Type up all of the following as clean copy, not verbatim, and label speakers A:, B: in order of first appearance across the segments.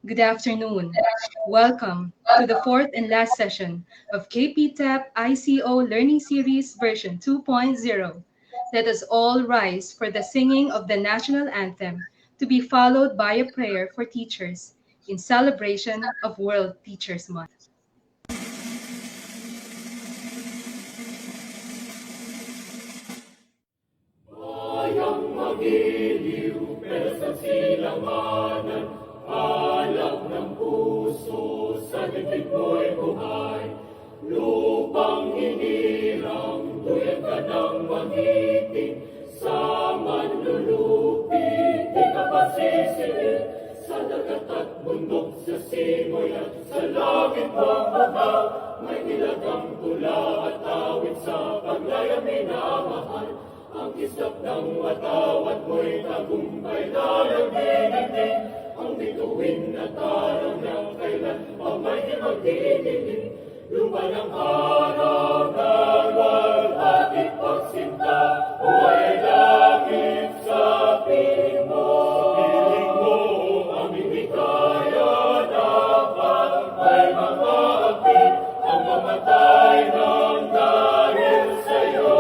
A: Good afternoon. Welcome to the fourth and last session of KPTEP-ICO Learning Series version 2.0. Let us all rise for the singing of the national anthem to be followed by a prayer for teachers in celebration of World Teachers Month.
B: Bayang magiliw, pero sa silanganan, alab ng puso, sa dibdib mo'y buhay. Lupang hinirang, tuyang ka ng magiting, sa manlulupi, di ka pasisilig. Sa dagat at bundok, sa simoy at sa langit mong buhaw, may nilagang tula at awit sa paglaya minamahal. Ang kislap ng watawat mo'y tagumpay na nagdinigdig. Ang bituin na tarang ng kailan pa may di magdidilig. Lupa ng araw na walhating pagsinta, buhay ay langit sa piling mo. Piling mo, aming hikaya dapat ay mga akit ang mamatay ng dahil sa'yo.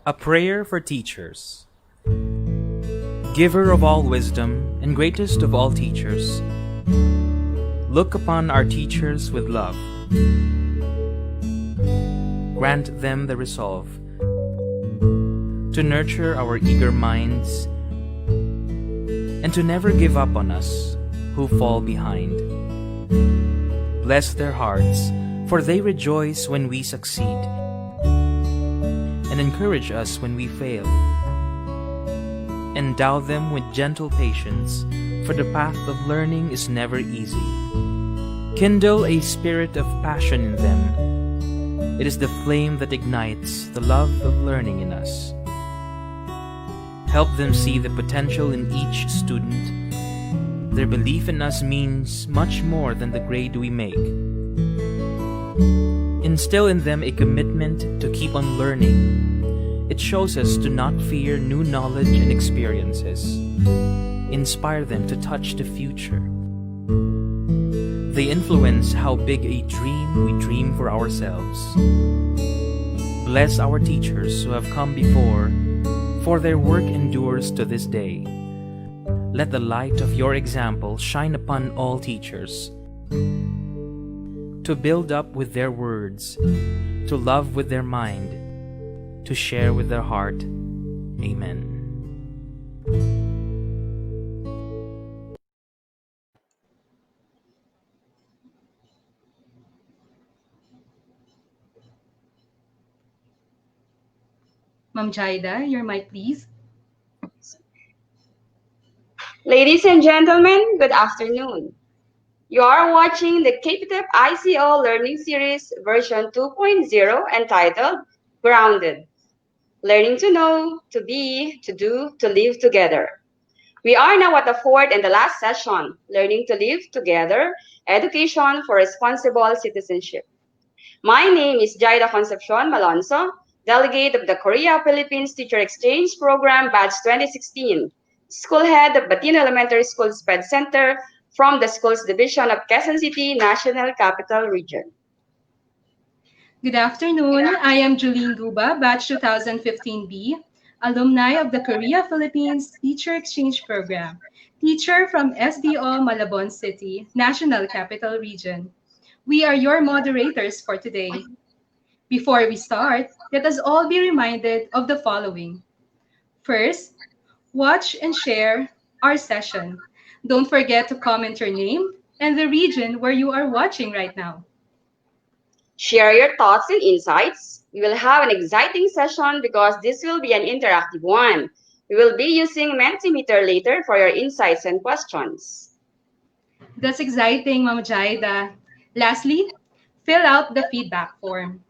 C: A prayer for teachers. Giver of all wisdom and greatest of all teachers, look upon our teachers with love. Grant them the resolve to nurture our eager minds and to never give up on us who fall behind. Bless their hearts, for they rejoice when we succeed and encourage us when we fail. Endow them with gentle patience, for the path of learning is never easy. Kindle a spirit of passion in them. It is the flame that ignites the love of learning in us. Help them see the potential in each student. Their belief in us means much more than the grade we make. Instill in them a commitment to keep on learning. It shows us to not fear new knowledge and experiences. Inspire them to touch the future. They influence how big a dream we dream for ourselves. Bless our teachers who have come before, for their work endures to this day. Let the light of your example shine upon all teachers, to build up with their words, to love with their mind, to share with their heart. Amen.
A: Ma'am Jaida, your mic please.
D: Ladies and gentlemen, good afternoon. You are watching the KPTEP-ICO Learning Series version 2.0 entitled Grounded. Learning to know, to be, to do, to live together. We are now at the fourth and the last session, Learning to Live Together, Education for Responsible Citizenship. My name is Jaida Concepcion Malonzo, Delegate of the Korea-Philippines Teacher Exchange Program Batch 2016, School Head of Batino Elementary School SPED Center from the Schools Division of Quezon City, National Capital Region.
A: Good afternoon. I am Julene Guba, Batch 2015B, alumni of the Korea-Philippines Teacher Exchange Program, teacher from SDO Malabon City, National Capital Region. We are your moderators for today. Before we start, let us all be reminded of the following. First, watch and share our session. Don't forget to comment your name and the region where you are watching right now.
D: Share your thoughts and insights. We will have an exciting session because this will be an interactive one. We will be using Mentimeter later for your insights and questions.
A: That's exciting, Mama Jaida. Lastly, fill out the feedback form.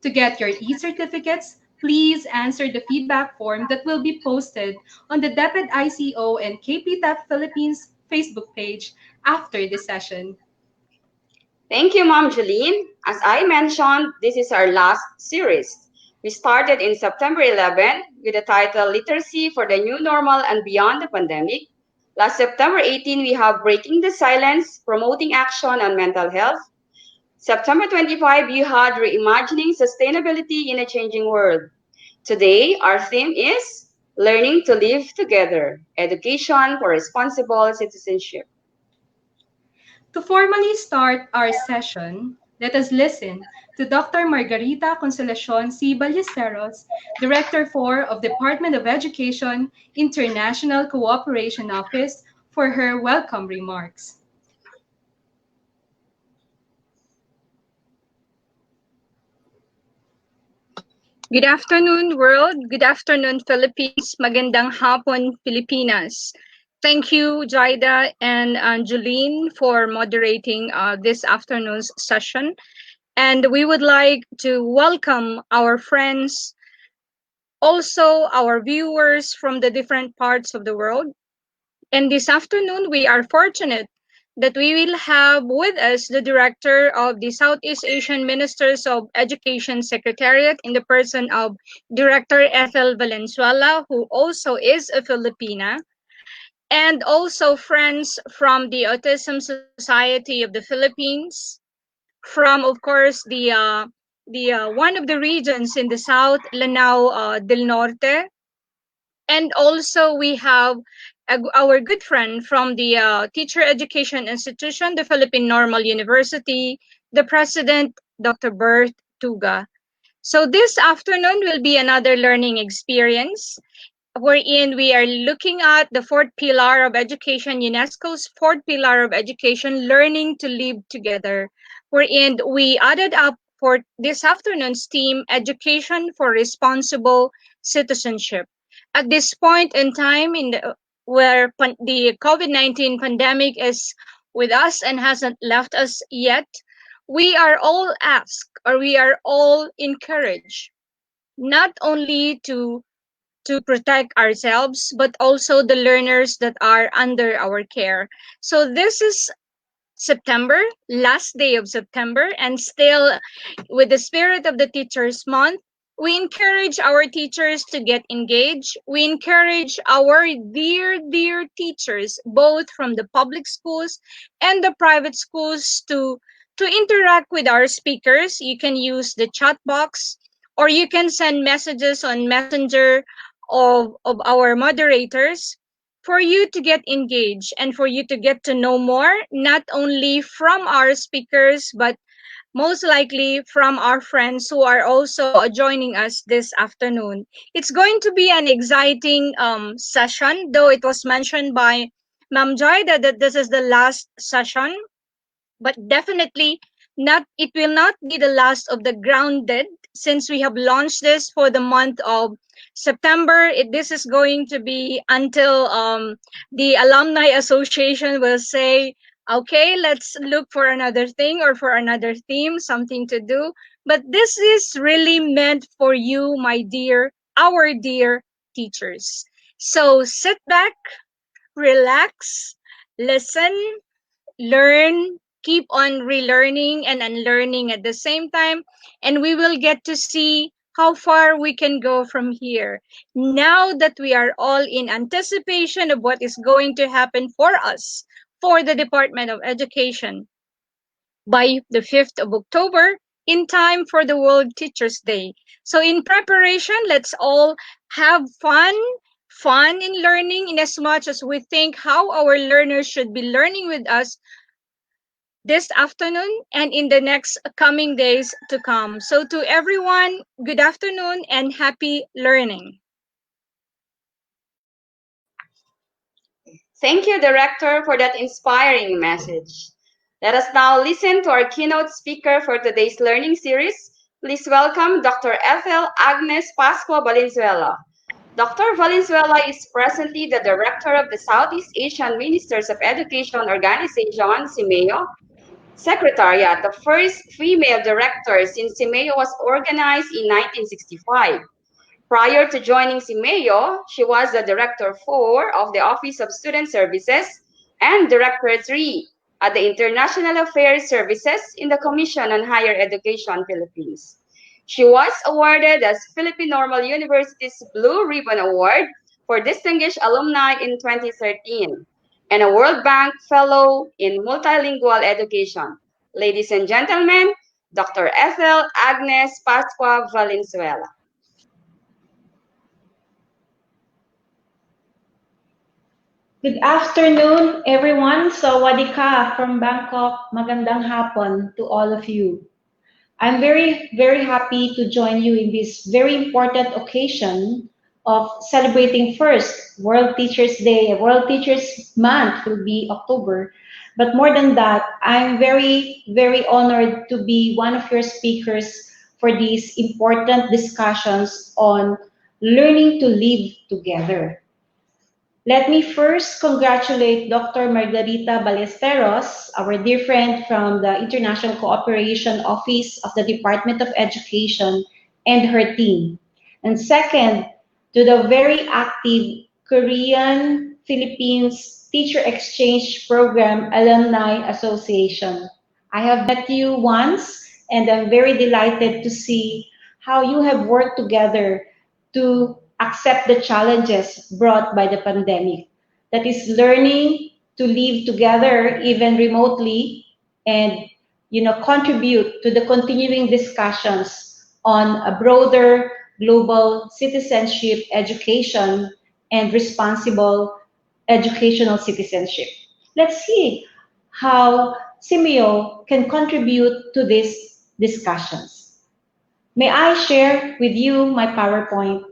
A: To get your e-certificates, please answer the feedback form that will be posted on the DepEd ICO and KPTEP Philippines Facebook page after this session.
D: Thank you, Ma'am Julene. As I mentioned, this is our last series. We started in September 11 with the title Literacy for the New Normal and Beyond the Pandemic. Last September 18, we have Breaking the Silence, Promoting Action on Mental Health. September 25, you had Reimagining Sustainability in a Changing World. Today, our theme is Learning to Live Together, Education for Responsible Citizenship.
A: To formally start our session, let us listen to Dr. Margarita Consolacion C. Ballesteros, Director 4 of Department of Education, International Cooperation Office, for her welcome remarks.
E: Good afternoon, world. Good afternoon, Philippines. Magandang hapon, Pilipinas. Thank you, Jaida and Angeline, for moderating this afternoon's session. And we would like to welcome our friends, also our viewers from the different parts of the world. And this afternoon, we are fortunate that we will have with us the director of the Southeast Asian Ministers of Education Secretariat in the person of Director Ethel Valenzuela, who also is a Filipina, and also friends from the Autism Society of the Philippines, from, of course, the one of the regions in the south, Lanao del Norte, and also we have our good friend from the teacher education institution, the Philippine Normal University, the president, Dr. Bert Tuga. So this afternoon will be another learning experience wherein we are looking at the fourth pillar of education, UNESCO's fourth pillar of education, learning to live together, wherein we added up for this afternoon's theme, education for responsible citizenship. At this point in time, where the COVID-19 pandemic is with us and hasn't left us yet, we are all asked, or we are all encouraged, not only to protect ourselves, but also the learners that are under our care. So this is September, last day of September, and still with the spirit of the Teachers Month, we encourage our teachers to get engaged. We encourage our dear, dear teachers, both from the public schools and the private schools, to interact with our speakers. You can use the chat box, or you can send messages on Messenger of our moderators for you to get engaged and for you to get to know more, not only from our speakers, but most likely from our friends who are also joining us this afternoon. It's going to be an exciting session, though it was mentioned by Ma'am Joy that this is the last session, but definitely not, it will not be the last of the grounded, since we have launched this for the month of September. This is going to be until the alumni association will say, okay, let's look for another thing or for another theme, something to do. But this is really meant for you, my dear, our dear teachers. So sit back, relax, listen, learn, keep on relearning and unlearning at the same time, and we will get to see how far we can go from here. Now that we are all in anticipation of what is going to happen for us, for the Department of Education, by the 5th of October, in time for the World Teachers Day. So in preparation, let's all have fun in learning, in as much as we think how our learners should be learning with us this afternoon and in the next coming days to come. So to everyone, good afternoon and happy learning.
D: Thank you, Director, for that inspiring message. Let us now listen to our keynote speaker for today's learning series. Please welcome Dr. Ethel Agnes Pascua Valenzuela. Dr. Valenzuela is presently the Director of the Southeast Asian Ministers of Education Organization, CIMEO, Secretariat, the first female director since CIMEO was organized in 1965. Prior to joining CIMEO, she was the Director 4 of the Office of Student Services and Director 3 at the International Affairs Services in the Commission on Higher Education Philippines. She was awarded the Philippine Normal University's Blue Ribbon Award for Distinguished Alumni in 2013 and a World Bank Fellow in Multilingual Education. Ladies and gentlemen, Dr. Ethel Agnes Pascua Valenzuela.
F: Good afternoon, everyone. Sawadee ka from Bangkok. Magandang hapon to all of you. I'm very, very happy to join you in this very important occasion of celebrating first World Teachers Day. World Teachers Month will be October. But more than that, I'm very, very honored to be one of your speakers for these important discussions on learning to live together. Let me first congratulate Dr. Margarita Ballesteros, our dear friend from the International Cooperation Office of the Department of Education, and her team. And second, to the very active Korean Philippines Teacher Exchange Program Alumni Association. I have met you once, and I'm very delighted to see how you have worked together to accept the challenges brought by the pandemic. That is learning to live together even remotely and contribute to the continuing discussions on a broader global citizenship education and responsible educational citizenship. Let's see how Simeo can contribute to these discussions. May I share with you my PowerPoint,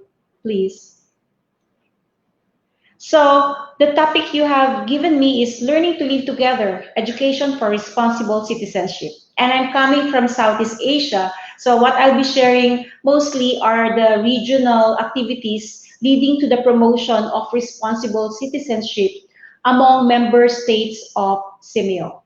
F: please? So the topic you have given me is learning to live together, education for responsible citizenship. And I'm coming from Southeast Asia. So what I'll be sharing mostly are the regional activities leading to the promotion of responsible citizenship among member states of CIMEO.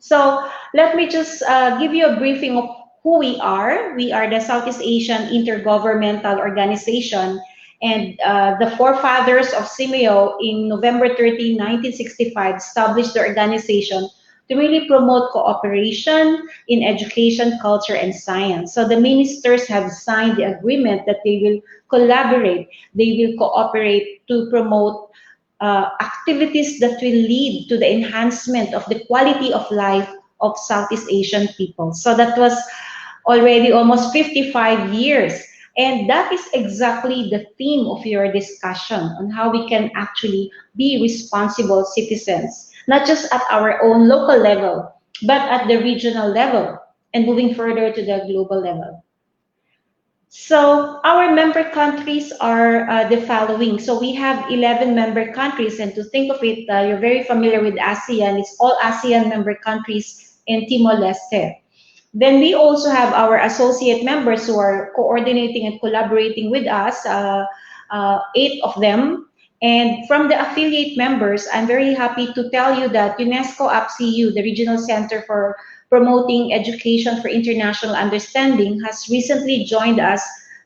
F: So let me just give you a briefing of who we are. We are the Southeast Asian Intergovernmental Organization, and the forefathers of CIMEO in November 13, 1965 established the organization to really promote cooperation in education, culture, and science. So the ministers have signed the agreement that they will collaborate, they will cooperate to promote activities that will lead to the enhancement of the quality of life of Southeast Asian people. So that was already almost 55 years. And that is exactly the theme of your discussion on how we can actually be responsible citizens, not just at our own local level, but at the regional level and moving further to the global level. So our member countries are the following. So we have 11 member countries, and to think of it, you're very familiar with ASEAN. It's all ASEAN member countries and Timor-Leste. Then we also have our associate members who are coordinating and collaborating with us, 8 of them. And from the affiliate members, I'm very happy to tell you that UNESCO APCU, the Regional Center for Promoting Education for International Understanding, has recently joined us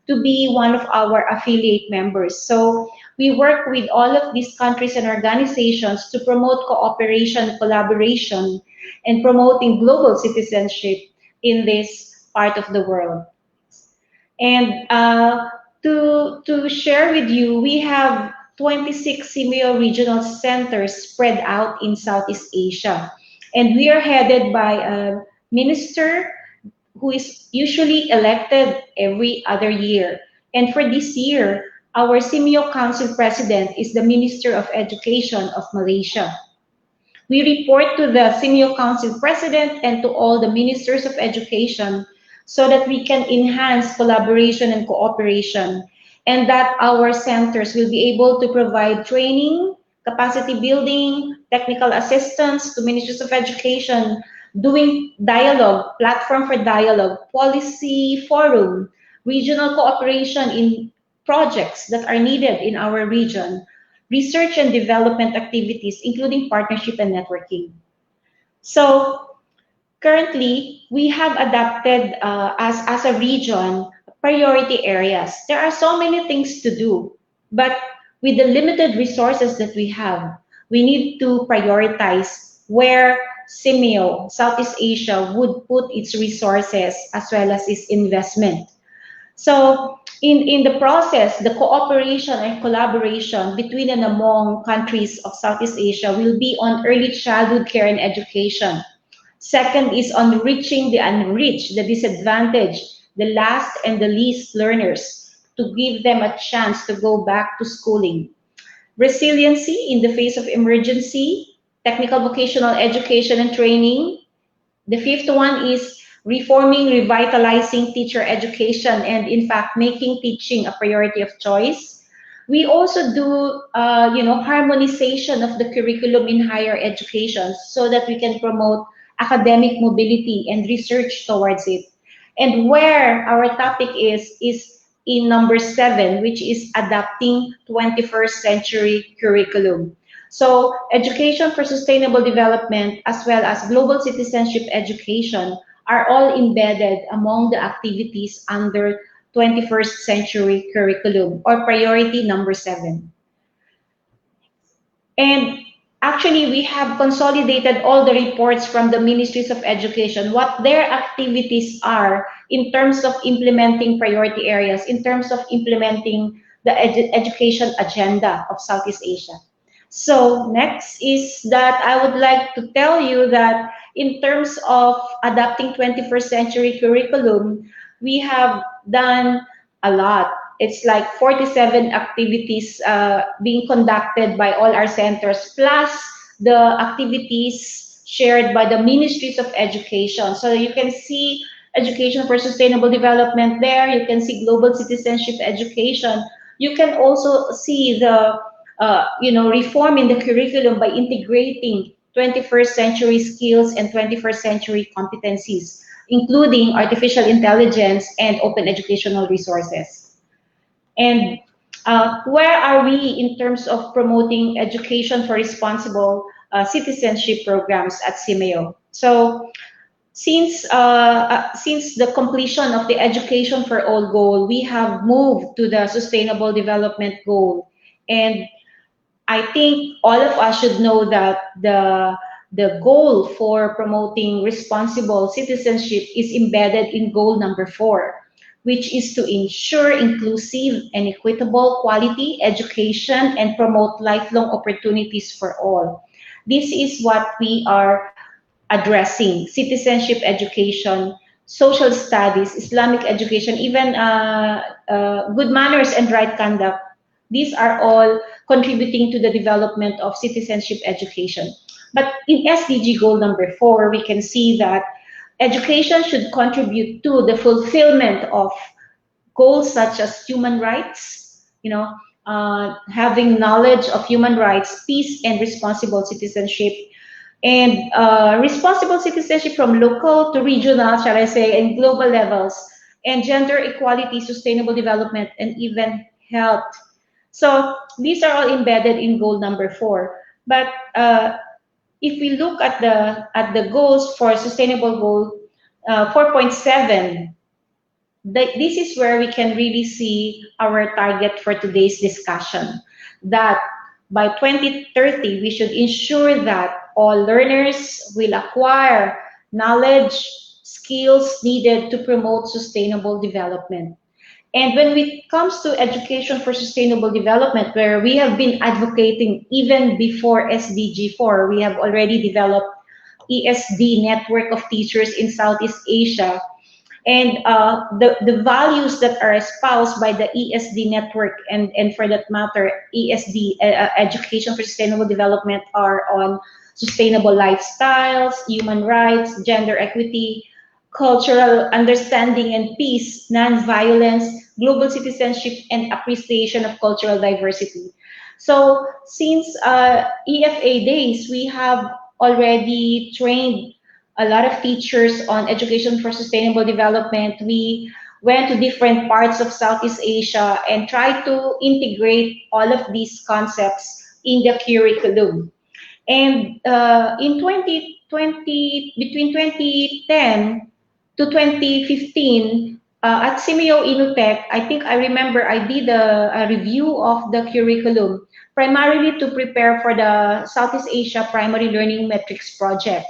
F: to be one of our affiliate members. So we work with all of these countries and organizations to promote cooperation, collaboration, and promoting global citizenship in this part of the world. And to share with you, we have 26 CIMEO regional centers spread out in Southeast Asia. And we are headed by a minister who is usually elected every other year. And for this year, our CIMEO Council President is the Minister of Education of Malaysia. We report to the CIMEO Council President and to all the Ministers of Education so that we can enhance collaboration and cooperation, and that our centers will be able to provide training, capacity building, technical assistance to Ministries of Education, doing dialogue, platform for dialogue, policy forum, regional cooperation in projects that are needed in our region, research and development activities, including partnership and networking. So currently, we have adapted as a region priority areas. There are so many things to do, but with the limited resources that we have, we need to prioritize where CIMEO, Southeast Asia, would put its resources as well as its investment. So in the process, the cooperation and collaboration between and among countries of Southeast Asia will be on early childhood care and education. Second is on reaching the unreached, the disadvantaged, the last and the least learners, to give them a chance to go back to schooling. Resiliency in the face of emergency, technical vocational education and training. The fifth one is reforming, revitalizing teacher education, and in fact, making teaching a priority of choice. We also do, harmonization of the curriculum in higher education so that we can promote academic mobility and research towards it. And where our topic is in number 7, which is adapting 21st century curriculum. So education for sustainable development as well as global citizenship education are all embedded among the activities under 21st century curriculum or priority number 7. And actually, we have consolidated all the reports from the ministries of education, what their activities are in terms of implementing priority areas, in terms of implementing the education agenda of Southeast Asia. So next is that I would like to tell you that in terms of adapting 21st century curriculum, we have done a lot. It's like 47 activities being conducted by all our centers, plus the activities shared by the ministries of education. So you can see education for sustainable development there. You can see global citizenship education. You can also see the reform in the curriculum by integrating 21st century skills and 21st century competencies, including artificial intelligence and open educational resources. And where are we in terms of promoting education for responsible citizenship programs at CIMEO? So since the completion of the Education for All goal, we have moved to the Sustainable Development Goal. And I think all of us should know that the goal for promoting responsible citizenship is embedded in goal number 4, which is to ensure inclusive and equitable quality education and promote lifelong opportunities for all. This is what we are addressing: citizenship education, social studies, Islamic education, even good manners and right conduct. These are all contributing to the development of citizenship education. But in SDG goal number 4, we can see that education should contribute to the fulfillment of goals such as human rights, having knowledge of human rights, peace, and responsible citizenship. And responsible citizenship from local to regional, shall I say, and global levels, and gender equality, sustainable development, and even health. So these are all embedded in goal number 4. But if we look at the goals for sustainable goal 4.7, this is where we can really see our target for today's discussion, that by 2030, we should ensure that all learners will acquire knowledge, skills needed to promote sustainable development. And when it comes to education for sustainable development, where we have been advocating even before SDG 4, we have already developed ESD network of teachers in Southeast Asia. And the values that are espoused by the ESD network, and for that matter, ESD, Education for Sustainable Development, are on sustainable lifestyles, human rights, gender equity, cultural understanding and peace, non-violence, global citizenship, and appreciation of cultural diversity. So since EFA days, we have already trained a lot of teachers on education for sustainable development. We went to different parts of Southeast Asia and tried to integrate all of these concepts in the curriculum. And in 2020, between 2010 to 2015, at CIMEO Inutech, I think I remember I did a review of the curriculum, primarily to prepare for the Southeast Asia Primary Learning Metrics Project.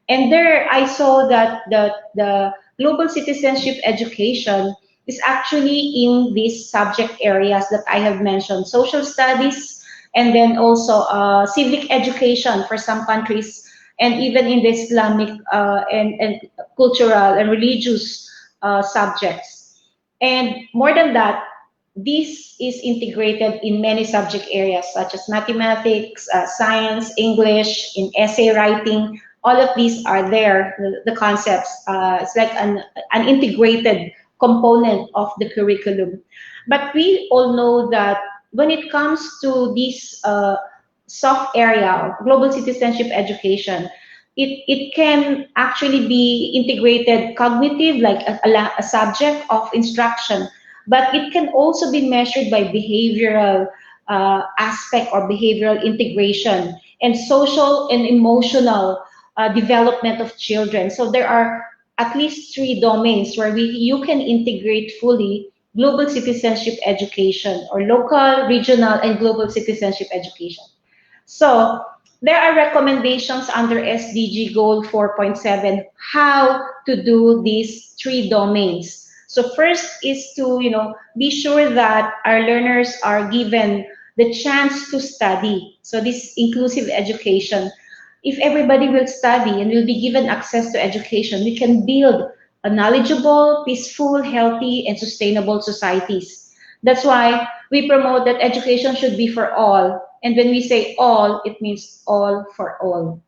F: And there I saw that the global citizenship education is actually in these subject areas that I have mentioned, social studies, and then also civic education for some countries, and even in the Islamic and cultural and religious subjects. And more than that, this is integrated in many subject areas such as mathematics, science, English, in essay writing. All of these are there, the concepts. It's like an integrated component of the curriculum. But we all know that when it comes to this soft area, global citizenship education, it can actually be integrated cognitive, like a subject of instruction, but it can also be measured by behavioral aspect or behavioral integration and social and emotional development of children. So there are at least three domains where you can integrate fully global citizenship education, or local, regional, and global citizenship education. So there are recommendations under SDG Goal 4.7 how to do these three domains. So first is to, be sure that our learners are given the chance to study. So this inclusive education. If everybody will study and will be given access to education, we can build a knowledgeable, peaceful, healthy, and sustainable societies. That's why we promote that education should be for all. And when we say all, it means all for all.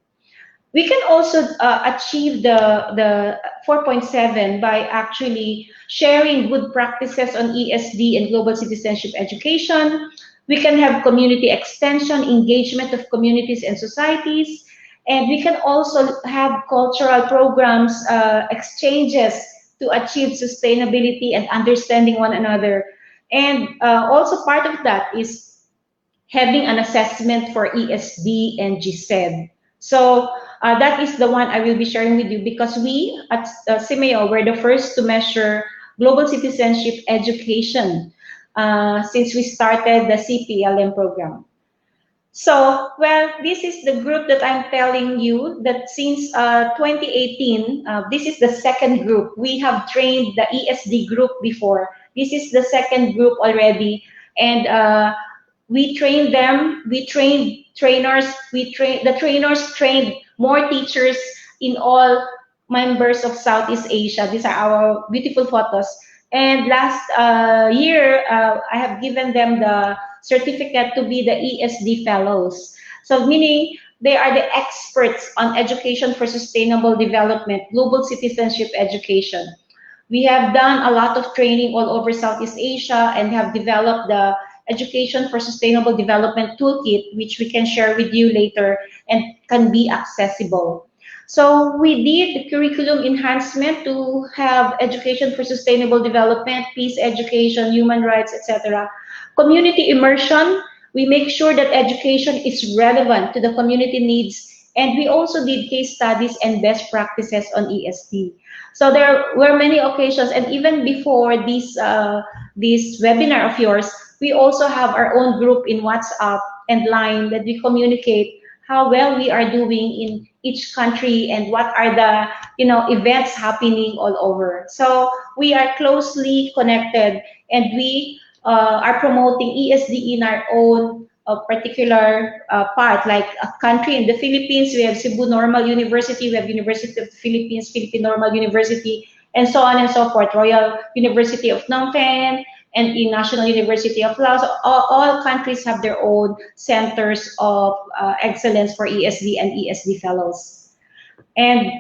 F: We can also achieve the 4.7 by actually sharing good practices on ESD and global citizenship education. We can have community extension, engagement of communities and societies, and we can also have cultural programs, exchanges to achieve sustainability and understanding one another. And also part of that is having an assessment for ESD and GSED. So that is the one I will be sharing with you, because we at CIMEO were the first to measure global citizenship education since we started the CPLM program. So, well, this is the group that I'm telling you that since 2018, this is the second group. We have trained the ESD group before. This is the second group already. And we trained them, we trained trainers, the trainers trained more teachers in all members of Southeast Asia. These are our beautiful photos. And last year, I have given them the certificate to be the ESD fellows. So meaning they are the experts on education for sustainable development, global citizenship education. We have done a lot of training all over Southeast Asia and have developed the Education for Sustainable Development Toolkit, which we can share with you later and can be accessible. So we did the curriculum enhancement to have education for sustainable development, peace education, human rights, etc. Community immersion, we make sure that education is relevant to the community needs, and we also did case studies and best practices on ESD. So there were many occasions, and even before this webinar of yours, we also have our own group in WhatsApp and Line that we communicate how well we are doing in each country and what are the events happening all over. So we are closely connected, and we are promoting ESD in our own particular part, like a country in the Philippines. We have Cebu Normal University, we have University of the Philippines, Philippine Normal University, and so on and so forth. Royal University of Phnom Penh, and in National University of Laos. All countries have their own centers of excellence for ESD and ESD fellows. And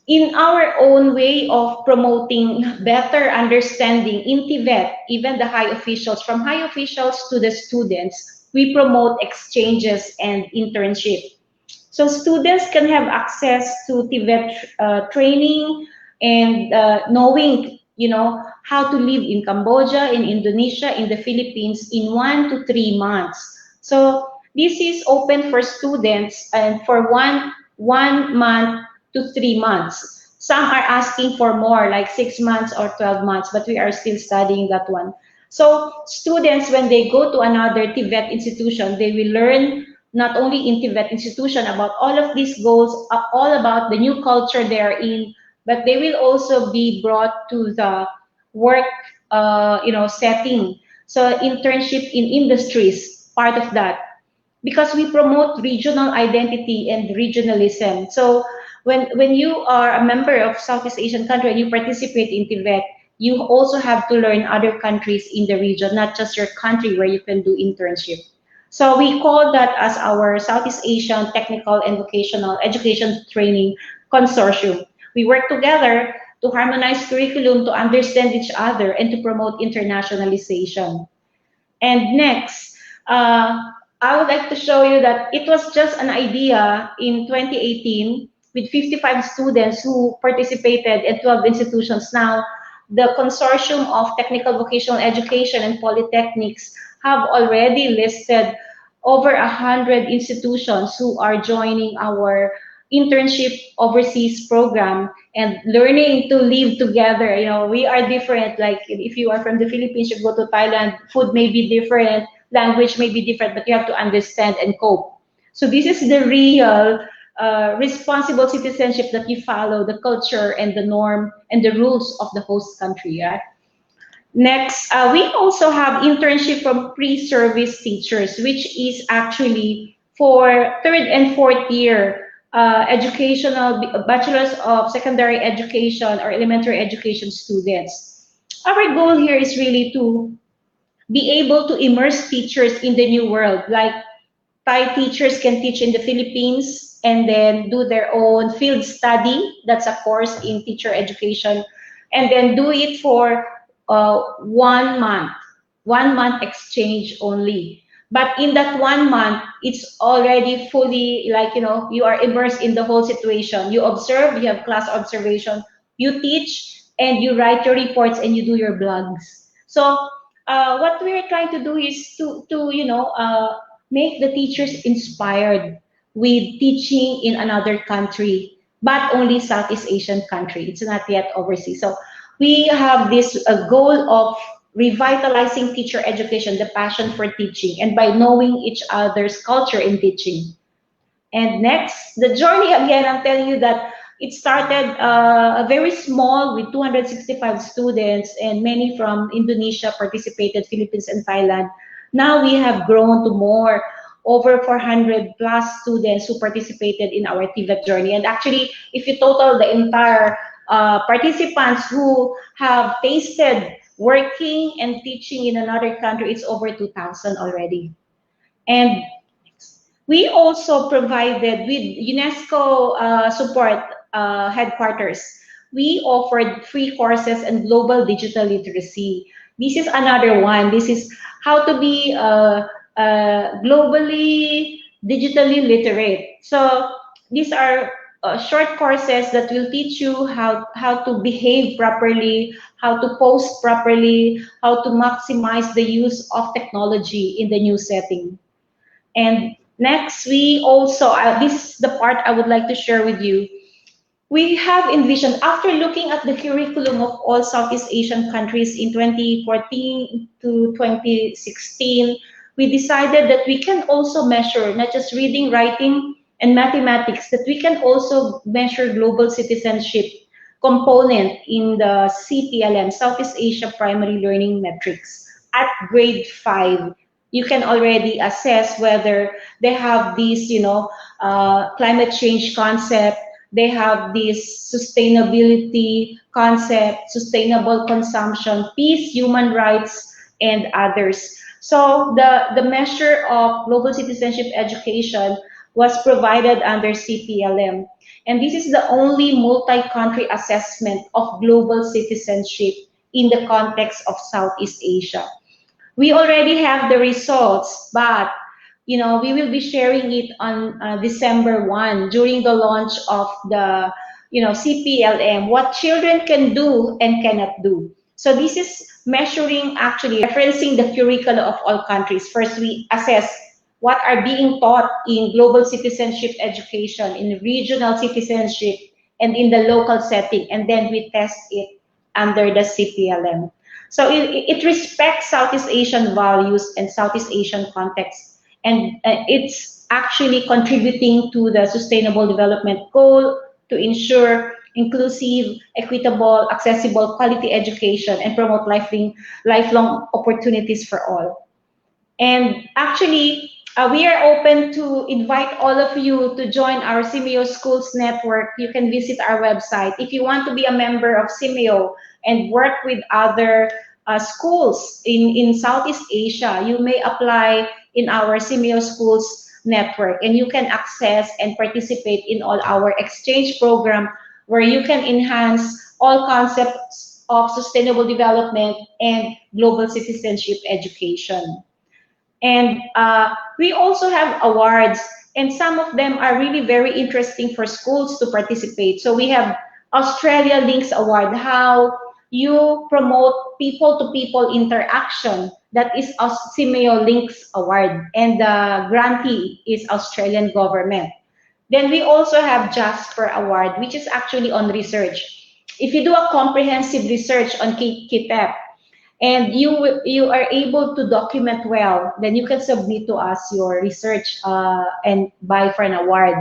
F: in our own way of promoting better understanding in Tibet, even the high officials, from high officials to the students, we promote exchanges and internship. So students can have access to Tibet training and knowing, how to live in Cambodia, in Indonesia, in the Philippines in 1 to 3 months. So this is open for students and for one month to 3 months. Some are asking for more, like 6 months or 12 months, but we are still studying that one. So students, when they go to another Tibet institution, they will learn not only in Tibet institution about all of these goals, all about the new culture they are in, but they will also be brought to the work, setting. So internship in industries, part of that, because we promote regional identity and regionalism. So when you are a member of Southeast Asian country and you participate in Tibet, you also have to learn other countries in the region, not just your country where you can do internship. So we call that as our Southeast Asian Technical and Vocational Education Training Consortium. We work together to harmonize curriculum, to understand each other, and to promote internationalization. And next, I would like to show you that it was just an idea in 2018 with 55 students who participated at 12 institutions. Now, the Consortium of Technical Vocational Education and Polytechnics have already listed over 100 institutions who are joining our internship overseas program and learning to live together. You know, we are different. Like if you are from the Philippines, you go to Thailand, food may be different, language may be different, but you have to understand and cope. So this is the real responsible citizenship that you follow the culture and the norm and the rules of the host country. Yeah? Next, we also have internship from pre-service teachers, which is actually for third and fourth year educational bachelor's of secondary education or elementary education students. Our goal here is really to be able to immerse teachers in the new world. Like Thai teachers can teach in the Philippines and then do their own field study. That's a course in teacher education. And then do it for 1 month, 1 month exchange only. But in that 1 month, it's already fully like, you are immersed in the whole situation. You observe, you have class observation, you teach, and you write your reports and you do your blogs. So what we're trying to do is to make the teachers inspired with teaching in another country, but only Southeast Asian country. It's not yet overseas. So we have this goal of revitalizing teacher education, the passion for teaching, and by knowing each other's culture in teaching. And next, the journey again, I'm telling you that it started very small with 265 students, and many from Indonesia participated, Philippines and Thailand. Now we have grown to more, over 400 plus students who participated in our TVET journey. And actually, if you total the entire participants who have tasted working and teaching in another country, it's over 2,000 already. And we also provided with UNESCO support headquarters. We offered free courses in global digital literacy. This is another one. This is how to be globally digitally literate. So these are short courses that will teach you how to behave properly, how to post properly, how to maximize the use of technology in the new setting. And next, we also, this is the part I would like to share with you. We have envisioned, after looking at the curriculum of all Southeast Asian countries in 2014 to 2016, we decided that we can also measure not just reading, writing, and mathematics, that we can also measure global citizenship component in the CPLM, Southeast Asia Primary Learning Metrics, at grade 5. You can already assess whether they have this, climate change concept, they have this sustainability concept, sustainable consumption, peace, human rights, and others. So the measure of global citizenship education was provided under CPLM. And this is the only multi-country assessment of global citizenship in the context of Southeast Asia. We already have the results, but we will be sharing it on December 1 during the launch of the CPLM, what children can do and cannot do. So this is measuring, actually referencing the curricula of all countries. First, we assess what are being taught in global citizenship education, in regional citizenship, and in the local setting, and then we test it under the CPLM. So it respects Southeast Asian values and Southeast Asian context. and it's actually contributing to the Sustainable Development Goal to ensure inclusive, equitable, accessible, quality education and promote lifelong opportunities for all. And actually, we are open to invite all of you to join our Simeo Schools Network. You can visit our website. If you want to be a member of Simeo and work with other schools in Southeast Asia, you may apply in our Simeo Schools Network, and you can access and participate in all our exchange program where you can enhance all concepts of sustainable development and global citizenship education. And we also have awards, and some of them are really very interesting for schools to participate. So we have Australia Links Award, how you promote people-to-people interaction. That is a Simeo Links Award, and the grantee is Australian government. Then we also have Jasper Award, which is actually on research. If you do a comprehensive research on KPTEP, and you are able to document well, then you can submit to us your research and buy for an award.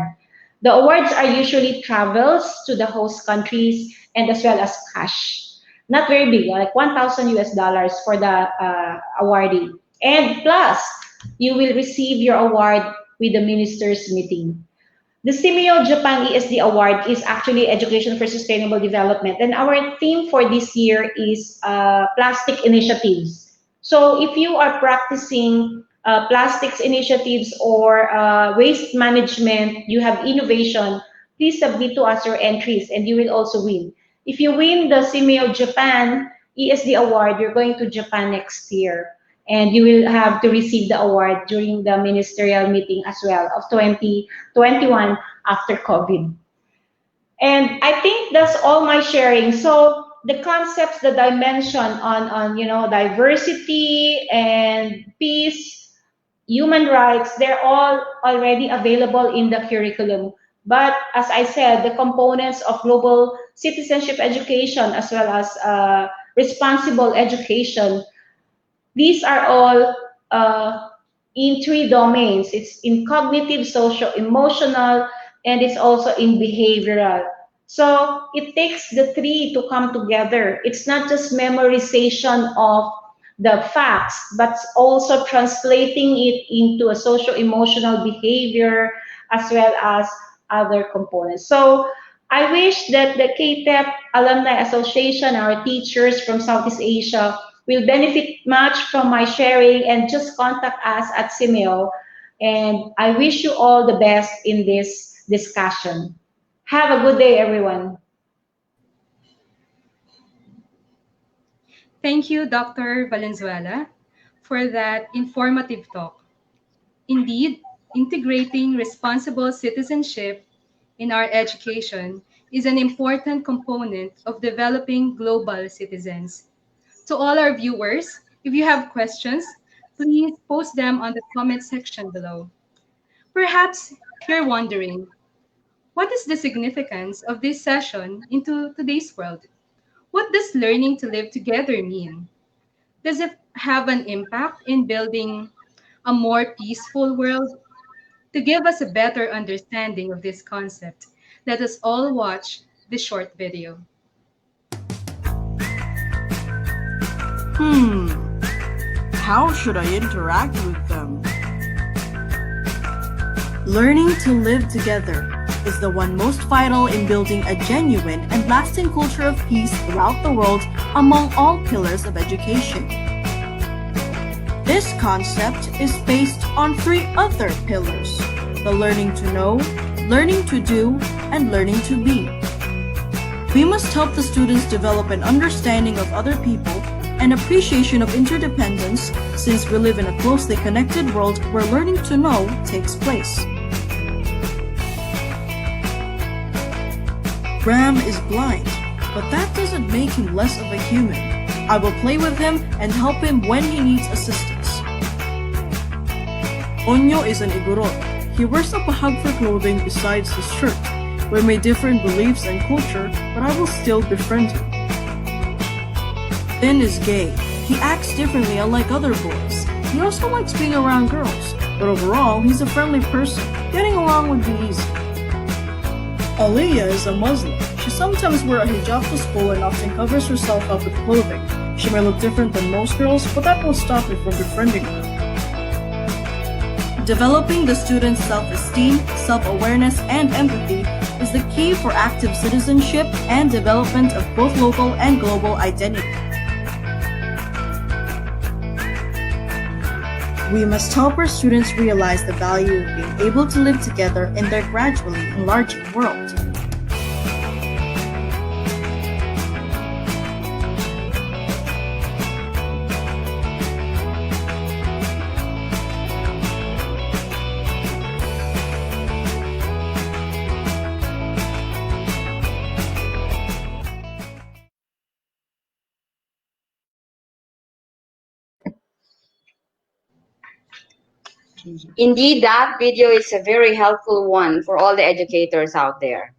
F: The awards are usually travels to the host countries and as well as cash. Not very big, like 1,000 US dollars for the awardee. And plus, you will receive your award with the minister's meeting. The Simeo Japan ESD Award is actually Education for Sustainable Development. And our theme for this year is plastic initiatives. So if you are practicing plastics initiatives or waste management, you have innovation, please submit to us your entries and you will also win. If you win the Simeo Japan ESD Award, you're going to Japan next year. And you will have to receive the award during the ministerial meeting as well of 2021 after COVID. And I think that's all my sharing. So the concepts that I mentioned on diversity and peace, human rights, they're all already available in the curriculum. But as I said, the components of global citizenship education as well as responsible education, these are all in three domains. It's in cognitive, social, emotional, and it's also in behavioral. So it takes the three to come together. It's not just memorization of the facts, but also translating it into a social emotional behavior as well as other components. So I wish that the KPTEP Alumni Association, our teachers from Southeast Asia, will benefit much from my sharing, and just contact us at Simeo. And I wish you all the best in this discussion. Have a good day, everyone.
A: Thank you, Dr. Valenzuela, for that informative talk. Indeed, integrating responsible citizenship in our education is an important component of developing global citizens. To all our viewers, if you have questions, please post them on the comment section below. Perhaps you're wondering, what is the significance of this session into today's world? What does learning to live together mean? Does it have an impact in building a more peaceful world? To give us a better understanding of this concept, let us all watch this short video.
G: How should I interact with them? Learning to live together is the one most vital in building a genuine and lasting culture of peace throughout the world among all pillars of education. This concept is based on three other pillars: the learning to know, learning to do, and learning to be. We must help the students develop an understanding of other people and appreciation of interdependence, since we live in a closely connected world where learning to know takes place. Ram is blind, but that doesn't make him less of a human. I will play with him and help him when he needs assistance. Onyo is an igorot. He wears a bahag for clothing besides his shirt. We may differ in beliefs and culture, but I will still befriend him. Finn is gay. He acts differently unlike other boys. He also likes being around girls. But overall, he's a friendly person. Getting along would be easy. Aliyah is a Muslim. She sometimes wears a hijab to school and often covers herself up with clothing. She may look different than most girls, but that won't stop me from befriending her. Developing the student's self-esteem, self-awareness, and empathy is the key for active citizenship and development of both local and global identity. We must help our students realize the value of being able to live together in their gradually enlarging world.
D: Indeed, that video is a very helpful one for all the educators out there.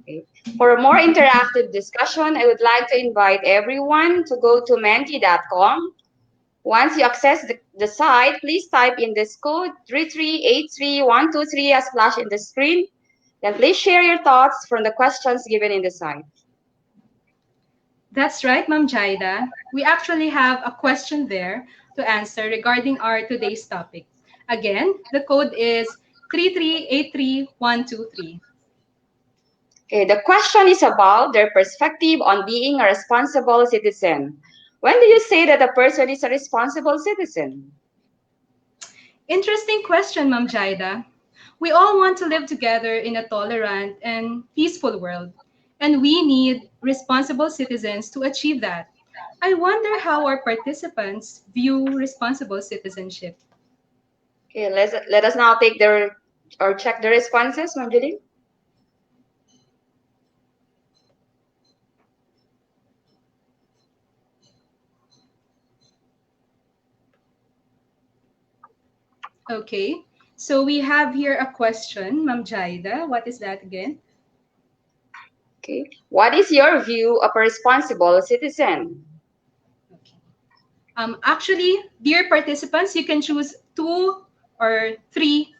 D: Okay. For a more interactive discussion, I would like to invite everyone to go to menti.com. Once you access the site, please type in this code 3383123 as flashed in the screen. Then please share your thoughts from the questions given in the site.
A: That's right, Ma'am Jaida. We actually have a question there to answer regarding our today's topic. Again, the code is 3383123.
D: Okay, the question is about their perspective on being a responsible citizen. When do you say that a person is a responsible citizen?
A: Interesting question, Ma'am Jaida. We all want to live together in a tolerant and peaceful world, and we need responsible citizens to achieve that. I wonder how our participants view responsible citizenship.
D: Okay, let us now take or check the responses, Ma'am Julie.
A: Okay, so we have here a question, Ma'am Jaida. What is that again?
D: Okay, what is your view of a responsible citizen?
A: Okay. Actually, dear participants, you can choose 2 or 3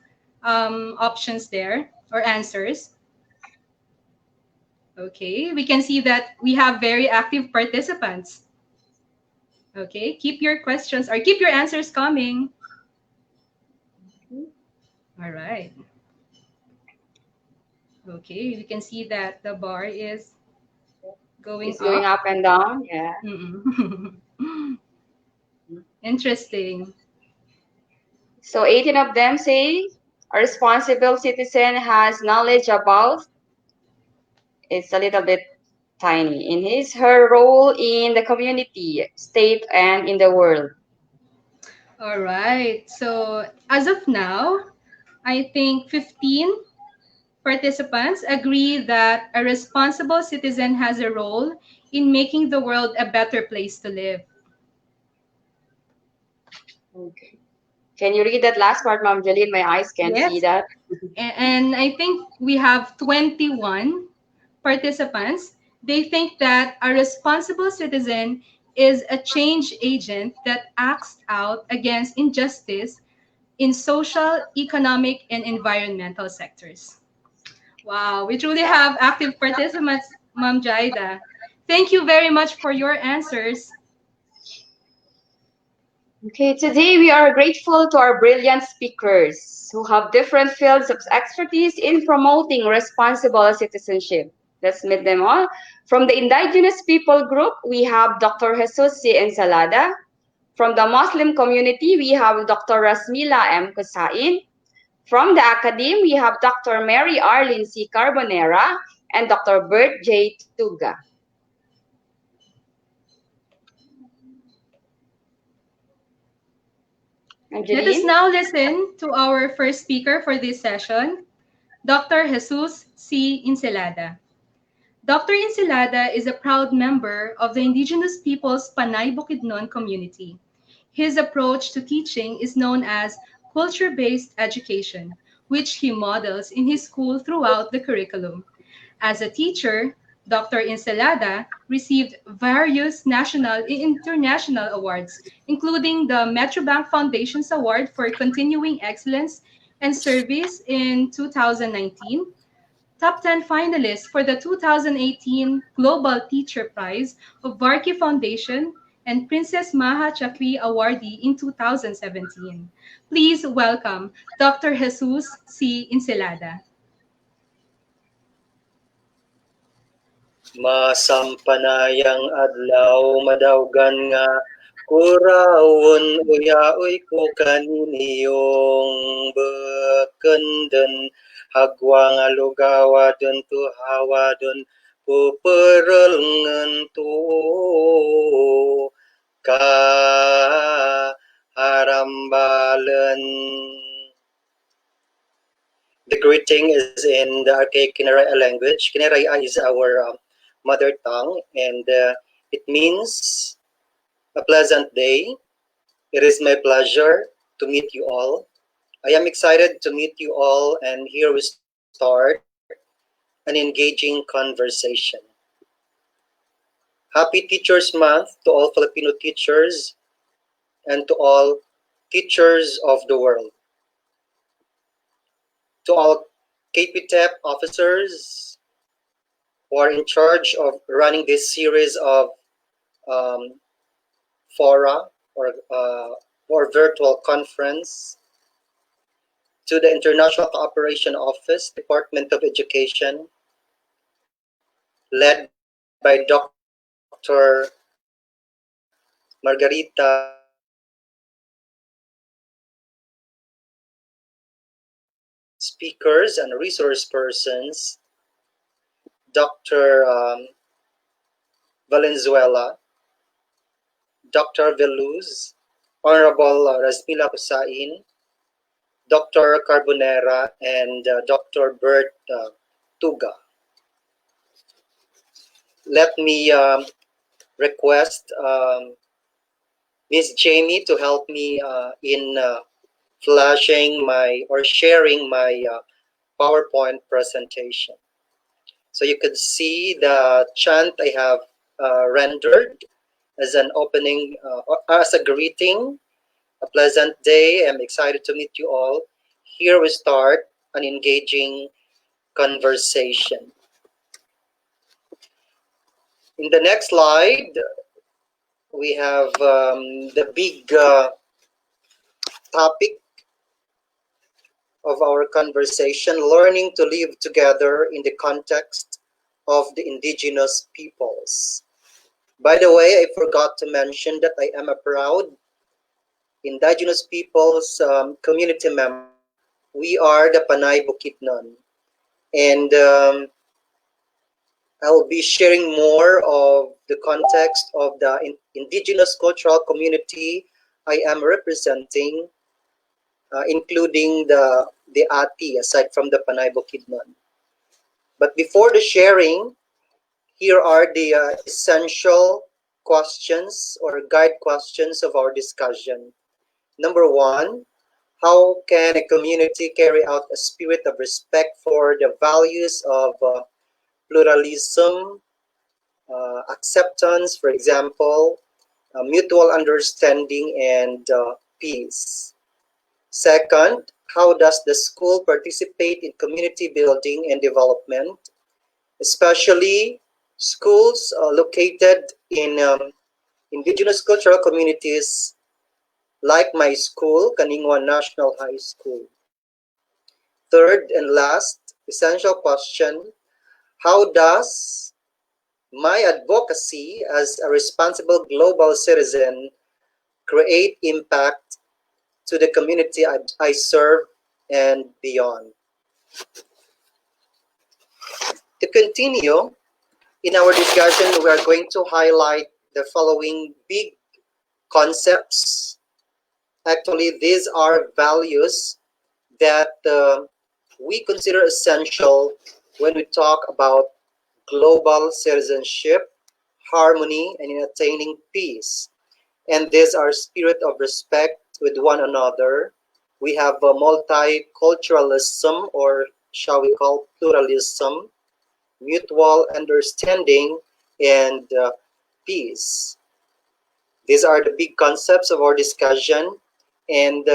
A: options there or answers. Okay, we can see that we have very active participants. Okay, keep your questions or keep your answers coming. All right. Okay, we can see that the bar is going
D: It's going
A: up.
D: up and down, yeah.
A: Interesting.
D: So 18 of them say a responsible citizen has knowledge about, it's a little bit tiny, in her role in the community, state, and in the world.
A: All right. So as of now, I think 15 participants agree that a responsible citizen has a role in making the world a better place to live.
D: Okay. Can you read that last part, Ma'am Jolene? My eyes can't see
A: Yes.
D: that.
A: And I think we have 21 participants. They think that a responsible citizen is a change agent that acts out against injustice in social, economic, and environmental sectors. Wow, we truly have active participants, Ma'am Jaida. Thank you very much for your answers.
D: Okay, today we are grateful to our brilliant speakers who have different fields of expertise in promoting responsible citizenship. Let's meet them all. From the Indigenous People Group, we have Dr. Jesus C. Ensalada. From the Muslim community, we have Dr. Rasmila M. Kusain. From the academe, we have Dr. Mary Arlene C. Carbonera and Dr. Bert J. Tuga.
A: Let us
D: Angeline?
A: now listen to our first speaker for this session, Dr. Jesus C. Ensalada. Dr. Ensalada is a proud member of the Indigenous Peoples Panay Bukidnon community. His approach to teaching is known as culture-based education, which he models in his school throughout the curriculum. As a teacher, Dr. Encelada received various national and international awards, including the Metrobank Foundation's Award for Continuing Excellence and Service in 2019, top 10 finalists for the 2018 Global Teacher Prize of Varkey Foundation, and Princess Maha Chakri awardee in 2017. Please welcome Dr. Jesus C. Encelada.
H: Masampanayang adlaw madawgan nga kurawon uyaoy ko kaniniyong bekenden hagwa nga lugawa dun tuhawa dun puperengen tu ka harambalen. The greeting is in the archaic Kinaraya language. Kinaraya is our mother tongue, and it means a pleasant day. It is my pleasure to meet you all. I am excited to meet you all, and here we start an engaging conversation. Happy Teachers Month to all Filipino teachers and to all teachers of the world. To all KPTEP officers who are in charge of running this series of um, fora or virtual conference, to the International Cooperation Office, Department of Education, led by Dr. Margarita, speakers and resource persons, Dr. Valenzuela, Dr. Veluz, Honorable Rasmila Kusain, Dr. Carbonera, and Dr. Bert Tuga. Let me request Ms. Jamie to help me in flashing my or sharing my PowerPoint presentation. So you could see the chant I have rendered as an opening, as a greeting. A pleasant day. I'm excited to meet you all. Here we start an engaging conversation. In the next slide, we have the big topic of our conversation, learning to live together in the context of the indigenous peoples. By the way, I forgot to mention that I am a proud indigenous peoples community member. We are the Panay Bukidnon, and I'll be sharing more of the context of the indigenous cultural community I am representing, including the Ati, aside from the Panay Bukidnon. But before the sharing, here are the essential questions or guide questions of our discussion. Number one, how can a community carry out a spirit of respect for the values of pluralism, acceptance, for example, mutual understanding, and peace? Second, how does the school participate in community building and development, especially schools located in indigenous cultural communities like my school, Kaningwa National High School? Third and last, essential question, how does my advocacy as a responsible global citizen create impact to the community I serve and beyond? To continue, in our discussion, we are going to highlight the following big concepts. Actually, these are values that we consider essential when we talk about global citizenship, harmony, and in attaining peace. And these are spirit of respect with one another. We have a multiculturalism, or shall we call pluralism, mutual understanding, and peace. These are the big concepts of our discussion. And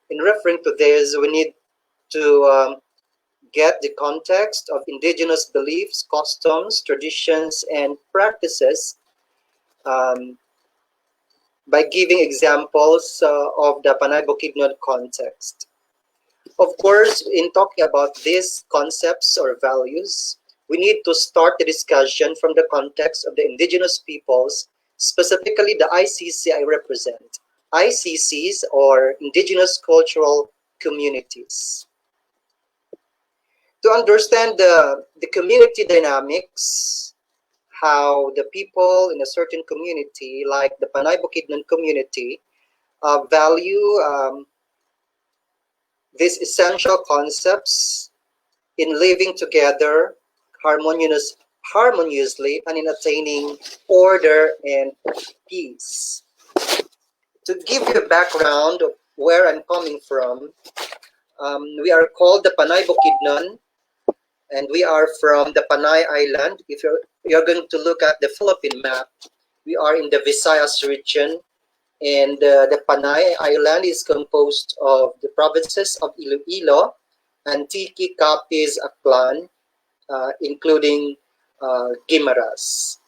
H: in referring to this, we need to get the context of indigenous beliefs, customs, traditions, and practices um, by giving examples of the Panay Bukidnon context. Of course, in talking about these concepts or values, we need to start the discussion from the context of the indigenous peoples, specifically the ICC I represent. ICCs, or Indigenous Cultural Communities. To understand the community dynamics, how the people in a certain community, like the Panay Bukidnon community, value these essential concepts in living together harmoniously and in attaining order and peace. To give you a background of where I'm coming from, we are called the Panay Bukidnon, and we are from the Panay Island. If you're going to look at the Philippine map, we are in the Visayas region, and the Panay Island is composed of the provinces of Iloilo, Antique, Capiz, Aklan, including Guimaras.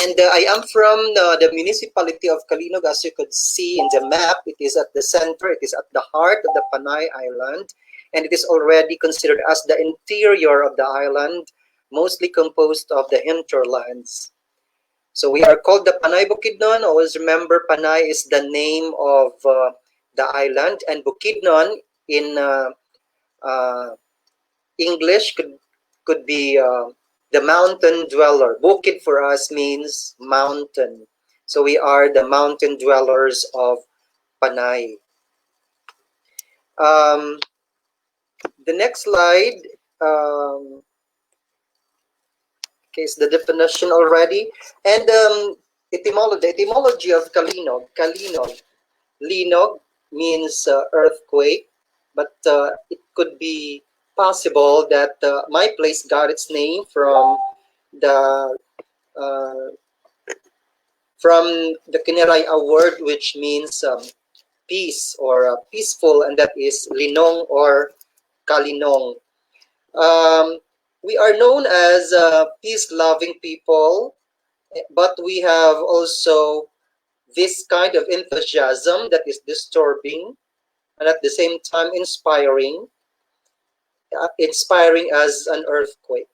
H: And I am from the municipality of Calinog. As you could see in the map, it is at the center, it is at the heart of the Panay Island, and it is already considered as the interior of the island, mostly composed of the hinterlands. So we are called the Panay Bukidnon. Always remember, Panay is the name of the island, and Bukidnon in English could be the mountain dweller. Bukid for us means mountain. So we are the mountain dwellers of Panay. The next slide is the definition already. And etymology, the etymology of Kalinog. Linog means earthquake, but it could be possible that my place got its name from the Kinaraya word, which means peace or peaceful, and that is Linong or Kalinong. We are known as peace-loving people, but we have also this kind of enthusiasm that is disturbing and at the same time inspiring as an earthquake.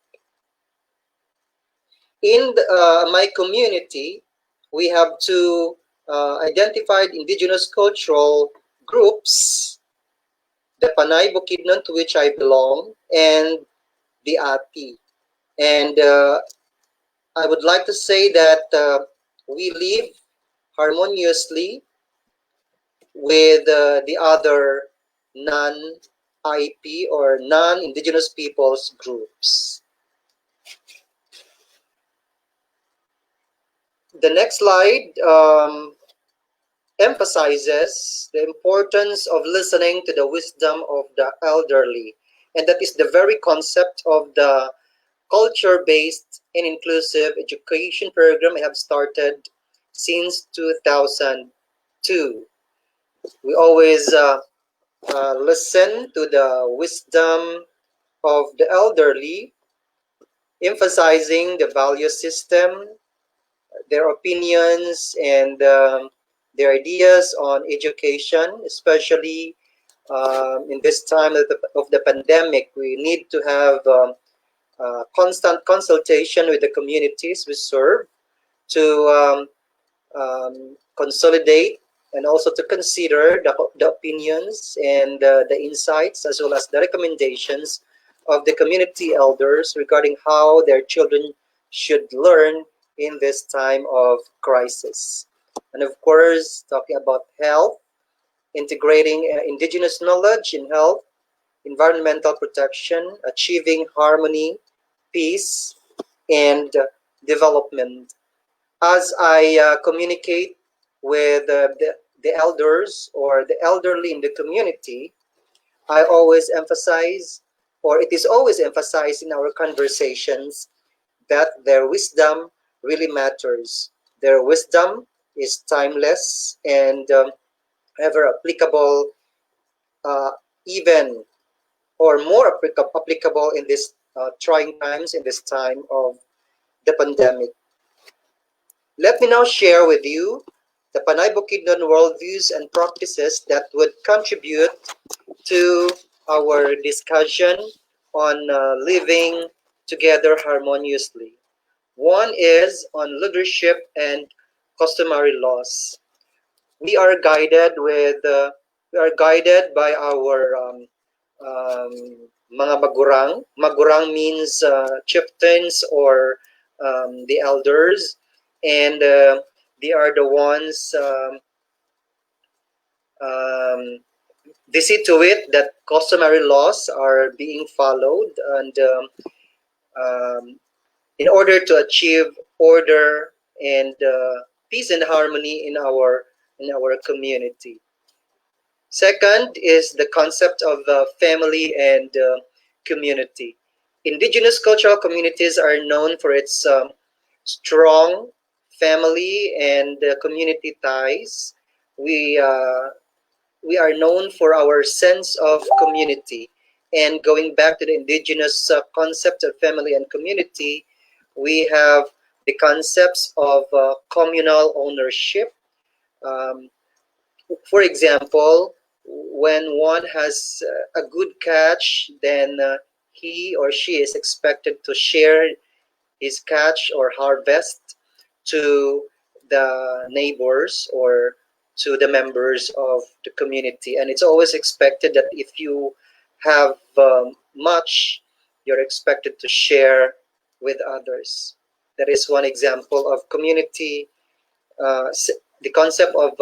H: In my community, we have two identified indigenous cultural groups, the Panay Bukidnon, to which I belong, and the Ati. And I would like to say that we live harmoniously with the other non-IP or non-indigenous peoples groups. The next slide emphasizes the importance of listening to the wisdom of the elderly. And that is the very concept of the culture-based and inclusive education program I have started since 2002. We always listen to the wisdom of the elderly, emphasizing the value system, their opinions, and their ideas on education, especially in this time of the pandemic. We need to have constant consultation with the communities we serve to consolidate and also to consider the opinions and the insights, as well as the recommendations of the community elders regarding how their children should learn in this time of crisis. And of course, talking about health, integrating indigenous knowledge in health, environmental protection, achieving harmony, peace, and development. As I communicate with the elders or the elderly in the community, I always emphasize or it is always emphasized in our conversations, that their wisdom really matters. Their wisdom is timeless and ever applicable, uh, even or more applicable in this trying times, in this time of the pandemic. Let me now share with you the Panay Bukidnon worldviews and practices that would contribute to our discussion on living together harmoniously. One is on leadership and customary laws. We are guided by our um, mga magurang. Magurang means chieftains or the elders, and they are the ones um, they see to it that customary laws are being followed, and in order to achieve order and peace and harmony in our community. Second is the concept of family and community. Indigenous cultural communities are known for its strong family and community ties. We we are known for our sense of community. And going back to the indigenous concept of family and community, we have the concepts of communal ownership. Um, for example, when one has a good catch, then he or she is expected to share his catch or harvest to the neighbors or to the members of the community. And it's always expected that if you have much, you're expected to share with others. That is one example of community, the concept of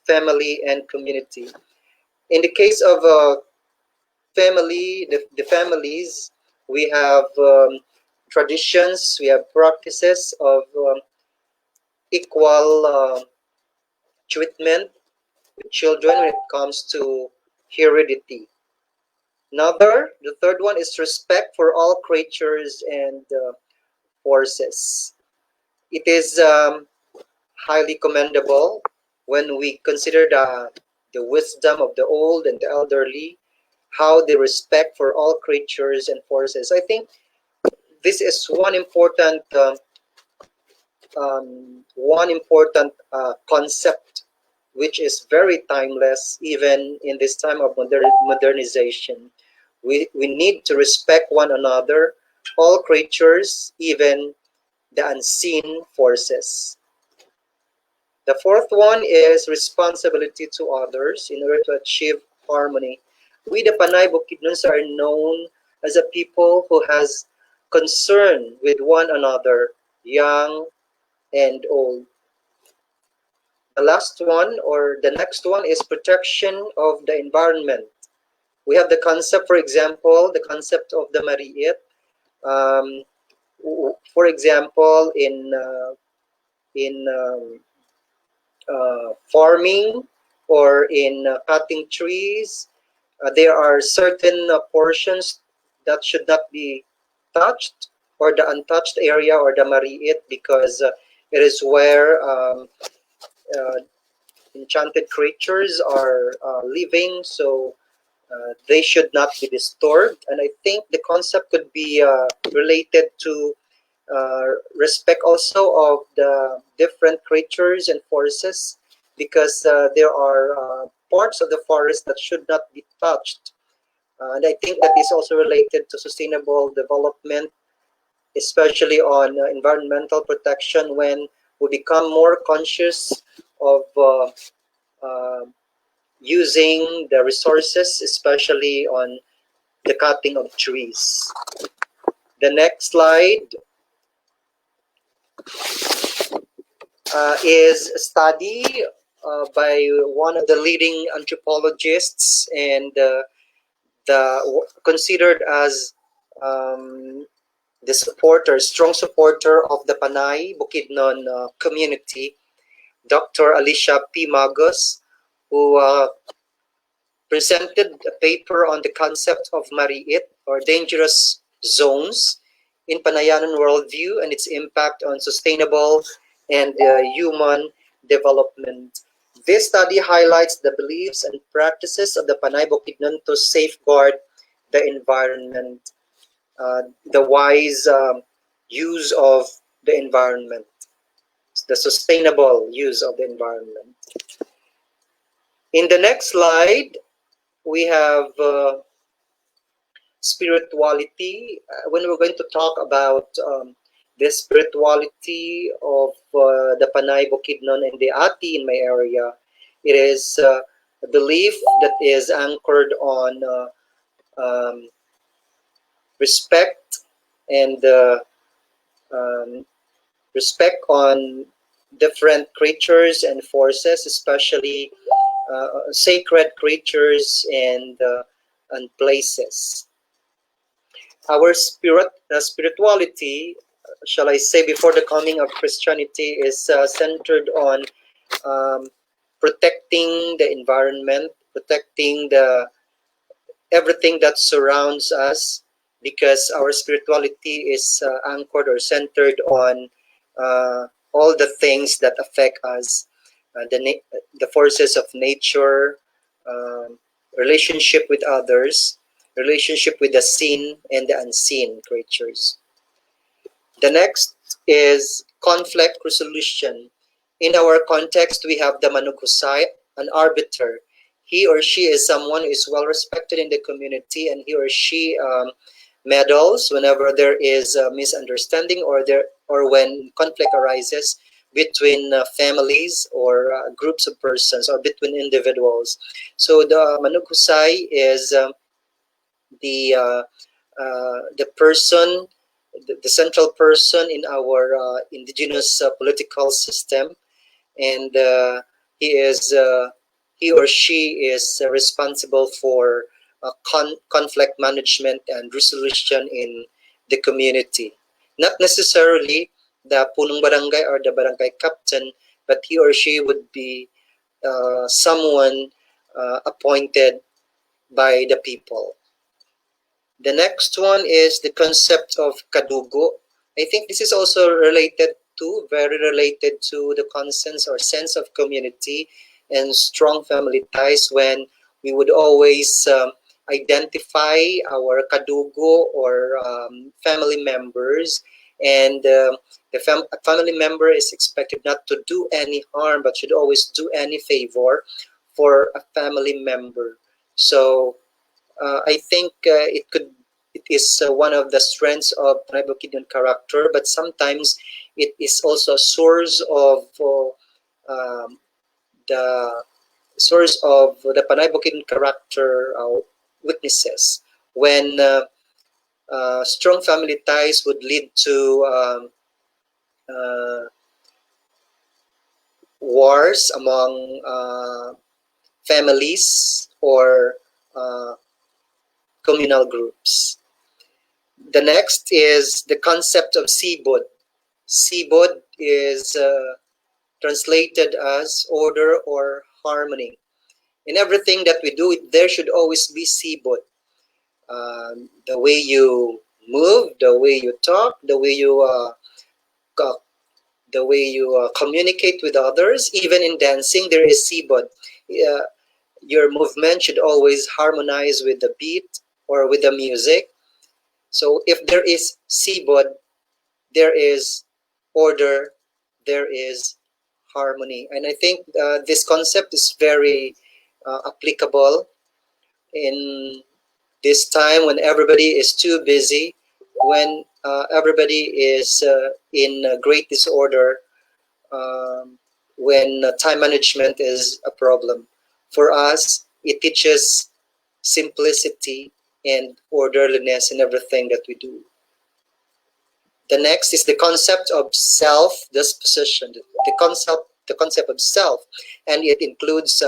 H: family and community. In the case of the families, we have traditions, we have practices of equal treatment with children when it comes to heredity. The third one is respect for all creatures and forces. It is highly commendable when we consider the wisdom of the old and the elderly, how they respect for all creatures and forces. I think this is one important concept which is very timeless even in this time of modernization. We need to respect one another, all creatures, even the unseen forces. The fourth one is responsibility to others in order to achieve harmony. We, the Panay Bukidnons, are known as a people who has concern with one another, young and old. The last one, or the next one, is protection of the environment. We have the concept, for example, the concept of the mariit. For example, in farming or in cutting trees, there are certain portions that should not be touched, or the untouched area, or the mariit, because it is where uh, enchanted creatures are living, so they should not be disturbed. And I think the concept could be related to respect also of the different creatures and forces, because there are parts of the forest that should not be touched. And I think that is also related to sustainable development, especially on environmental protection, when we become more conscious of uh, using the resources, especially on the cutting of trees. The next slide is a study by one of the leading anthropologists and considered as the strong supporter of the Panay Bukidnon community, Dr. Alicia P. Magos, who presented a paper on the concept of mariit, or dangerous zones in Panayanan worldview and its impact on sustainable and human development. This study highlights the beliefs and practices of the Panay Bukidnon to safeguard the environment, the wise use of the environment, the sustainable use of the environment. In the next slide, we have spirituality. When we're going to talk about the spirituality of the Panay Bukidnon and the Ati in my area, it is a belief that is anchored on respect and respect on different creatures and forces, especially sacred creatures and places. Our spirituality, shall I say, before the coming of Christianity, is centered on um, protecting the environment, protecting the everything that surrounds us, because our spirituality is anchored or centered on all the things that affect us, the forces of nature, um, relationship with others, relationship with the seen and the unseen creatures. The next is conflict resolution. In our context, we have the Manukusai, an arbiter. He or she is someone who is well respected in the community, and he or she meddles whenever there is a misunderstanding or when conflict arises between families or groups of persons or between individuals. So the Manukusai is the person, the central person in our indigenous political system, and he or she is responsible for conflict management and resolution in the community. Not necessarily the punong barangay or the barangay captain, but he or she would be someone appointed by the people. The next one is the concept of kadugo. I think this is also very related to the consensus or sense of community and strong family ties, when we would always identify our kadugo or family members, and a family member is expected not to do any harm but should always do any favor for a family member. So I think it is one of the strengths of Panay Bukidnon character, but sometimes it is also a source of the Panay Bukidnon character weaknesses, when strong family ties would lead to uh, wars among families or communal groups. The next is the concept of sibod. Sibod is translated as order or harmony. In everything that we do, there should always be sibod. The way you move, the way you talk, the way you communicate with others, even in dancing, there is sibod. Your movement should always harmonize with the beat or with the music. So if there is sibod, there is order, there is harmony. And I think this concept is very applicable in this time when everybody is too busy, when everybody is in great disorder, when time management is a problem. For us, it teaches simplicity and orderliness in everything that we do. The next is the concept of self-disposition, the concept of self, and it includes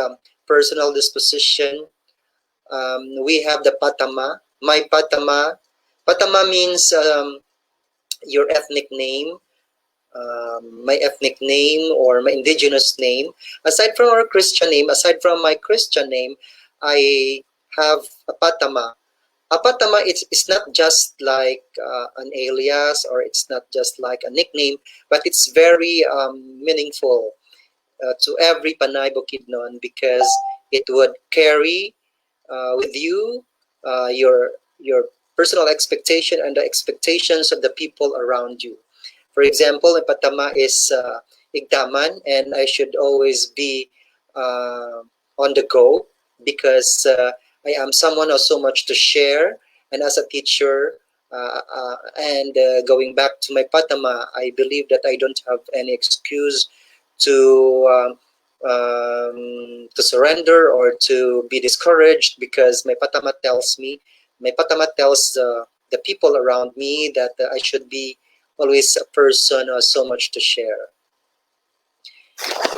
H: personal disposition. We have the patama, my patama. Patama means your ethnic name, my ethnic name or my indigenous name. Aside from my Christian name, I have a patama. Apatama, it's not just like an alias, or it's not just like a nickname, but it's very meaningful to every Panay Bukidnon, because it would carry with you your personal expectation and the expectations of the people around you. For example, in Patama is Igdaman, and I should always be uh, on the go, because I am someone who has so much to share. And as a teacher, and going back to my Patama, I believe that I don't have any excuse to surrender or to be discouraged, because my Patama tells the people around me that I should be always a person who has so much to share.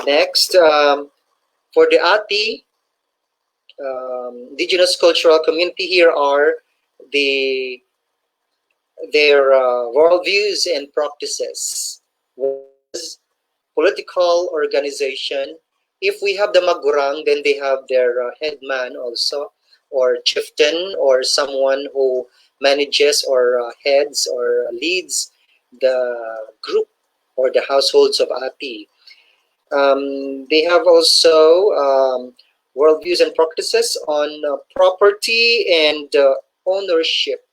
H: Next, for the ATI, Indigenous Cultural Community, here are the their worldviews and practices. One is political organization. If we have the Magurang, then they have their headman also, or chieftain, or someone who manages or heads or leads the group or the households of Ati. They have also worldviews and practices on property and ownership.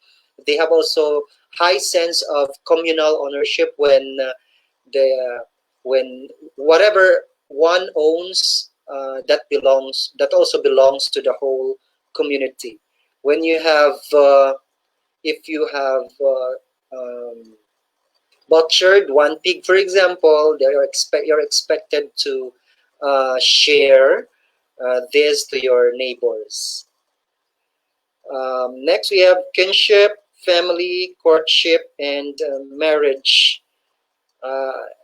H: They have also high sense of communal ownership, the when whatever one owns, that also belongs to the whole community. When you have if you have butchered one pig, for example, you're expected to share this to your neighbors. Next, we have kinship, family, courtship, and marriage.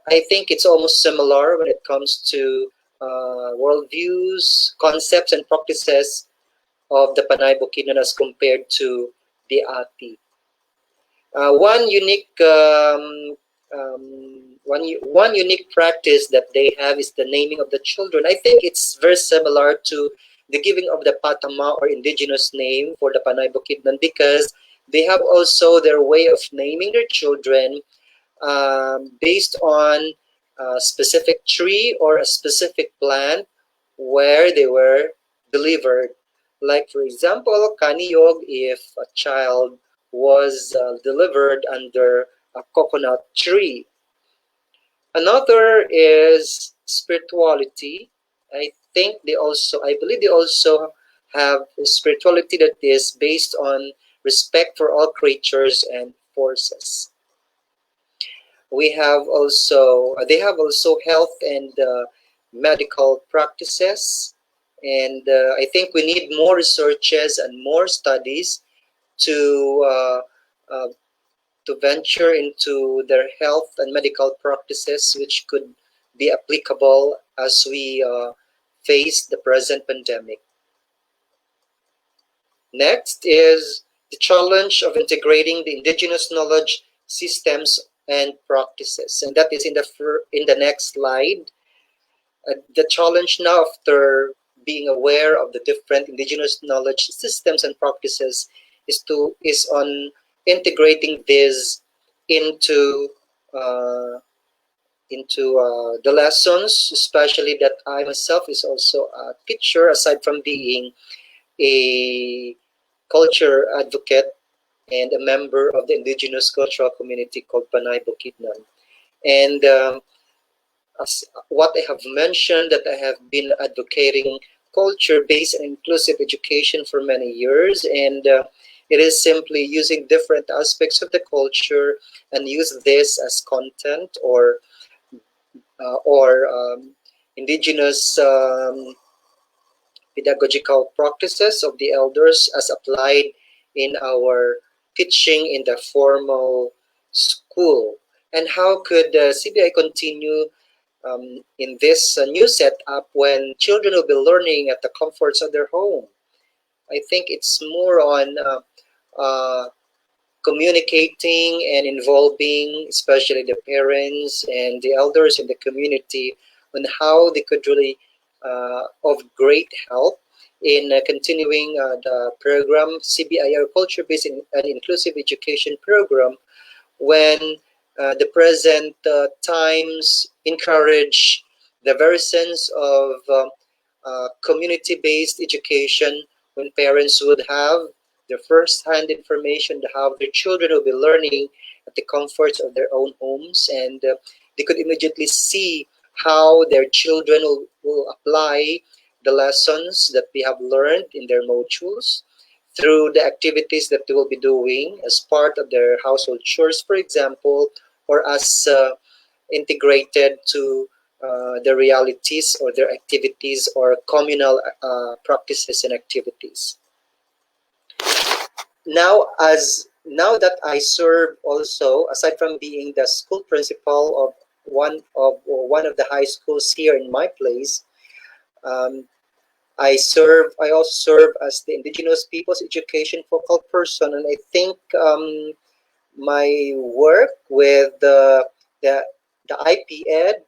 H: I think it's almost similar when it comes to worldviews, concepts, and practices of the Panay Bukidnon as compared to the Ati. One unique one unique practice that they have is the naming of the children. I think it's very similar to the giving of the Patama or indigenous name for the Panay Bukidnon, because they have also their way of naming their children based on a specific tree or a specific plant where they were delivered. Like, for example, Kaniyog, if a child was delivered under a coconut tree. Another is spirituality. I believe they also have spirituality that is based on respect for all creatures and forces. They have also health and medical practices, and I think we need more researches and more studies to uh, to venture into their health and medical practices, which could be applicable as we face the present pandemic. Next is the challenge of integrating the indigenous knowledge systems and practices, and that is in the next slide. The challenge now, after being aware of the different indigenous knowledge systems and practices, is on integrating this into uh, the lessons, especially that I myself is also a teacher, aside from being a culture advocate and a member of the indigenous cultural community called Panay Bukidnon. And as what I have mentioned, that I have been advocating culture-based and inclusive education for many years, and it is simply using different aspects of the culture and use this as content or indigenous pedagogical practices of the elders as applied in our teaching in the formal school. And how could CBI continue in this new setup when children will be learning at the comforts of their home? I think it's more on uh, communicating and involving, especially the parents and the elders in the community, on how they could really, of great help in continuing the program CBIR Culture-Based and Inclusive Education Program when the present times encourage the very sense of community-based education when parents would have the first-hand information how their children will be learning at the comforts of their own homes, and they could immediately see how their children will apply the lessons that they have learned in their modules through the activities that they will be doing as part of their household chores, for example, or as integrated to the realities or their activities or communal practices and activities. Now that I serve also, aside from being the school principal of one of the high schools here in my place, I also serve as the Indigenous Peoples Education Focal Person, and I think my work with the IP-Ed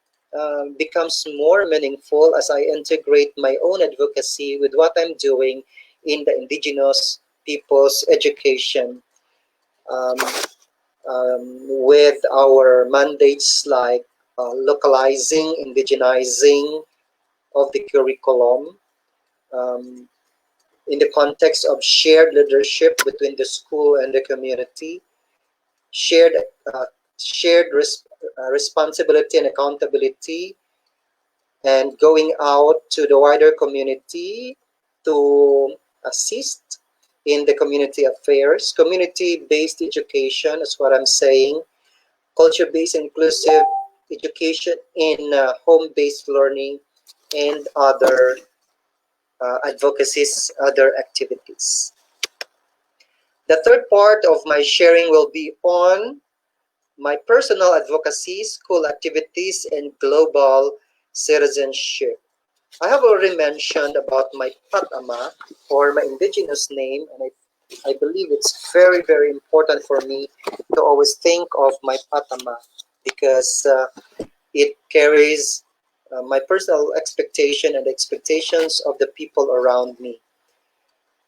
H: becomes more meaningful as I integrate my own advocacy with what I'm doing in the Indigenous Peoples Education, um, with our mandates like localizing, indigenizing of the curriculum, um, in the context of shared leadership between the school and the community, shared uh, shared responsibility and accountability, and going out to the wider community to assist in the community affairs. Community-based education is what I'm saying. Culture-based inclusive education in home-based learning and other advocacies, other activities. The third part of my sharing will be on my personal advocacy, school activities, and global citizenship. I have already mentioned about my Patama, or my indigenous name, and I believe it's very, very important for me to always think of my Patama because it carries my personal expectation and the expectations of the people around me.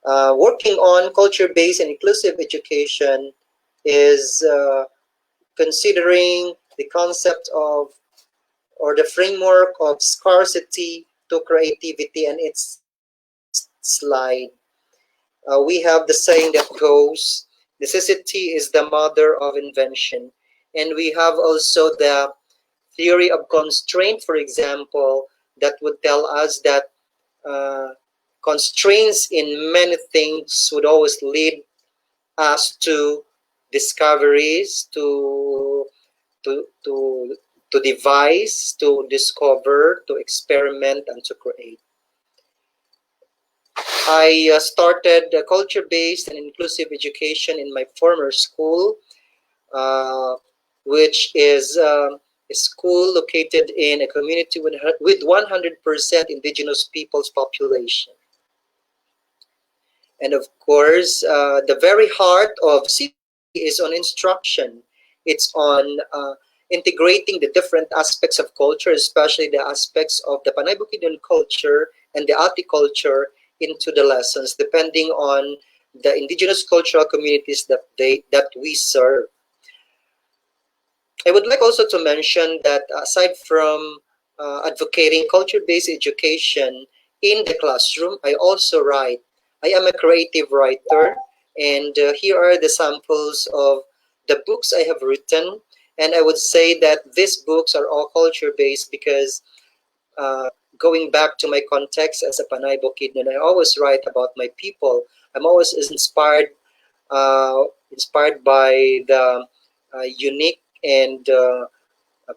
H: Working on culture-based and inclusive education is considering the concept of or the framework of scarcity to creativity, and its slide. We have the saying that goes, necessity is the mother of invention. And we have also the theory of constraint, for example, that would tell us that uh, constraints in many things would always lead us to discoveries, to to devise, to discover, to experiment, and to create. I started culture-based and inclusive education in my former school, uh, which is a school located in a community with 100% indigenous people's population. And of course, the very heart of CPE is on instruction. It's on integrating the different aspects of culture, especially the aspects of the Panay Bukidnon culture and the Ati culture into the lessons, depending on the indigenous cultural communities that we serve. I would like also to mention that aside from advocating culture-based education in the classroom, I also write. I am a creative writer, and here are the samples of the books I have written. And I would say that these books are all culture-based because uh, going back to my context as a Panay Bukidnon, I always write about my people. I'm always uh, inspired by the unique and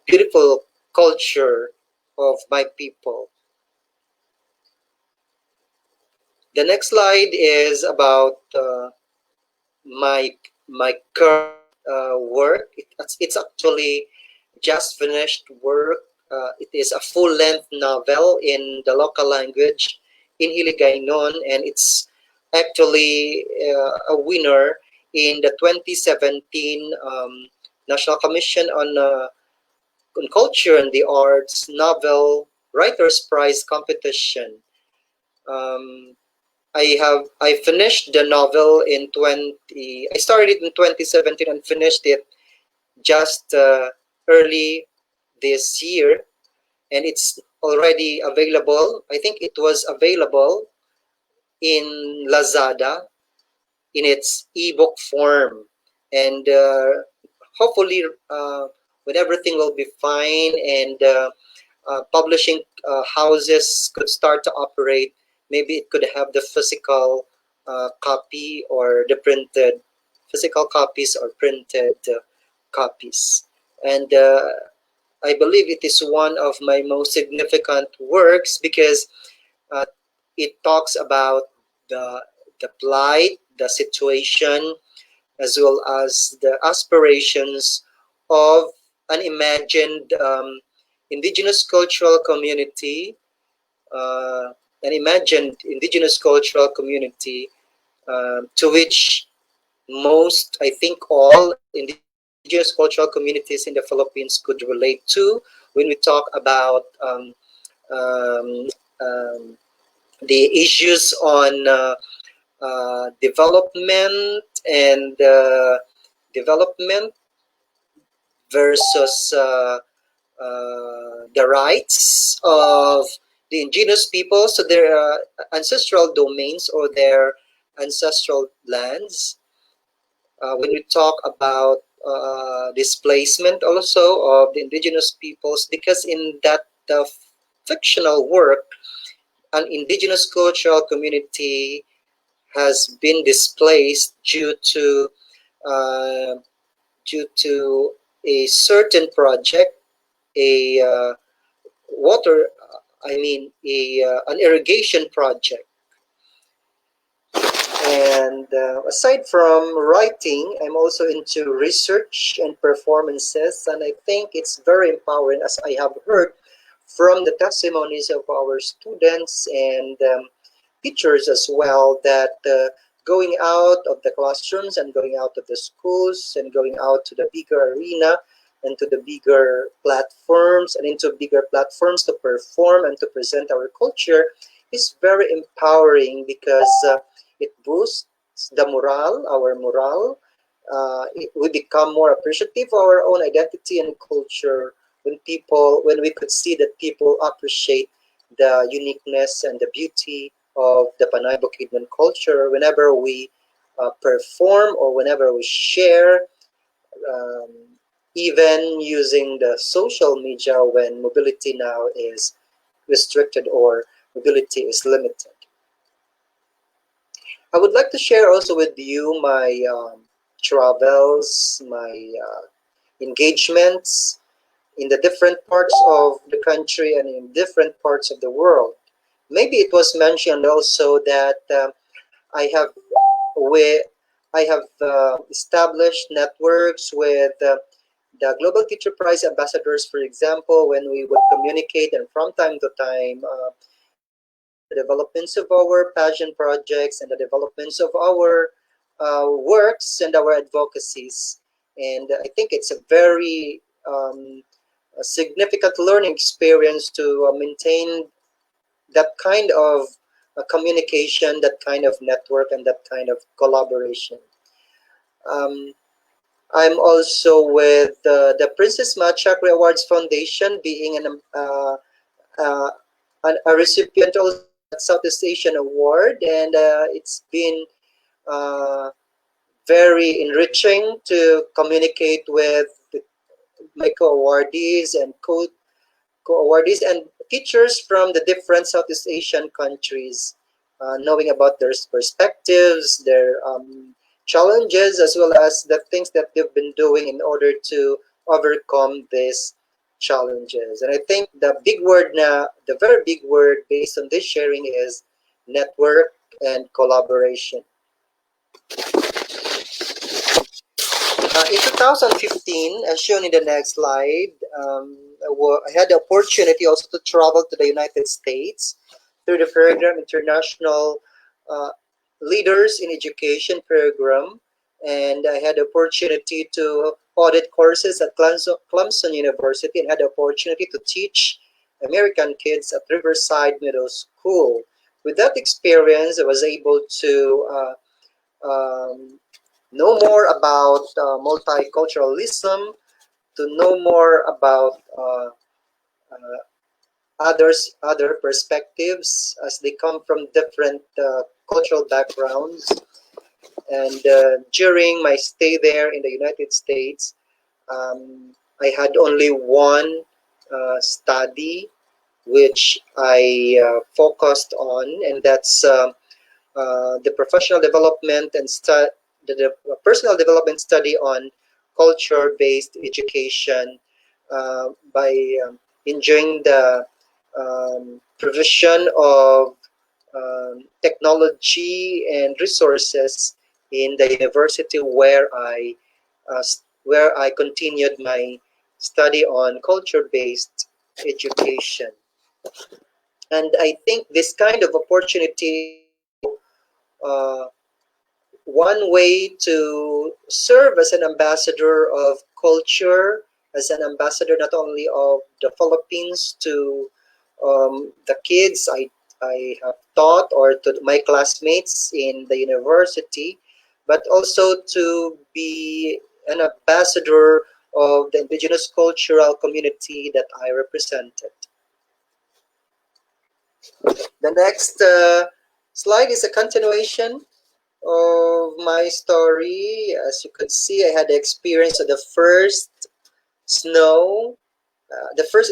H: beautiful culture of my people. The next slide is about my current work. It's actually just finished work. It is a full-length novel in the local language in Hiligaynon, and it's actually a winner in the 2017 National Commission on Culture and the Arts Novel Writers Prize competition. Um, I finished the novel in 20. I started it in 2017 and finished it just early this year, and it's already available. I think it was available in Lazada in its ebook form, and hopefully when everything will be fine and publishing houses could start to operate, maybe it could have the physical copy or the printed physical copies or printed copies. And I believe it is one of my most significant works because uh, it talks about the the plight, the situation, as well as the aspirations of an imagined indigenous cultural community, uh, an imagined indigenous cultural community to which most, I think all indigenous cultural communities in the Philippines could relate to when we talk about um, um, the issues on development and development versus the rights of the indigenous people, so their ancestral domains or their ancestral lands. When we talk about displacement also of the indigenous peoples, because in that fictional work, an indigenous cultural community has been displaced uh, due to a certain project, a water, I mean, an irrigation project. And aside from writing, I'm also into research and performances, and I think it's very empowering, as I have heard from the testimonies of our students and teachers as well, that going out of the classrooms and going out of the schools and going out to the bigger arena and to the bigger platforms and into bigger platforms to perform and to present our culture is very empowering because it boosts the morale, our morale. We become more appreciative of our own identity and culture when we could see that people appreciate the uniqueness and the beauty of the Panay Bukidnon culture whenever we perform or whenever we share, um, even using the social media when mobility now is restricted or mobility is limited. I would like to share also with you my travels, my engagements in the different parts of the country and in different parts of the world. Maybe it was mentioned also that I have we, I have established networks with the Global Teacher Prize ambassadors, for example, when we would communicate and from time to time share the developments of our passion projects and the developments of our works and our advocacies. And I think it's a significant learning experience to maintain that kind of communication, that kind of network, and that kind of collaboration. Um, I'm also with the Princess Machakri Awards Foundation, being uh, a recipient also of that Southeast Asian Award, and it's been uh, very enriching to communicate with my co-awardees and co-awardees and teachers from the different Southeast Asian countries, knowing about their perspectives, their challenges, as well as the things that they've been doing in order to overcome these challenges. And I think the very big word based on this sharing is network and collaboration. In 2015, as shown in the next slide, I had the opportunity also to travel to the United States through the program International uh, Leaders in Education program, and I had the opportunity to audit courses at Clemson University and had the opportunity to teach American kids at Riverside Middle School, with that experience, I was able to know more about multiculturalism, to know more about other perspectives as they come from different cultural backgrounds. And during my stay there in the United States, I had only one study which I focused on, and that's the professional development and the personal development study on culture-based education by enjoying the provision of technology and resources in the university where I continued my study on culture-based education. And I think this kind of opportunity is also one way to serve as an ambassador of culture, as an ambassador not only of the Philippines to the kids I have taught or to my classmates in the university, but also to be an ambassador of the indigenous cultural community that I represented. The next slide is a continuation of my story. As you could see, I had the experience of the first snow. I had the first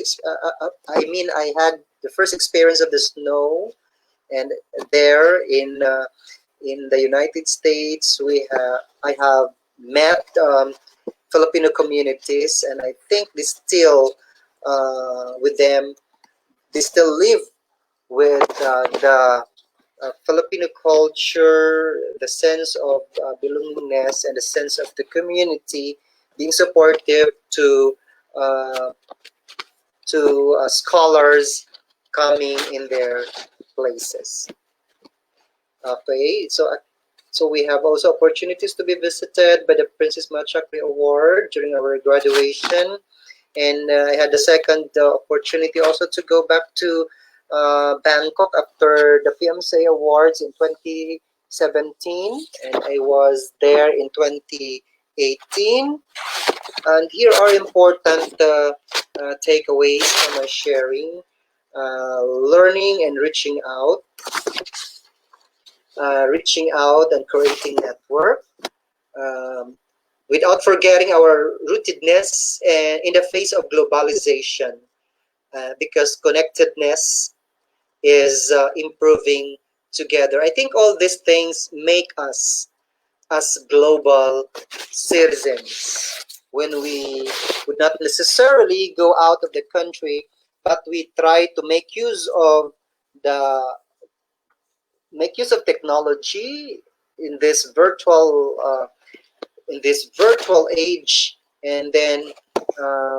H: experience of the snow, and there in the United States, I have met Filipino communities, and I think they still with them. They still live with the Filipino culture, the sense of belongingness, and the sense of the community, being supportive uh, to scholars coming in their places. Okay, so we have also opportunities to be visited by the Princess Machakri Award during our graduation, and I had the second opportunity also to go back to Bangkok after the PMSA Awards in 2017, and I was there in 2018. And here are important takeaways from my sharing: learning and reaching out and creating network. Um, Without forgetting our rootedness in the face of globalization, because connectedness is improving together. I think all these things make us as global citizens when we would not necessarily go out of the country, but we try to the make use of technology in this virtual age, and then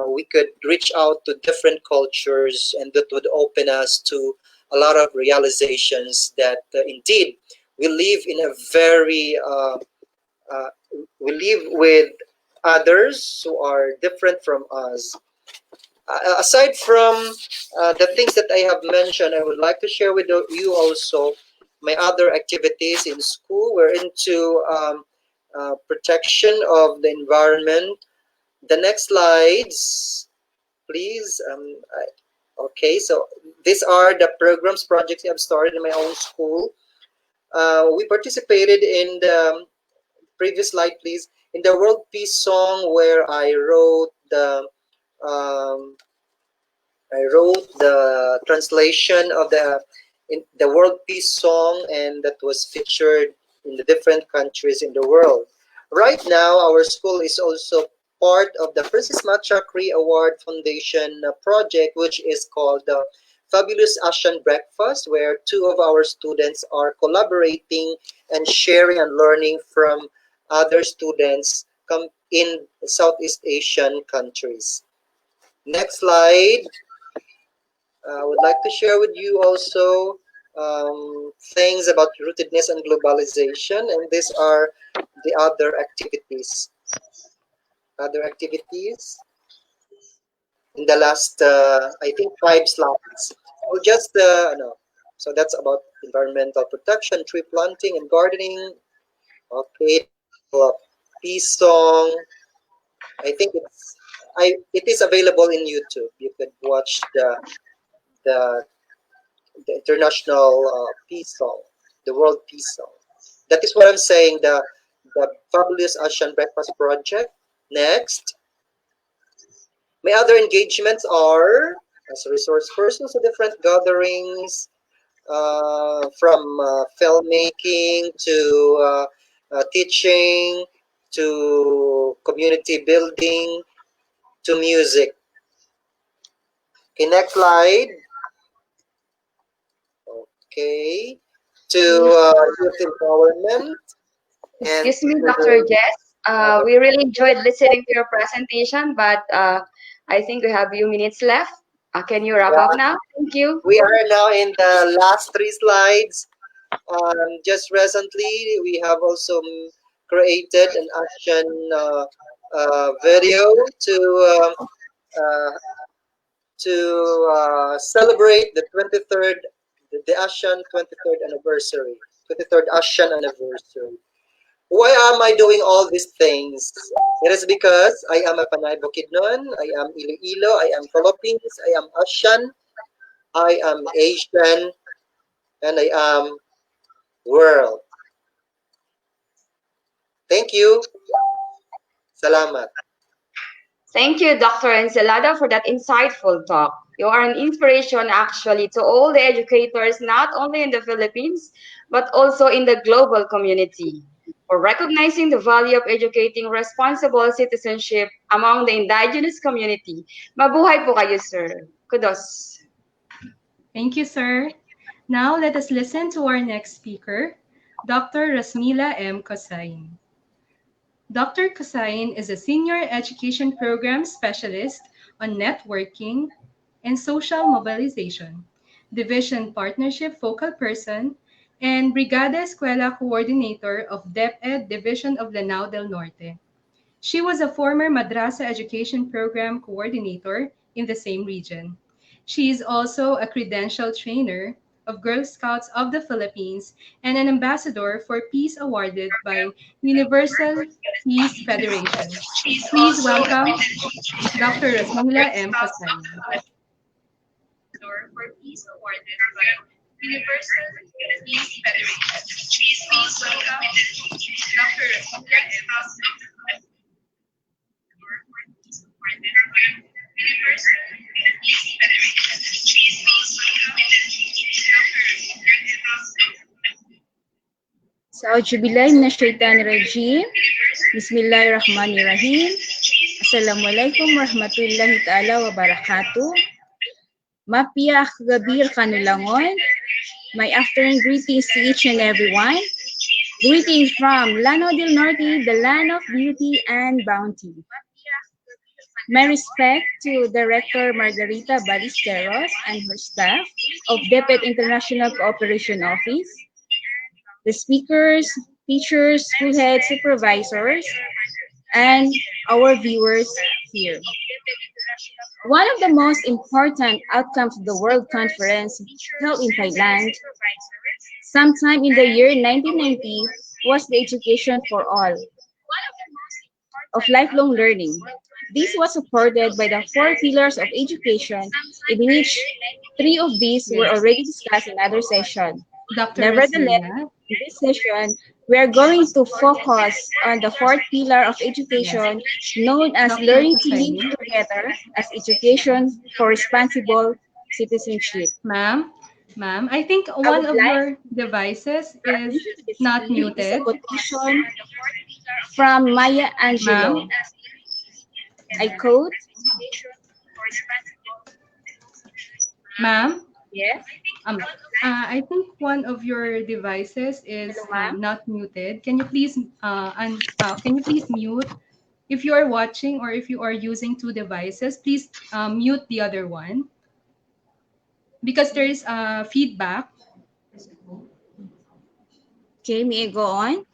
H: we could reach out to different cultures, and that would open us to a lot of realizations that indeed we live in a very uh, we live with others who are different from us. Aside from the things that I have mentioned, I would like to share with you also my other activities in school. We're into protection of the environment. The next slides, please. Okay, so these are the programs, projects I have started in my own school. We participated in the previous slide, please. In the World Peace Song, where um, I wrote the translation of the World Peace Song, and that was featured in the different countries in the world. Right now, our school is also part of the Princess Machakri Award Foundation project, which is called the Fabulous Asian Breakfast, where two of our students are collaborating and sharing and learning from other students come in Southeast Asian countries. Next slide. I would like to share with you also things about rootedness and globalization, and these are the other activities. Other activities in the last, I think, 5 slides. I'll just, no. So that's about environmental protection, tree planting, and gardening. Okay, peace song. I think it is available in YouTube. You could watch the international peace song, the world peace song. That is what I'm saying. The Fabulous Asian Breakfast Project. Next, my other engagements are as a resource person, so different gatherings, from filmmaking to teaching to community building to music. Okay, next slide. Okay, to youth empowerment and
D: Excuse me, Dr.
H: to
D: Jess.
H: other.
D: We really enjoyed listening to your presentation, but I think we have a few minutes left. Can you wrap up
H: Yeah,
D: now? Thank you.
H: we are now in the last three slides. Just recently, we have also created an action video uh, to celebrate the 23rd, the ASEAN 23rd anniversary, 23rd ASEAN anniversary. Why am I doing all these things? It is because I am a Panay Bukidnon, I am Iloilo, I am Philippines, I am ASEAN, I am Asian, and I am world. Thank you. Salamat.
D: Thank you, Dr. Encelada, for that insightful talk. You are an inspiration, actually, to all the educators, not only in the Philippines, but also in the global community, for recognizing the value of educating responsible citizenship among the indigenous community. Mabuhay po kayo, sir. Kudos.
A: Thank you, sir. Now let us listen to our next speaker, Dr. Rasmila M. Kosain. Dr. Kosain is a senior education program specialist on networking and social mobilization, division partnership focal person, and Brigada Escuela coordinator of DepEd Division of Lanao del Norte. She was a former Madrasa Education Program coordinator in the same region. She is also a credential trainer of Girl Scouts of the Philippines and an ambassador for peace awarded by Universal Peace Federation. Please welcome Dr. Rasmila M. Kosayan.
E: For peace awarded by Universal Peace Federation. Please welcome Dr. Rasmila M. Kosayan.
I: A'udzubillahi minasyaitonirrajim. Bismillahirrahmanirrahim. Assalamualaikum warahmatullahi taala wabarakatuh. Mapiyak gabir kanulangon. My afternoon greetings to each and everyone. Greetings from Lanao del Norte, the land of beauty and bounty. My respect to Director Margarita Ballesteros and her staff of DepEd International Cooperation Office, the speakers, teachers, school heads, supervisors, and our viewers here. One of the most important outcomes of the World Conference held in Thailand sometime in the year 1990 was the education for all of lifelong learning. This was supported by the 4 pillars of education, in which 3 of these were already discussed in other session.
A: Dr.
I: Nevertheless,
A: Rasmila,
I: in this session, we are going to focus on the 4th pillar of education, known as
A: Dr.
I: learning to live
A: Kosayan.
I: together as education for responsible citizenship.
A: Ma'am, I think
I: I
A: one
I: would
A: of
I: like
A: your devices
I: your
A: is
I: attention to the
A: not
I: screen. It is a
A: muted.
I: quotation from Maya Angelou.
A: Ma'am,
I: I quote,
A: ma'am,
I: yes,
A: I think one of your devices
I: hello
A: is
I: ma'am.
A: not muted. Can you please mute if you are watching or if you are using 2 devices? Please mute the other one because there is feedback.
I: Okay, may I go on?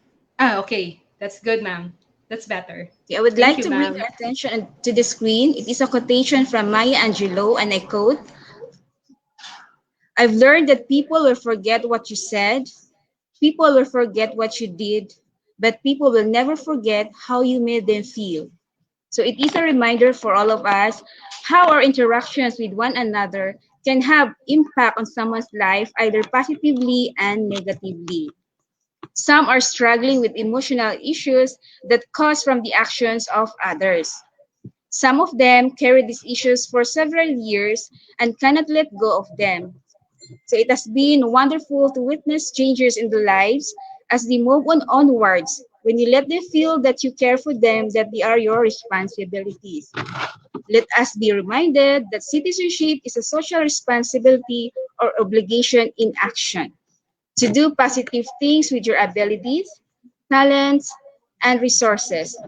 A: Okay, that's good, ma'am. That's better.
I: Okay, I would
A: Thank
I: like
A: you,
I: to bring
A: ma'am.
I: your attention to the screen. It is a quotation from Maya Angelou, and I quote, I've learned that people will forget what you said, people will forget what you did, but people will never forget how you made them feel. So it is a reminder for all of us how our interactions with one another can have impact on someone's life either positively and negatively. Some are struggling with emotional issues that cause from the actions of others. Some of them carry these issues for several years and cannot let go of them. So it has been wonderful to witness changes in their lives as they move on onwards. When you let them feel that you care for them, that they are your responsibilities. Let us be reminded that citizenship is a social responsibility or obligation in action. To do positive things with your abilities, talents, and resources.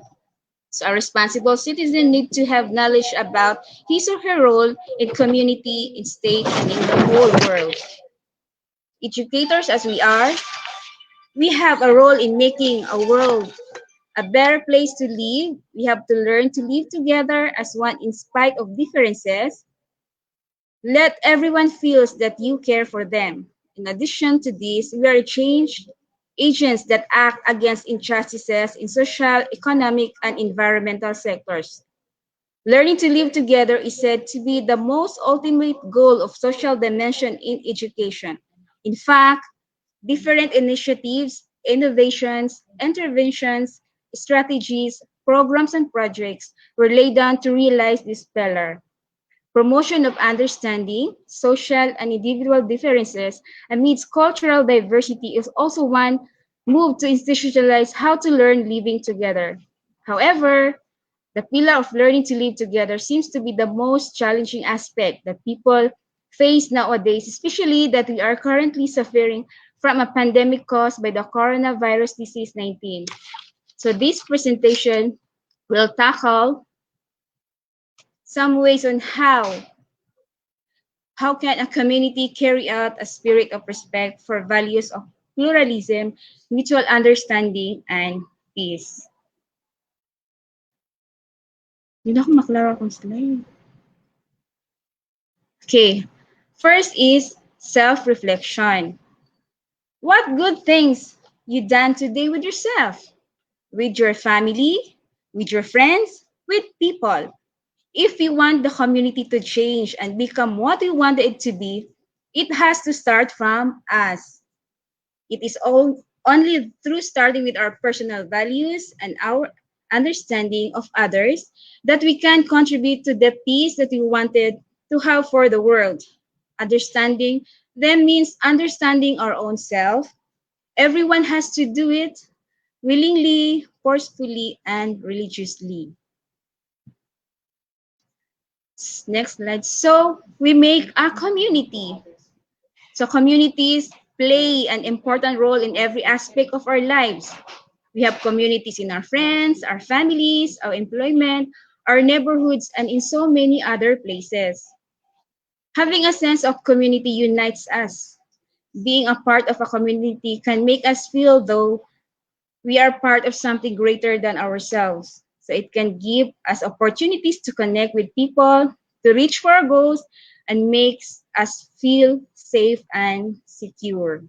I: So a responsible citizen needs to have knowledge about his or her role in community, in state, and in the whole world. Educators as we are, we have a role in making a world a better place to live. We have to learn to live together as one in spite of differences. Let everyone feel that you care for them. In addition to this, we are change agents that act against injustices in social, economic, and environmental sectors. Learning to live together is said to be the most ultimate goal of social dimension in education. In fact, different initiatives, innovations, interventions, strategies, programs, and projects were laid down to realize this pillar. Promotion of understanding social and individual differences amidst cultural diversity is also one move to institutionalize how to learn living together. However, the pillar of learning to live together seems to be the most challenging aspect that people face nowadays, especially that we are currently suffering from a pandemic caused by the coronavirus disease 19. So this presentation will tackle some ways on how can a community carry out a spirit of respect for values of pluralism, mutual understanding, and peace. Hindi na ako maklaro akong slide. Okay, first is self-reflection. What good things you done today with yourself, with your family, with your friends, with people? If we want the community to change and become what we want it to be, it has to start from us. It is only through starting with our personal values and our understanding of others that we can contribute to the peace that we wanted to have for the world. Understanding them means understanding our own self. Everyone has to do it willingly, forcefully, and religiously. Next slide. So we make a community. So communities play an important role in every aspect of our lives. We have communities in our friends, our families, our employment, our neighborhoods, and in so many other places. Having a sense of community unites us. Being a part of a community can make us feel though we are part of something greater than ourselves. So it can give us opportunities to connect with people, to reach for our goals, and makes us feel safe and secure.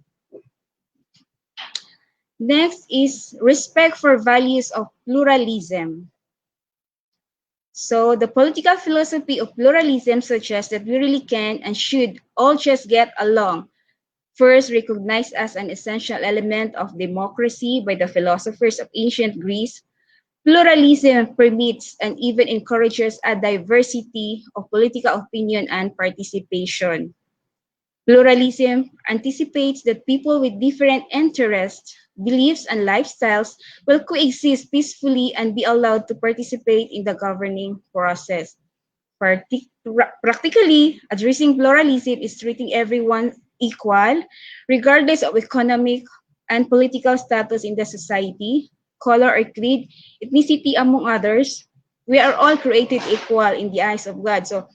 I: Next is respect for values of pluralism. So the political philosophy of pluralism suggests that we really can and should all just get along. First recognized as an essential element of democracy by the philosophers of ancient Greece, pluralism permits and even encourages a diversity of political opinion and participation. Pluralism anticipates that people with different interests, beliefs, and lifestyles will coexist peacefully and be allowed to participate in the governing process. Practically, addressing pluralism is treating everyone equal, regardless of economic and political status in the society, color or creed, ethnicity, among others. We are all created equal in the eyes of God. So,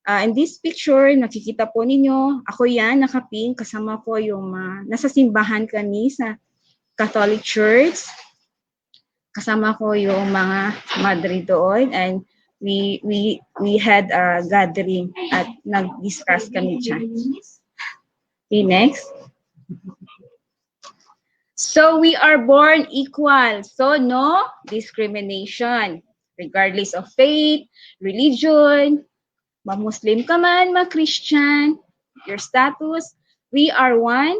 I: in this picture, nakikita po ninyo, ako yan, nakapink, kasama ko yung nasa simbahan kami sa Catholic Church. Kasama ko yung mga madre doon, and we had a gathering at nag-discuss kami dyan. Okay, next. So we are born equal. So no discrimination. Regardless of faith, religion, ma-Muslim ka man, ma-Christian, your status, we are one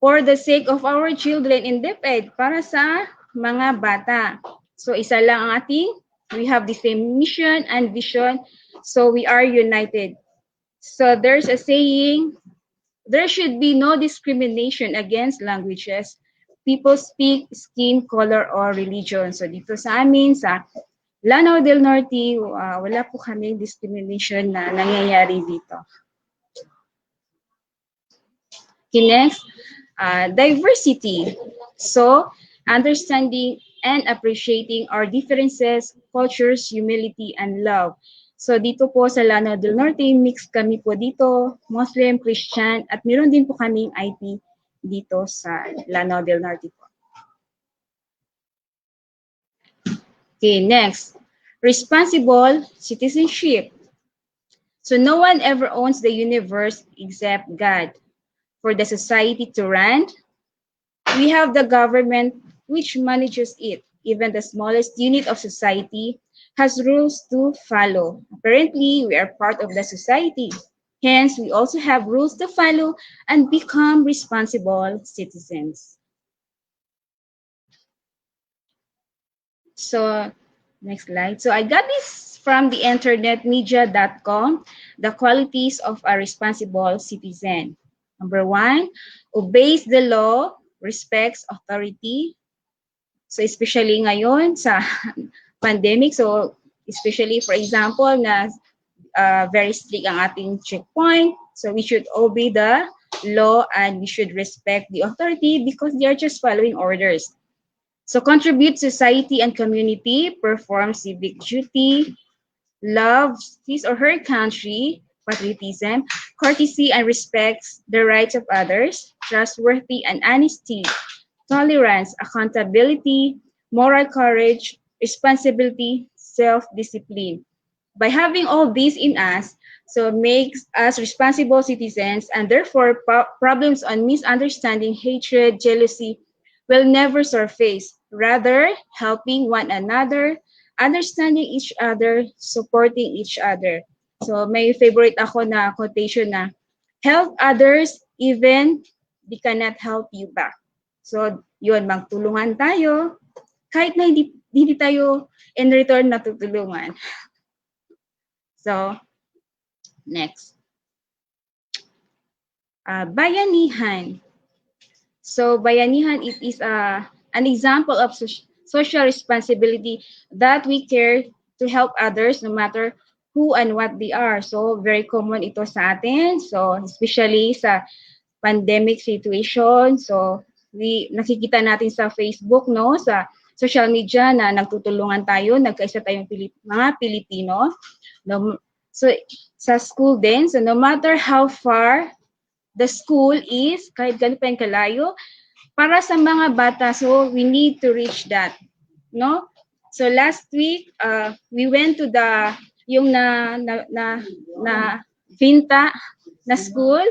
I: for the sake of our children in DepEd, para sa mga bata. So isa lang ang ating, we have the same mission and vision, so we are united. So there's a saying, there should be no discrimination against languages, people speak, skin, color, or religion. So dito sa amin, sa Lanao del Norte, wala po kaming discrimination na nangyayari dito. Okay, next, diversity. So, understanding and appreciating our differences, cultures, humility, and love. So, dito po sa Lanao del Norte, mix kami po dito, Muslim, Christian, at meron din po kaming IT dito sa Lanao del Norte po. Okay, next, responsible citizenship. So, no one ever owns the universe except God. For the society to run, we have the government which manages it. Even the smallest unit of society has rules to follow. Apparently, we are part of the society. Hence, we also have rules to follow and become responsible citizens. So, next slide. So, I got this from the internetmedia.com, the qualities of a responsible citizen. Number 1, obeys the law, respects authority. So, especially ngayon sa pandemic, so especially for example na very strict ang ating checkpoint, so we should obey the law and we should respect the authority because they are just following orders. So contribute society and community, perform civic duty, loves his or her country, patriotism, courtesy and respects the rights of others, trustworthy and honesty, tolerance, accountability, moral courage, responsibility, self-discipline. By having all these in us, so makes us responsible citizens, and therefore problems on misunderstanding, hatred, jealousy will never surface. Rather, helping one another, understanding each other, supporting each other. So may favorite ako na quotation na, help others even they cannot help you back. So yun, magtulungan tayo kahit na hindi tayo in return natutulungan. So, next. Bayanihan. So, bayanihan, it is an example of social responsibility that we care to help others no matter who and what they are. So, very common ito sa atin. So, especially sa pandemic situation. So, nakikita natin sa Facebook, no, sa social media na nagtutulungan tayo, nagkaisa tayong mga Pilipino. No, so, sa school din, so no matter how far the school is, kahit gano'n pa yung kalayo, para sa mga bata, so we need to reach that, no? So last week, we went to the, yung na Vinta na school.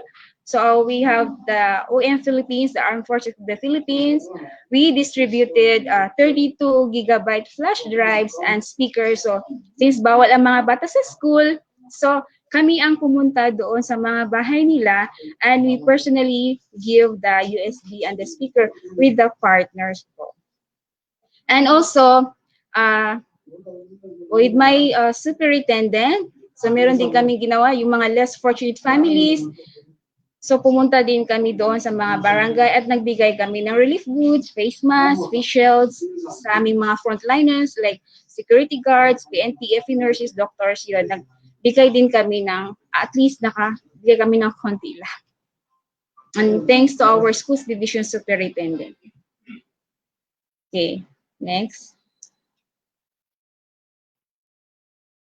I: So we have the OM Philippines, the Armed Forces of the Philippines. We distributed 32 gigabyte flash drives and speakers. So since bawal ang mga bata sa school, so kami ang pumunta doon sa mga bahay nila and we personally give the USB and the speaker with the partners po. And also, with my superintendent, so meron din kami ginawa yung mga less fortunate families. So pumunta din kami doon sa mga barangay at nagbigay kami ng relief goods, face masks, face shields sa aming mga frontliners like security guards, PNP, nurses, doctors, yun. Nagbigay din kami ng, at least nakabigay kami ng konti lang. And thanks to our schools division superintendent. Okay, next.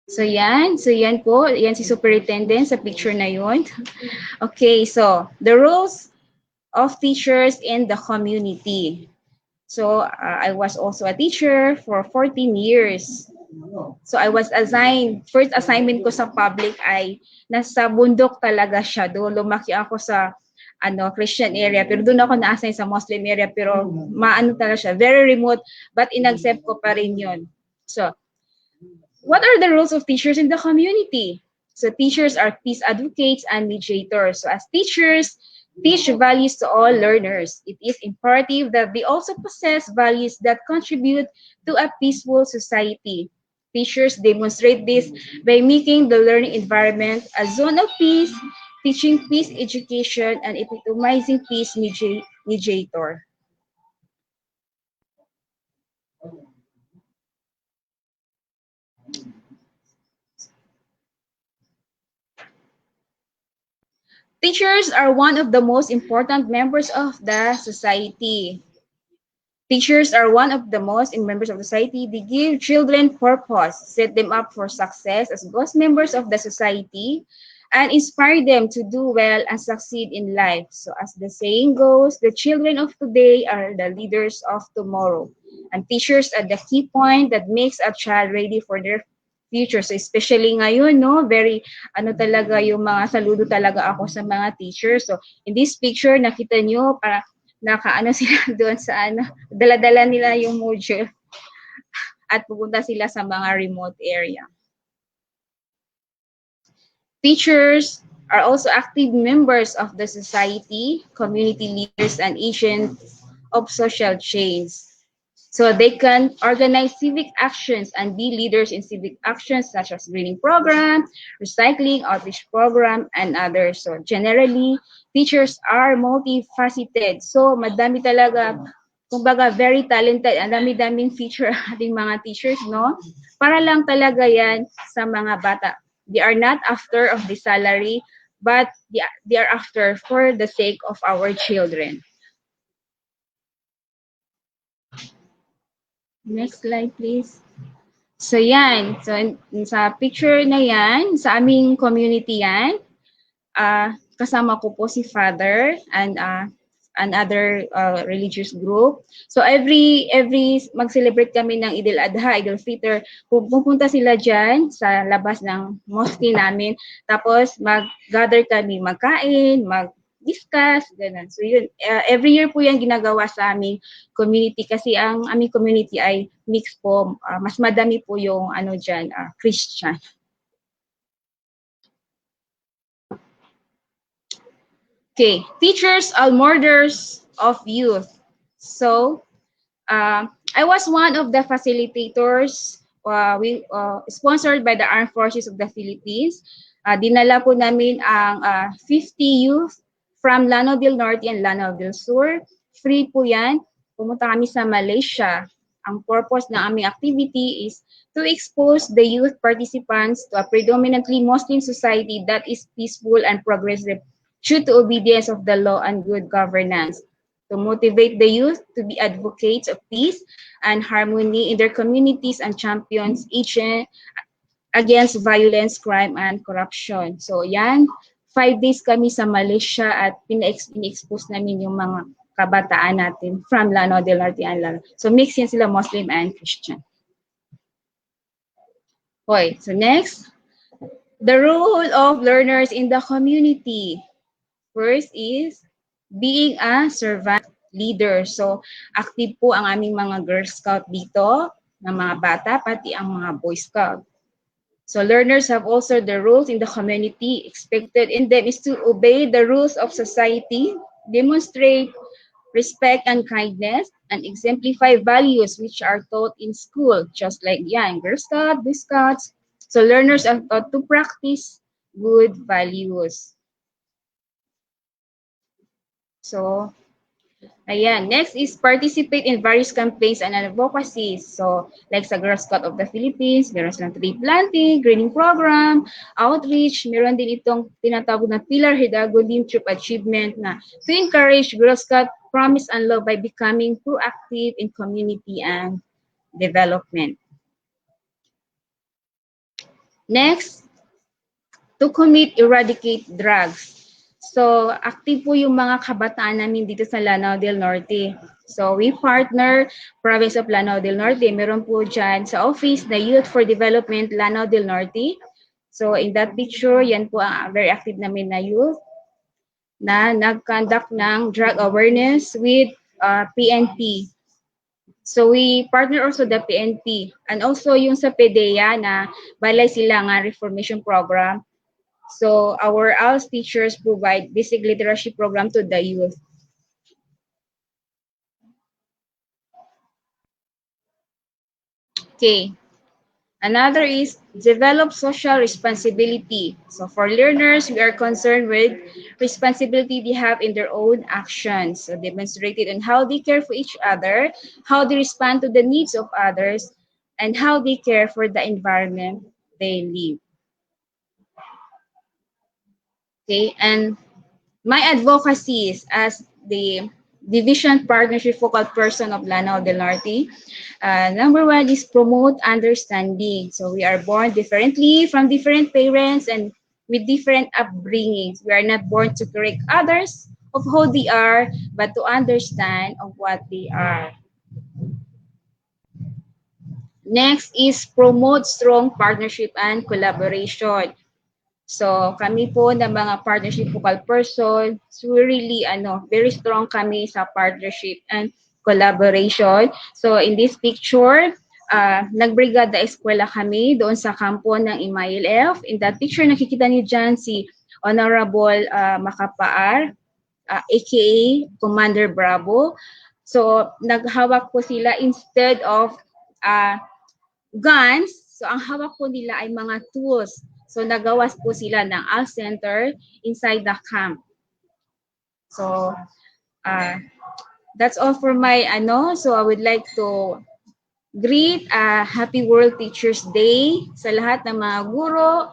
I: So yan po, yan si superintendent sa picture na yun. Okay, so the roles of teachers in the community. So I was also a teacher for 14 years. So I was assigned, first assignment ko sa public ay nasa bundok talaga siya. Doon lumaki ako sa Christian area, pero doon ako na-assign sa Muslim area, pero maano talaga siya, very remote, but in-accept ko pa rin yun. So, what are the roles of teachers in the community? So teachers are peace advocates and mediators. So as teachers, teach values to all learners. It is imperative that they also possess values that contribute to a peaceful society. Teachers demonstrate this by making the learning environment a zone of peace, teaching peace education, and epitomizing peace mediator. Teachers are one of the most important members of the society. Teachers are one of the most members of society. They give children purpose, set them up for success as good members of the society, and inspire them to do well and succeed in life. So as the saying goes, the children of today are the leaders of tomorrow. And teachers are the key point that makes a child ready for their future. So especially ngayon, no, very talaga yung mga saludo talaga ako sa mga teachers. So in this picture, nakita nyo para nakaano sila doon sa dala-dala nila yung module at pupunta sila sa mga remote area. Teachers are also active members of the society, community leaders, and agents of social change. So they can organize civic actions and be leaders in civic actions such as greening program, recycling, outreach program, and others. So generally, teachers are multifaceted. So madami talaga, kumbaga very talented, ang dami-daming feature ating mga teachers, no? Para lang talaga yan sa mga bata. They are not after of the salary, but they are after for the sake of our children. Next slide, please. So yan, so sa picture na yan, sa aming community yan, kasama ko po si Father and another religious group. So every mag-celebrate kami ng Eid al-Adha, Eid al-Fitr, pupunta sila dyan sa labas ng mosque namin. Tapos mag-gather kami, magkain, mag-discuss, ganun. So yun, every year po yan ginagawa sa aming community kasi ang aming community ay mixed po. Mas madami po yung dyan, Christian. Okay, teachers are mothers of youth. So, I was one of the facilitators sponsored by the Armed Forces of the Philippines. Dinala po namin ang 50 youth from Lanao del Norte and Lanao del Sur. Free po yan. Pumunta kami sa Malaysia. Ang purpose ng aming activity is to expose the youth participants to a predominantly Muslim society that is peaceful and progressive, true to obedience of the law and good governance, to motivate the youth to be advocates of peace and harmony in their communities and champions each against violence, crime, and corruption. So yan, 5 days kami sa Malaysia at pina-expose namin yung mga kabataan natin from Lanao del Norte and Lanao. So mix yan sila Muslim and Christian. Okay, so next, the role of learners in the community. First is being a servant leader. So, active po ang aming mga Girl Scout dito, ng mga bata, pati ang mga Boy Scout. So, learners have also the rules in the community. Expected in them is to obey the rules of society, demonstrate respect and kindness, and exemplify values which are taught in school, just like Girl Scout, Boy Scouts. So, learners are taught to practice good values. So, ayan. Next is participate in various campaigns and advocacies. So, like sa Girl Scout of the Philippines, meron silang tree planting, greening program, outreach. Meron din itong tinatawag na Pillar Hidalgo Team Troop Achievement na to encourage Girl Scout promise and love by becoming proactive in community and development. Next, to commit eradicate drugs. So, active po yung mga kabataan namin dito sa Lanao del Norte. So, we partner Province of Lanao del Norte. Meron po dyan sa office na Youth for Development Lanao del Norte. So, in that picture, yan po ang very active namin na youth. na nag-conduct ng drug awareness with PNP. So we partner also the PNP and also yung sa PDEA na balay sila nga reformation program. So our ALS teachers provide basic literacy program to the youth. Okay. Another is develop social responsibility. So for learners, we are concerned with responsibility they have in their own actions. So demonstrated on how they care for each other, how they respond to the needs of others, and how they care for the environment they live. Okay, and my advocacy is as the Division Partnership Focal Person of Lanao del Norte. Number one is promote understanding. So we are born differently from different parents and with different upbringings. We are not born to correct others of who they are, but to understand of what they are. Next is promote strong partnership and collaboration. So kami po na mga partnership focal person, so we really very strong kami sa partnership and collaboration. So in this picture, nagbrigada eskwela kami doon sa kampo ng Imail F. In that picture, nakikita niyo dyan si Honorable Makapaar, aka Commander Bravo. So naghawak po sila instead of guns, so ang hawak po nila ay mga tools. So nagawas po sila ng ALS Center inside the camp. So that's all for my so I would like to greet Happy World Teachers Day sa lahat ng mga guro,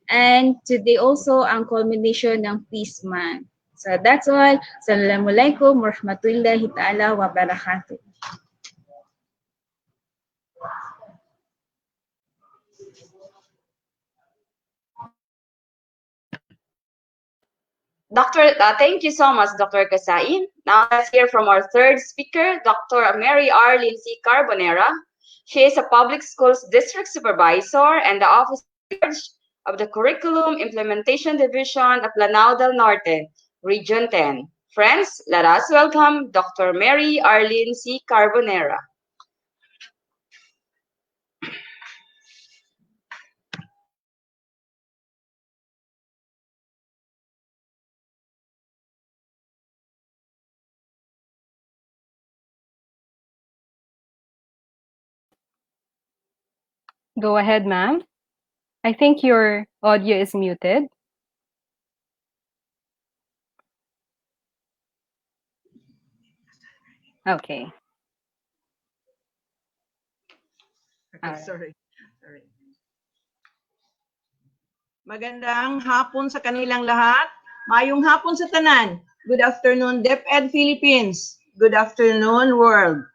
I: and today also ang culmination ng Peace Month. So that's all. Assalamualaikum warahmatullahi ta'ala wabarakatuh.
D: Thank you so much, Dr. Kasai. Now let's hear from our third speaker, Dr. Mary Arlene C. Carbonera. She is a public schools district supervisor and the officer in charge of the Curriculum Implementation Division of Lanao del Norte, Region 10. Friends, let us welcome Dr. Mary Arlene C. Carbonera.
A: Go ahead, ma'am. I think your audio is muted. Okay.
J: Okay, sorry. Magandang hapon sa kanilang lahat. Mayong hapon sa tanan. Good afternoon, DepEd Philippines. Good afternoon, world.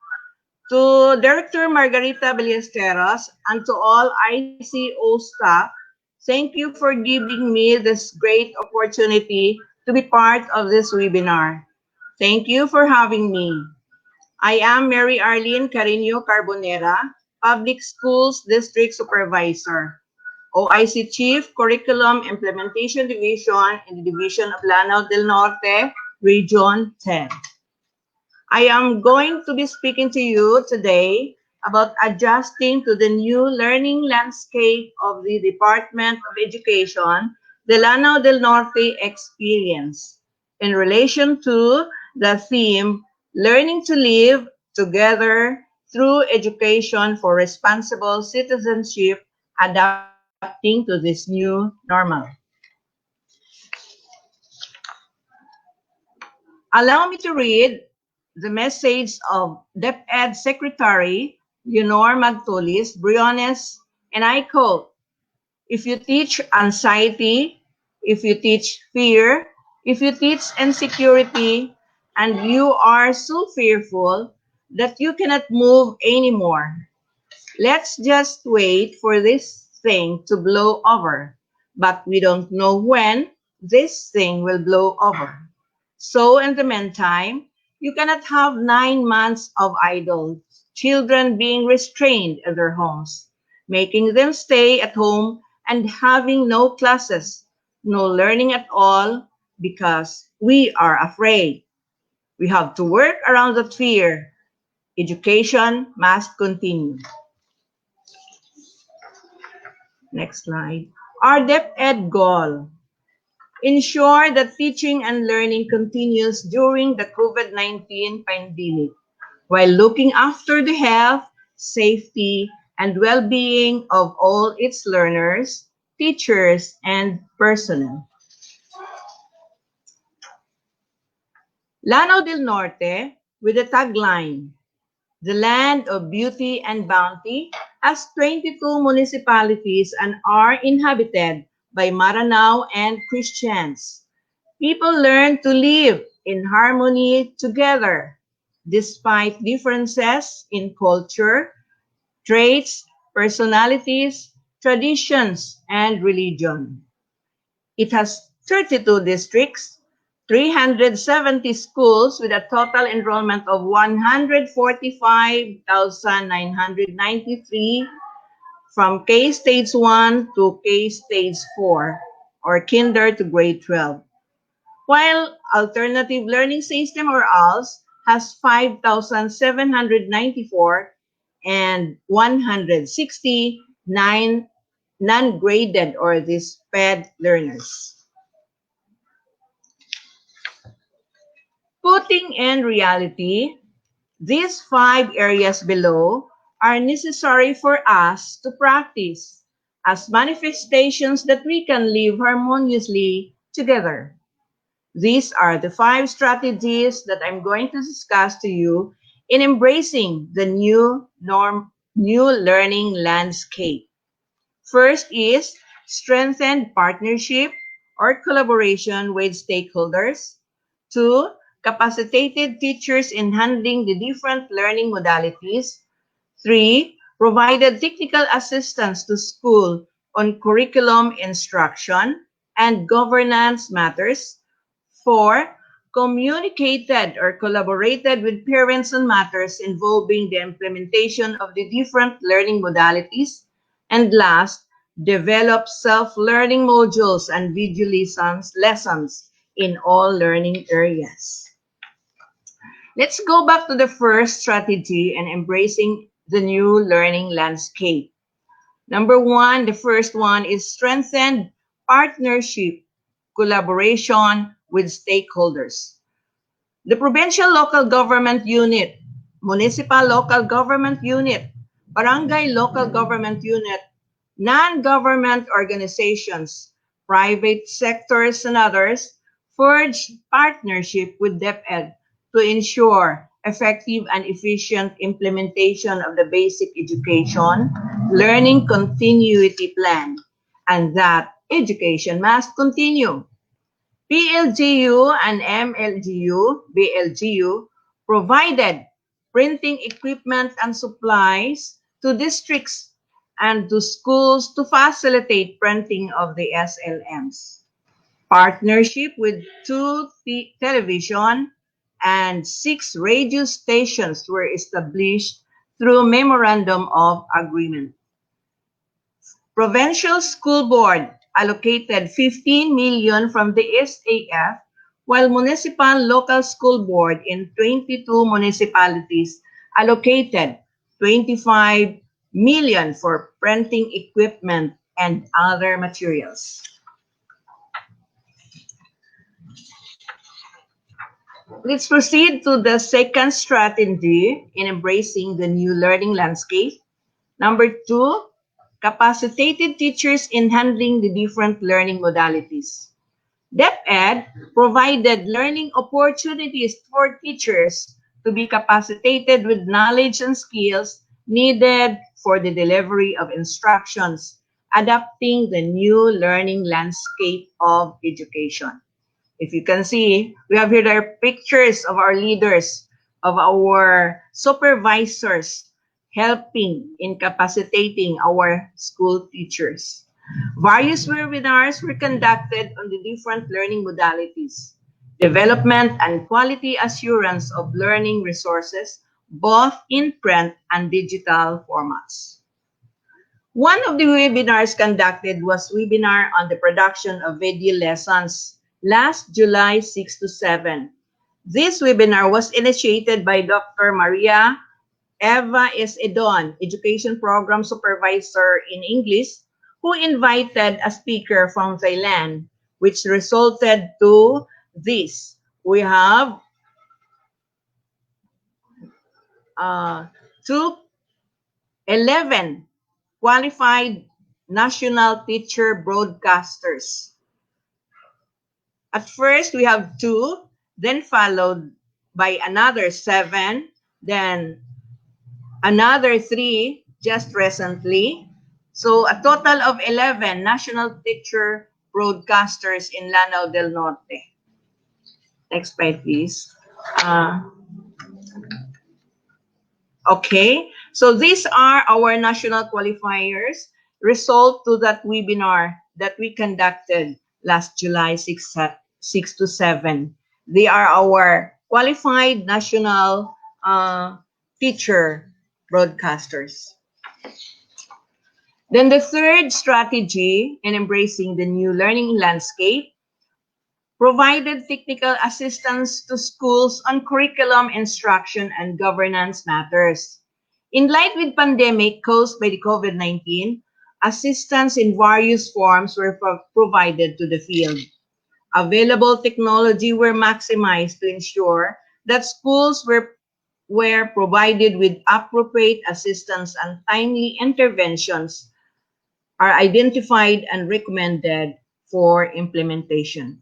J: To Director Margarita Ballesteros and to all ICO staff, thank you for giving me this great opportunity to be part of this webinar. Thank you for having me. I am Mary Arlene Carino Carbonera, Public Schools District Supervisor, OIC Chief Curriculum Implementation Division in the Division of Lanao del Norte, Region 10. I am going to be speaking to you today about adjusting to the new learning landscape of the Department of Education, the Lanao del Norte experience, in relation to the theme, Learning to Live Together through Education for Responsible Citizenship, adapting to this new normal. Allow me to read the message of DepEd Secretary Leonor Magtulis Briones, and I quote, if you teach anxiety, if you teach fear, if you teach insecurity, and you are so fearful that you cannot move anymore, let's just wait for this thing to blow over. But we don't know when this thing will blow over. So in the meantime, you cannot have 9 months of idle children being restrained in their homes, making them stay at home and having no classes, no learning at all, because we are afraid. We have to work around that fear. Education must continue. Next slide. Our DepEd goal. Ensure that teaching and learning continues during the COVID-19 pandemic while looking after the health, safety, and well-being of all its learners, teachers, and personnel. Lanao del Norte, with the tagline, "The Land of Beauty and Bounty," has 22 municipalities and are inhabited by Maranao and Christians. People learn to live in harmony together, despite differences in culture, traits, personalities, traditions, and religion. It has 32 districts, 370 schools with a total enrollment of 145,993 from K-Stage 1 to K-Stage 4 or Kinder to Grade 12. While Alternative Learning System or ALS has 5,794 and 169 non-graded or these PED learners. Putting in reality, these 5 areas below are necessary for us to practice as manifestations that we can live harmoniously together. These are the 5 strategies that I'm going to discuss to you in embracing the new learning landscape. First is strengthened partnership or collaboration with stakeholders. 2, capacitated teachers in handling the different learning modalities. 3, provided technical assistance to school on curriculum instruction and governance matters. 4, communicated or collaborated with parents on matters involving the implementation of the different learning modalities. And last, develop self-learning modules and video lessons in all learning areas. Let's go back to the first strategy and embracing the new learning landscape. Number 1, the first one is strengthened partnership, collaboration with stakeholders. The provincial local government unit, municipal local government unit, barangay local government unit, non-government organizations, private sectors, and others forged partnership with DepEd to ensure effective and efficient implementation of the basic education learning continuity plan, and that education must continue. PLGU and BLGU provided printing equipment and supplies to districts and to schools to facilitate printing of the SLMs. Partnership with 2 television and 6 radio stations were established through Memorandum of Agreement. Provincial School Board allocated 15 million from the SAF, while Municipal Local School Board in 22 municipalities allocated 25 million for printing equipment and other materials. Let's proceed to the second strategy in embracing the new learning landscape. Number 2, capacitated teachers in handling the different learning modalities. DepEd provided learning opportunities for teachers to be capacitated with knowledge and skills needed for the delivery of instructions, adapting the new learning landscape of education. If you can see, we have here the pictures of our leaders, of our supervisors, helping in capacitating our school teachers. Various webinars were conducted on the different learning modalities, development and quality assurance of learning resources, both in print and digital formats. One of the webinars conducted was webinar on the production of video lessons last July 6 to 7. This webinar was initiated by Dr. Maria Eva S. Edon, Education Program Supervisor in English, who invited a speaker from Thailand, which resulted to this. We have two 11 qualified national teacher broadcasters. At first, we have 2, then followed by another 7, then another 3 just recently. So a total of 11 national teacher broadcasters in Lanao del Norte. Next slide, please. Okay, so these are our national qualifiers result to that webinar that we conducted last July 6 to 7. They are our qualified national teacher broadcasters. Then the third strategy in embracing the new learning landscape provided technical assistance to schools on curriculum instruction and governance matters. In light with pandemic caused by the COVID-19, assistance in various forms were provided to the field. Available technology were maximized to ensure that schools were provided with appropriate assistance and timely interventions are identified and recommended for implementation.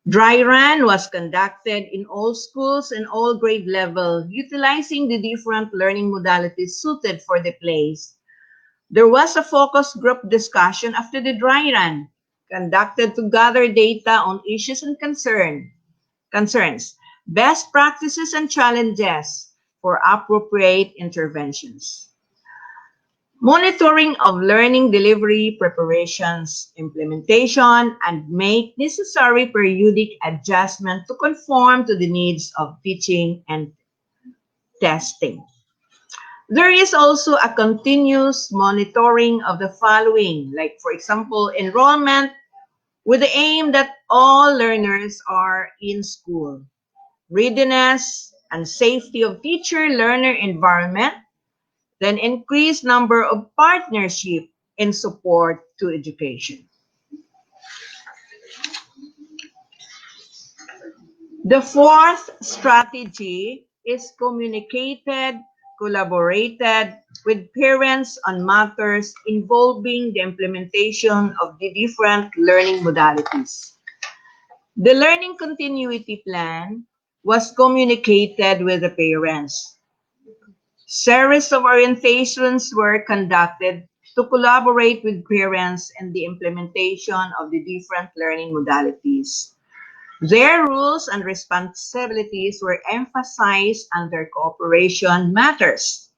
J: Dry run was conducted in all schools and all grade level, utilizing the different learning modalities suited for the place. There was a focus group discussion after the dry run, conducted to gather data on issues and concerns, best practices and challenges for appropriate interventions. Monitoring of learning delivery preparations, implementation, and make necessary periodic adjustment to conform to the needs of teaching and testing. There is also a continuous monitoring of the following, like for example, enrollment with the aim that all learners are in school, readiness and safety of teacher-learner environment, then increased number of partnership in support to education. The fourth strategy is communicated, collaborated with parents on matters involving the implementation of the different learning modalities. The learning continuity plan was communicated with the parents. Series of orientations were conducted to collaborate with parents in the implementation of the different learning modalities. Their rules and responsibilities were emphasized and their cooperation matters.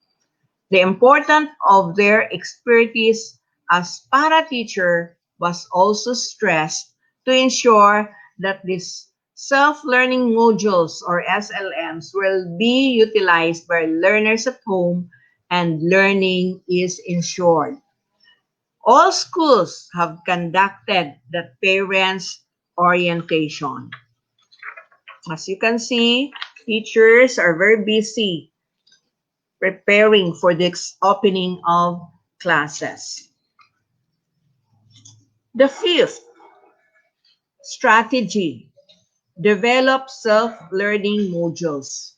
J: The importance of their expertise as para-teacher was also stressed to ensure that these self-learning modules or SLMs will be utilized by learners at home and learning is ensured. All schools have conducted the parents' orientation. As you can see, teachers are very busy preparing for the opening of classes. The fifth strategy, develop self-learning modules.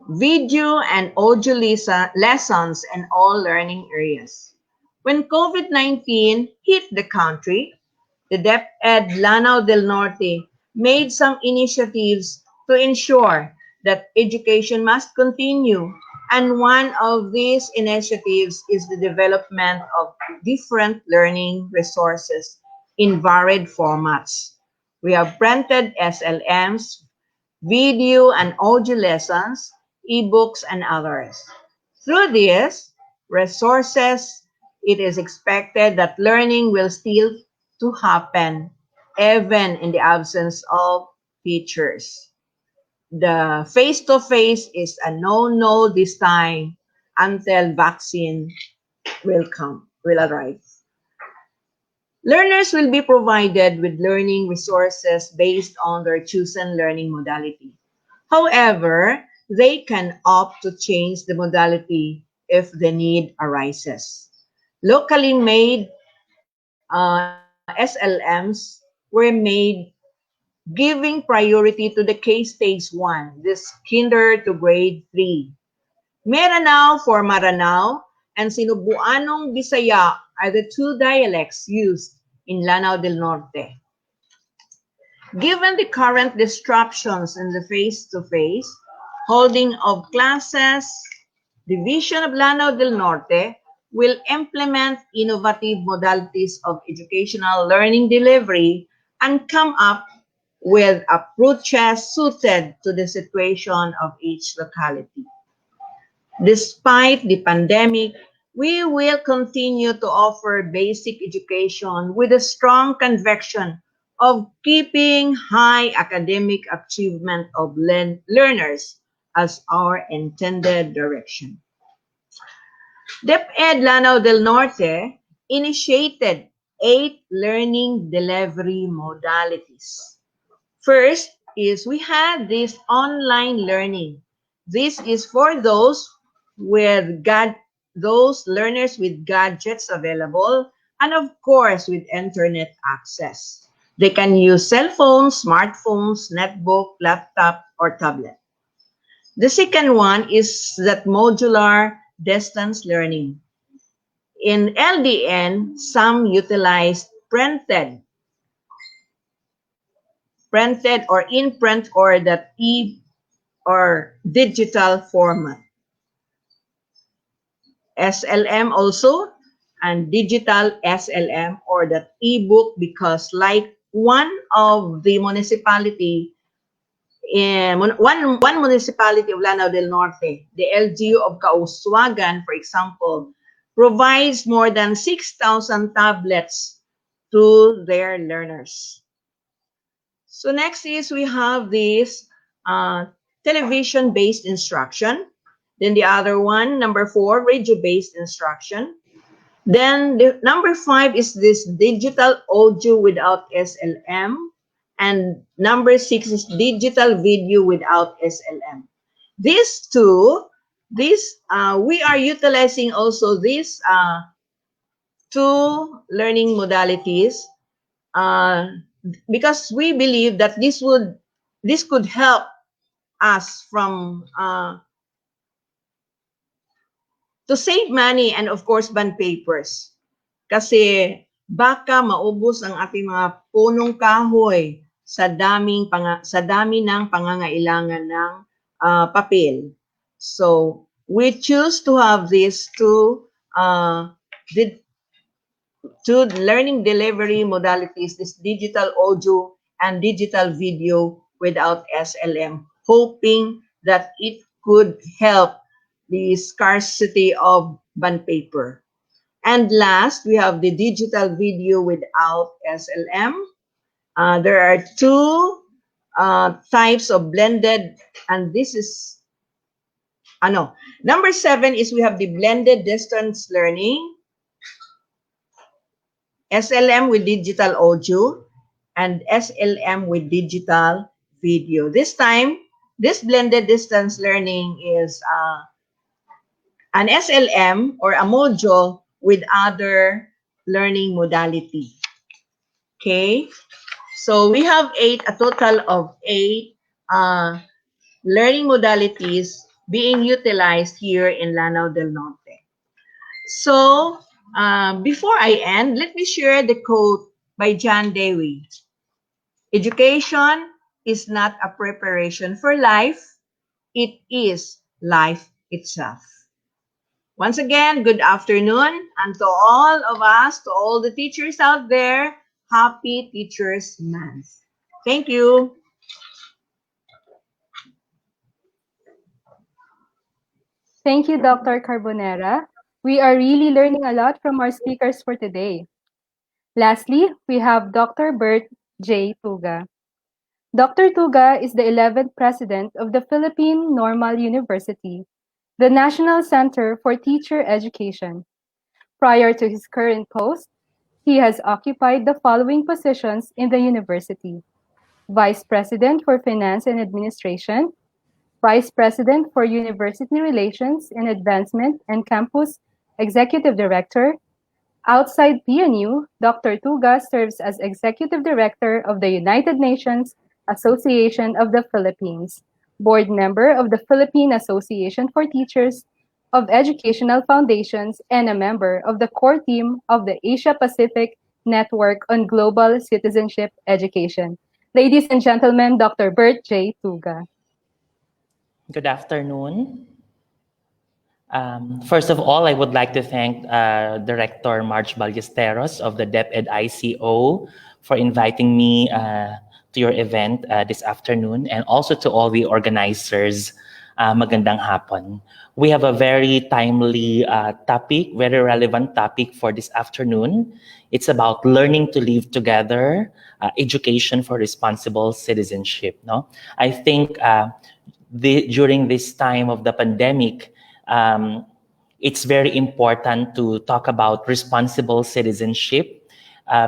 J: Video and audio lessons in all learning areas. When COVID-19 hit the country, the DepEd Lanao del Norte made some initiatives to ensure that education must continue, and one of these initiatives is the development of different learning resources in varied formats. We have printed SLMs, video and audio lessons, ebooks, and others. Through these resources, it is expected that learning will still to happen even in the absence of teachers. The face-to-face is a no-no this time until vaccine will come. will arrive. Learners will be provided with learning resources based on their chosen learning modality. However, they can opt to change the modality if the need arises. Locally made SLMs were made giving priority to the K-Stage 1, this kinder to grade 3. Meranao for Maranao and Sinubuanong Bisaya are the two dialects used in Lanao del Norte. Given the current disruptions in the face-to-face holding of classes, Division of Lanao del Norte will implement innovative modalities of educational learning delivery and come up with approaches suited to the situation of each locality. Despite the pandemic, we will continue to offer basic education with a strong conviction of keeping high academic achievement of learners as our intended direction. DepEd Lanao del Norte initiated 8 learning delivery modalities. First is we had this online learning. This is for those those learners with gadgets available and of course with internet access. They can use cell phones, smartphones, netbook, laptop, or tablet. The second one is that modular distance learning. In LDN, some utilized printed or in print or that or digital format. SLM also and digital SLM or that ebook because like one of the municipality in one municipality of Lanao del Norte, the LGU of Kauswagan, for example, provides more than 6,000 tablets to their learners. So next is we have this television-based instruction. Then the other one, number 4, radio-based instruction. Then the number 5 is this digital audio without SLM. And number 6 is digital video without SLM. These two, we are utilizing also these two learning modalities because we believe that this could help us from to save money and of course bond papers. Kasi baka maubos ang ating mga punong kahoy sa dami ng pangangailangan ng papel. So we choose to have these two learning delivery modalities, this digital audio and digital video without SLM, hoping that it could help the scarcity of bond paper. And last, we have the digital video without SLM. There are two types of blended, and this is, number 7 is we have the blended distance learning, SLM with digital audio, and SLM with digital video. This time, this blended distance learning is an SLM or a module with other learning modality. Okay, so we have a total of 8 learning modalities being utilized here in Lanao del Norte. So before I end, let me share the quote by John Dewey. Education is not a preparation for life, it is life itself. Once again, good afternoon, and to all of us, to all the teachers out there, happy Teachers Month. Thank you.
A: Thank you, Dr. Carbonera. We are really learning a lot from our speakers for today. Lastly, we have Dr. Bert J. Tuga. Dr. Tuga is the 11th president of the Philippine Normal University, the National Center for Teacher Education. Prior to his current post, he has occupied the following positions in the university: Vice President for Finance and Administration, Vice President for University Relations and Advancement and Campus Executive Director. Outside PNU, Dr. Tuga serves as Executive Director of the United Nations Association of the Philippines, board member of the Philippine Association for Teachers of Educational Foundations, and a member of the core team of the Asia Pacific Network on Global Citizenship Education. Ladies and gentlemen, Dr. Bert J. Tuga.
K: Good afternoon. First of all, I would like to thank Director Marge Ballesteros of the DepEd-ICO for inviting me to your event this afternoon, and also to all the organizers. Magandang hapon. We have a very timely topic, very relevant topic for this afternoon. It's about learning to live together, education for responsible citizenship. No, I think during this time of the pandemic, it's very important to talk about responsible citizenship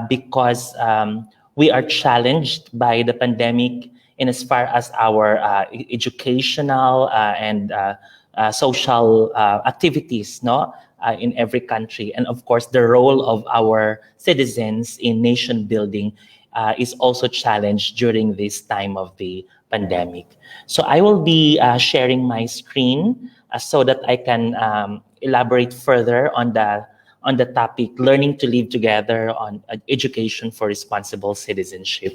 K: because we are challenged by the pandemic in as far as our educational and social activities, no, in every country. And of course, the role of our citizens in nation building is also challenged during this time of the pandemic. So I will be sharing my screen so that I can elaborate further on the topic, learning to live together on education for responsible citizenship.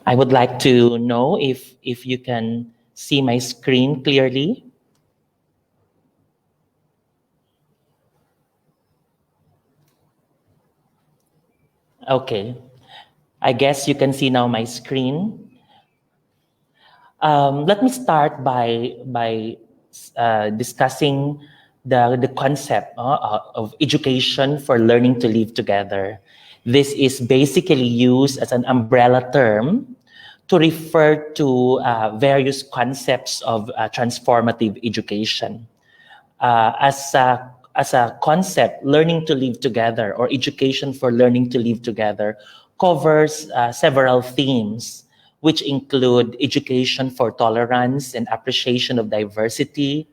K: I would like to know if you can see my screen clearly. Okay, I guess you can see now my screen. Let me start by discussing the concept of education for learning to live together. This is basically used as an umbrella term to refer to various concepts of transformative education. As a concept, learning to live together, or education for learning to live together, covers several themes, which include education for tolerance and appreciation of diversity,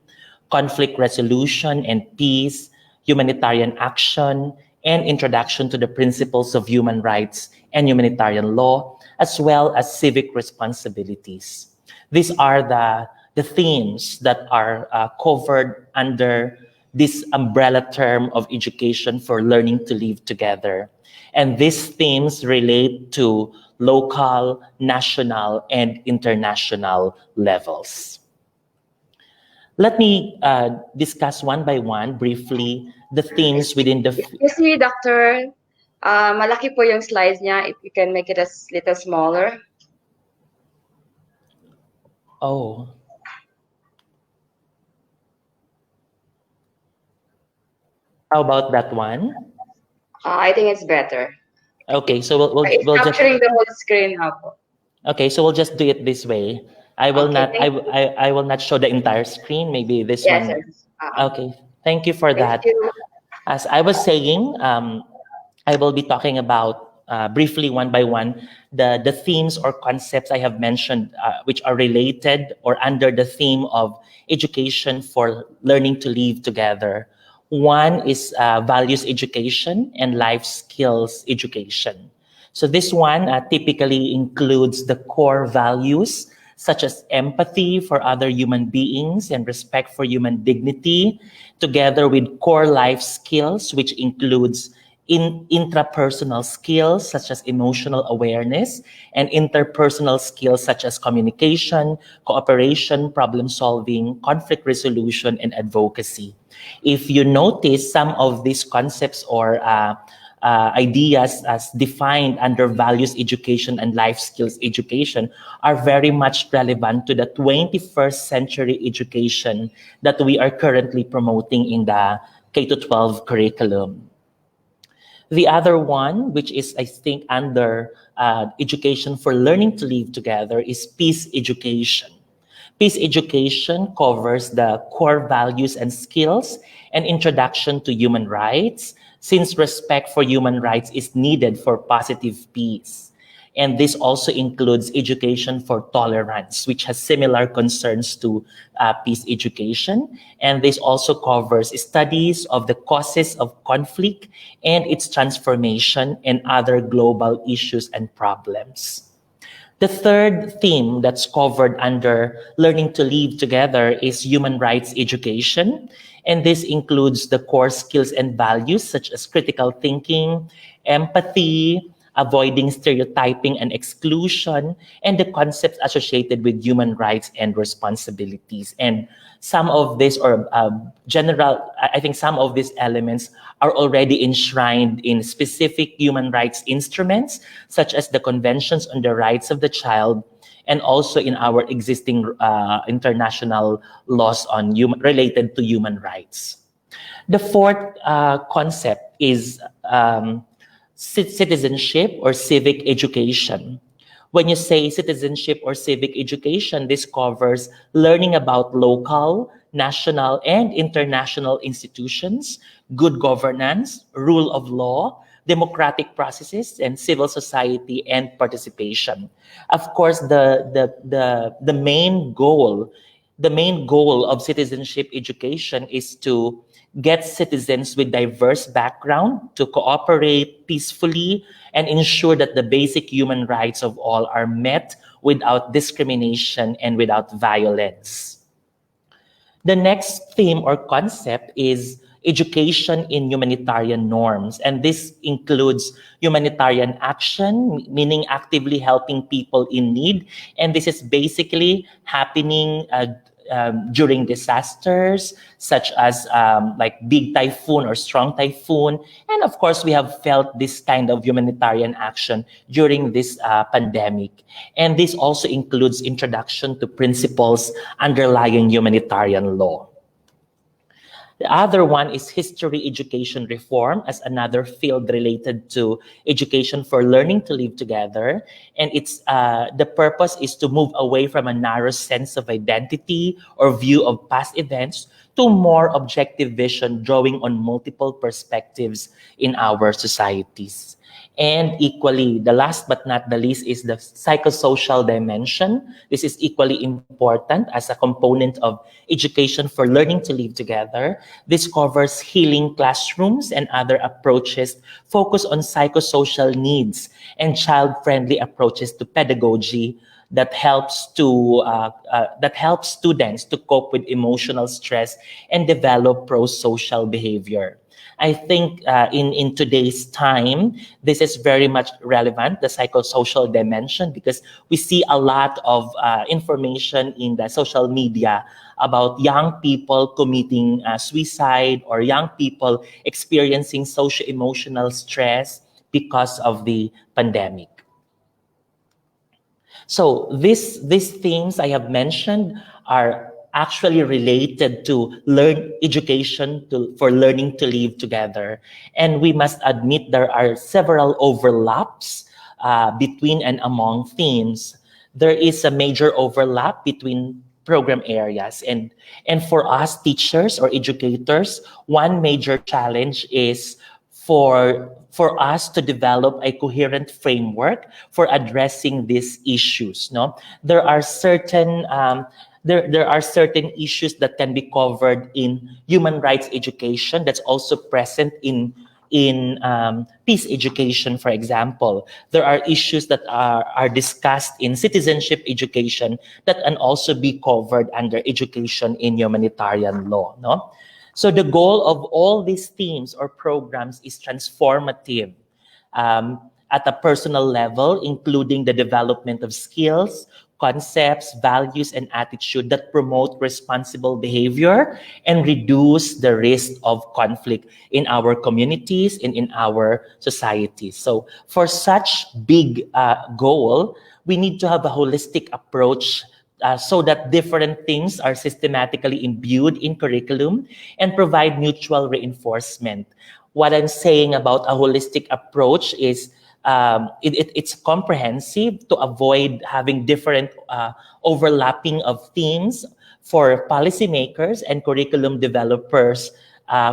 K: conflict resolution and peace, humanitarian action, and introduction to the principles of human rights and humanitarian law, as well as civic responsibilities. These are the themes that are covered under this umbrella term of education for learning to live together. And these themes relate to local, national, and international levels. Let me discuss one by one briefly the themes within the...
D: Excuse me, Doctor. Malaki po yung slides niya. If you can make it a little smaller.
K: Oh. How about that one?
D: I think it's better.
K: Okay, so we'll
D: it's capturing
K: just...
D: the whole screen now po.
K: Okay, so we'll just do it this way. I will not show the entire screen. Maybe this one.
D: Yes.
K: Okay, thank you for that.
D: You.
K: As I was saying, I will be talking about briefly one by one the themes or concepts I have mentioned, which are related or under the theme of education for learning to live together. One is values education and life skills education. So this one typically includes the core values such as empathy for other human beings and respect for human dignity, together with core life skills, which includes intrapersonal skills such as emotional awareness and interpersonal skills such as communication, cooperation, problem solving, conflict resolution, and advocacy. If you notice, some of these concepts or ideas as defined under values education and life skills education are very much relevant to the 21st century education that we are currently promoting in the K-12 curriculum. The other one, which is, I think, under education for learning to live together, is peace education. Peace education covers the core values and skills and introduction to human rights, since respect for human rights is needed for positive peace. And this also includes education for tolerance, which has similar concerns to peace education. And this also covers studies of the causes of conflict and its transformation and other global issues and problems. The third theme that's covered under Learning to Live Together is human rights education. And this includes the core skills and values such as critical thinking, empathy, avoiding stereotyping and exclusion, and the concepts associated with human rights and responsibilities. And some of this, or I think some of these elements are already enshrined in specific human rights instruments, such as the Conventions on the Rights of the Child, and also in our existing international laws on related to human rights. The fourth concept is citizenship or civic education. When you say citizenship or civic education, this covers learning about local, national, and international institutions, good governance, rule of law, democratic processes, and civil society and participation. Of course, the main goal of citizenship education is to get citizens with diverse background to cooperate peacefully and ensure that the basic human rights of all are met without discrimination and without violence. The next theme or concept is education in humanitarian norms. And this includes humanitarian action, meaning actively helping people in need. And this is basically happening during disasters, such as like big typhoon or strong typhoon. And of course, we have felt this kind of humanitarian action during this pandemic. And this also includes introduction to principles underlying humanitarian law. The other one is history education reform as another field related to education for learning to live together. And it's the purpose is to move away from a narrow sense of identity or view of past events to more objective vision, drawing on multiple perspectives in our societies. And equally, the last but not the least is the psychosocial dimension. This is equally important as a component of education for learning to live together. This covers healing classrooms and other approaches focused on psychosocial needs and child-friendly approaches to pedagogy that helps students to cope with emotional stress and develop pro-social behavior. I think in today's time, this is very much relevant, the psychosocial dimension, because we see a lot of information in the social media about young people committing suicide or young people experiencing socio-emotional stress because of the pandemic. So these themes I have mentioned are actually related to education for learning to live together. And we must admit there are several overlaps between and among themes. There is a major overlap between program areas. And for us teachers or educators, one major challenge is for us to develop a coherent framework for addressing these issues. No, there are certain issues that can be covered in human rights education that's also present in peace education, for example. There are issues that are discussed in citizenship education that can also be covered under education in humanitarian law. No? So the goal of all these themes or programs is transformative at a personal level, including the development of skills, concepts, values, and attitude that promote responsible behavior and reduce the risk of conflict in our communities and in our societies. So for such big goal, we need to have a holistic approach so that different things are systematically imbued in curriculum and provide mutual reinforcement. What I'm saying about a holistic approach is it's comprehensive to avoid having different overlapping of themes for policymakers and curriculum developers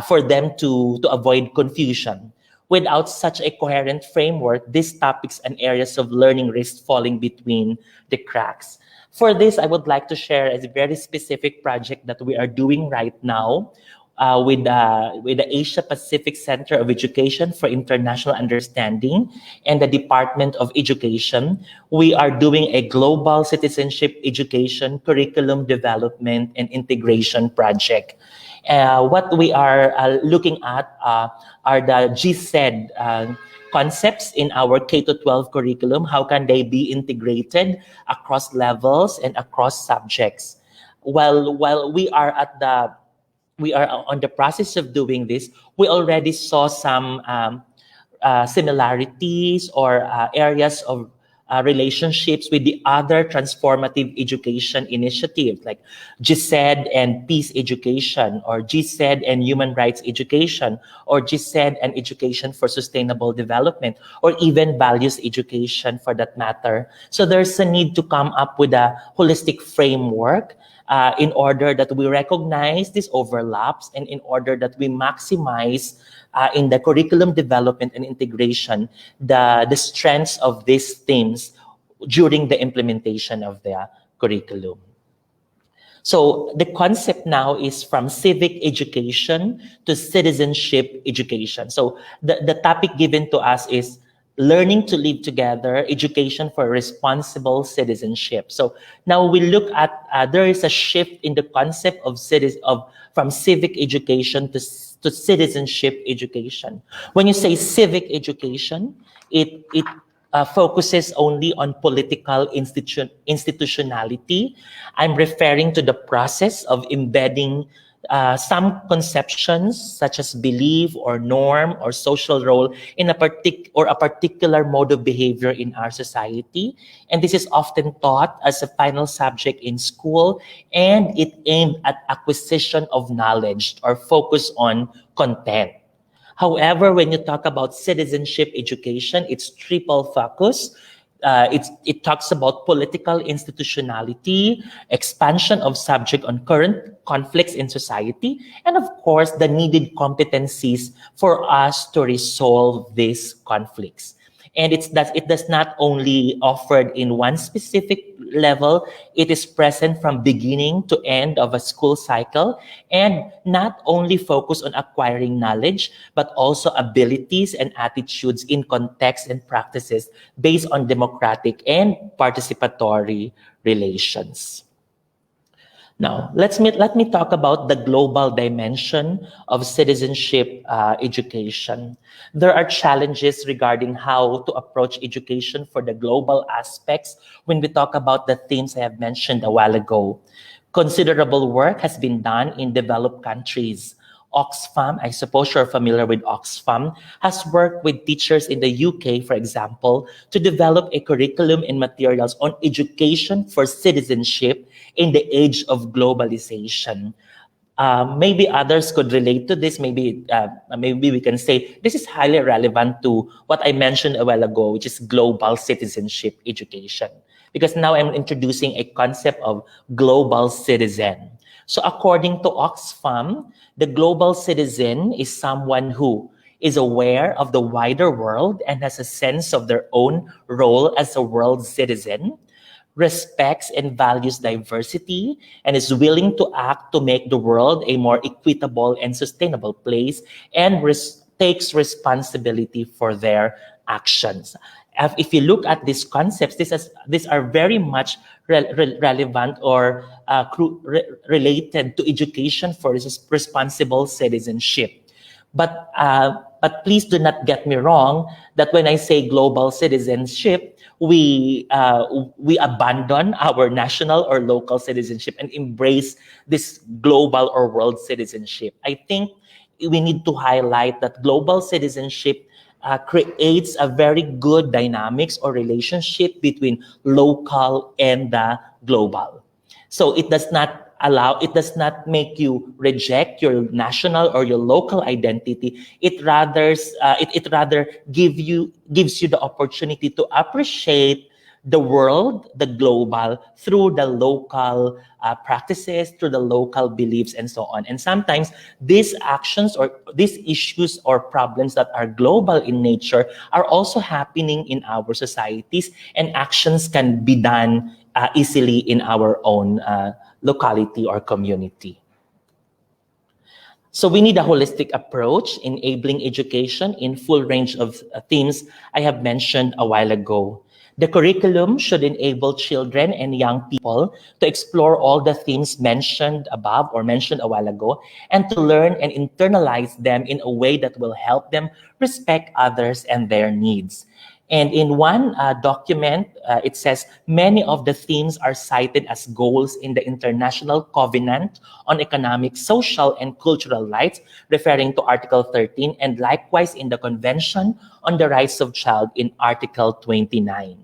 K: for them to avoid confusion. Without such a coherent framework, these topics and areas of learning risk falling between the cracks. For this, I would like to share a very specific project that we are doing right now with the Asia Pacific Center of Education for International Understanding and the Department of Education. We are doing a global citizenship education curriculum development and integration project. What we are looking at are the GSED concepts in our K-12 curriculum. How can they be integrated across levels and across subjects? While we are on the process of doing this, we already saw some similarities or areas of relationships with the other transformative education initiatives like GSED and peace education, or GSED and human rights education, or GSED and education for sustainable development, or even values education for that matter. So there's a need to come up with a holistic framework in order that we recognize these overlaps and in order that we maximize in the curriculum development and integration the strengths of these themes during the implementation of the curriculum. So the concept now is from civic education to citizenship education. So the topic given to us is learning to live together, education for responsible citizenship. So now we look at, there is a shift in the concept of from civic education to citizenship education. When you say civic education, it focuses only on political institutionality. I'm referring to the process of embedding some conceptions such as belief or norm or social role in a particular mode of behavior in our society. And this is often taught as a final subject in school, and it aimed at acquisition of knowledge or focus on content. However, when you talk about citizenship education, it's triple focus. It talks about political institutionality, expansion of subject on current conflicts in society, and of course, the needed competencies for us to resolve these conflicts. And it does not only offered in one specific level, it is present from beginning to end of a school cycle, and not only focus on acquiring knowledge, but also abilities and attitudes in context and practices based on democratic and participatory relations. Now, let me talk about the global dimension of citizenship education. There are challenges regarding how to approach education for the global aspects when we talk about the themes I have mentioned a while ago. Considerable work has been done in developed countries. Oxfam, I suppose you're familiar with Oxfam, has worked with teachers in the UK, for example, to develop a curriculum and materials on education for citizenship in the age of globalization. Maybe others could relate to this. Maybe we can say this is highly relevant to what I mentioned a while ago, which is global citizenship education. Because now I'm introducing a concept of global citizen. So according to Oxfam, the global citizen is someone who is aware of the wider world and has a sense of their own role as a world citizen, respects and values diversity, and is willing to act to make the world a more equitable and sustainable place, and takes responsibility for their actions. If you look at these concepts, these are very much relevant or related to education for responsible citizenship. But please do not get me wrong that when I say global citizenship, we abandon our national or local citizenship and embrace this global or world citizenship. I think we need to highlight that global citizenship creates a very good dynamics or relationship between local and the global. So it does not make you reject your national or your local identity. It rather gives you the opportunity to appreciate the world, the global, through the local practices, through the local beliefs, and so on. And sometimes these actions or these issues or problems that are global in nature are also happening in our societies, and actions can be done easily in our own locality or community. So we need a holistic approach, enabling education in full range of themes I have mentioned a while ago. The curriculum should enable children and young people to explore all the themes mentioned above or mentioned a while ago, and to learn and internalize them in a way that will help them respect others and their needs. And in one document, it says many of the themes are cited as goals in the International Covenant on Economic, Social, and Cultural Rights, referring to Article 13, and likewise in the Convention on the Rights of Child in Article 29.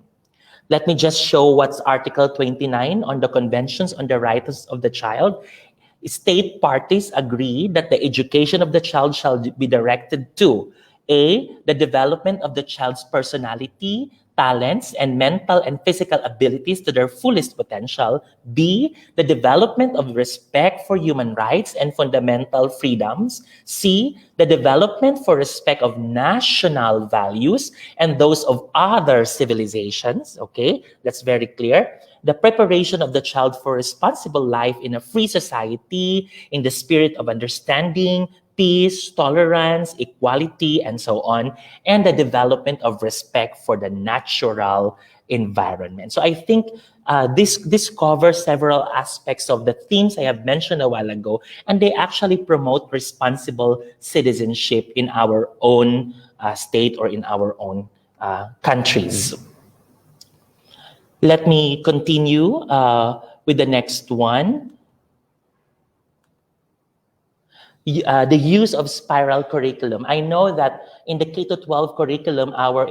K: Let me just show what's Article 29 on the Conventions on the Rights of the Child. State parties agree that the education of the child shall be directed to A, the development of the child's personality, talents, and mental and physical abilities to their fullest potential. B, the development of respect for human rights and fundamental freedoms. C, the development for respect of national values and those of other civilizations. Okay, that's very clear. The preparation of the child for responsible life in a free society, in the spirit of understanding, peace, tolerance, equality, and so on, and the development of respect for the natural environment. So I think this covers several aspects of the themes I have mentioned a while ago, and they actually promote responsible citizenship in our own state or in our own countries. Let me continue with the next one. The use of spiral curriculum. I know that in the K-12 curriculum, our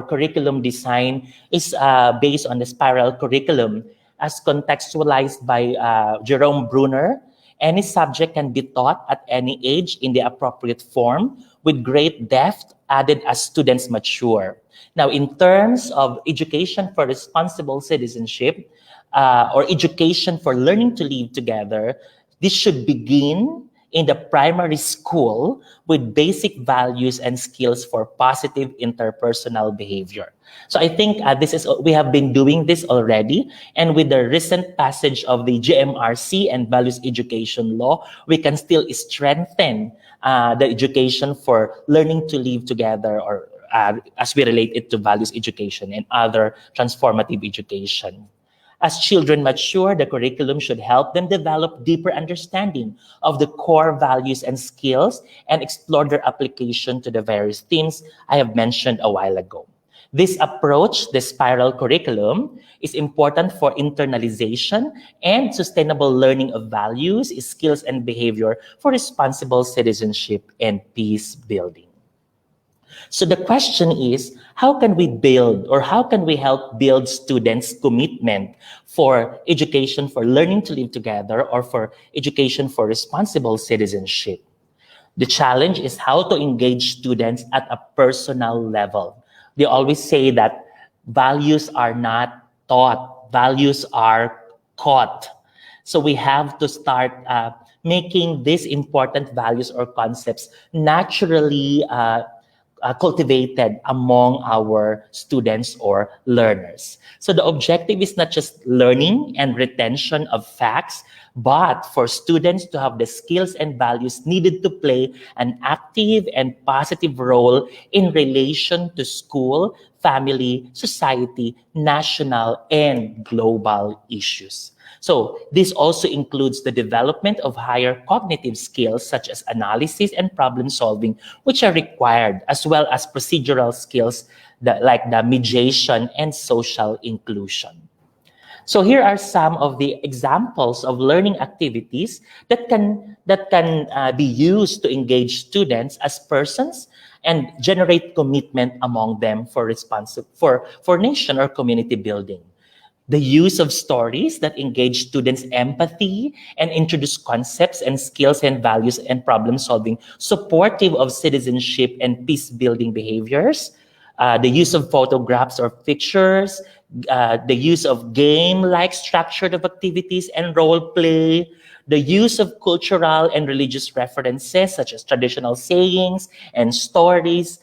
K: curriculum design is based on the spiral curriculum, as contextualized by Jerome Bruner. Any subject can be taught at any age in the appropriate form, with great depth added as students mature. Now, in terms of education for responsible citizenship, or education for learning to live together, this should begin in the primary school with basic values and skills for positive interpersonal behavior. So I think we have been doing this already, and with the recent passage of the GMRC and values education law, we can still strengthen the education for learning to live together, or as we relate it to values education and other transformative education. As children mature, the curriculum should help them develop deeper understanding of the core values and skills and explore their application to the various themes I have mentioned a while ago. This approach, the spiral curriculum, is important for internalization and sustainable learning of values, skills, and behavior for responsible citizenship and peace building. So the question is, how can we build, or how can we help build students' commitment for education for learning to live together, or for education for responsible citizenship? The challenge is how to engage students at a personal level. They always say that values are not taught, values are caught. So we have to start making these important values or concepts naturally cultivated among our students or learners. So the objective is not just learning and retention of facts, but for students to have the skills and values needed to play an active and positive role in relation to school, family, society, national, and global issues. So this also includes the development of higher cognitive skills such as analysis and problem solving, which are required, as well as procedural skills like the mediation and social inclusion. So here are some of the examples of learning activities that can be used to engage students as persons and generate commitment among them for nation or community building. The use of stories that engage students' empathy and introduce concepts and skills and values and problem solving, supportive of citizenship and peace building behaviors. The use of photographs or pictures, the use of game-like structured of activities and role play, the use of cultural and religious references such as traditional sayings and stories,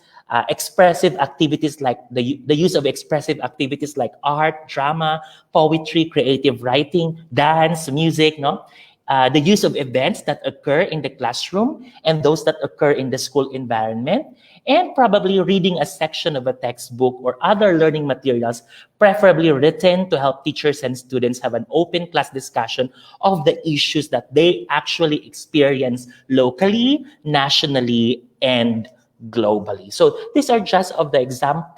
K: expressive activities like the use of expressive activities like art, drama, poetry, creative writing, dance, music, no? The use of events that occur in the classroom and those that occur in the school environment, and probably reading a section of a textbook or other learning materials, preferably written to help teachers and students have an open class discussion of the issues that they actually experience locally, nationally, and globally. So these are just of the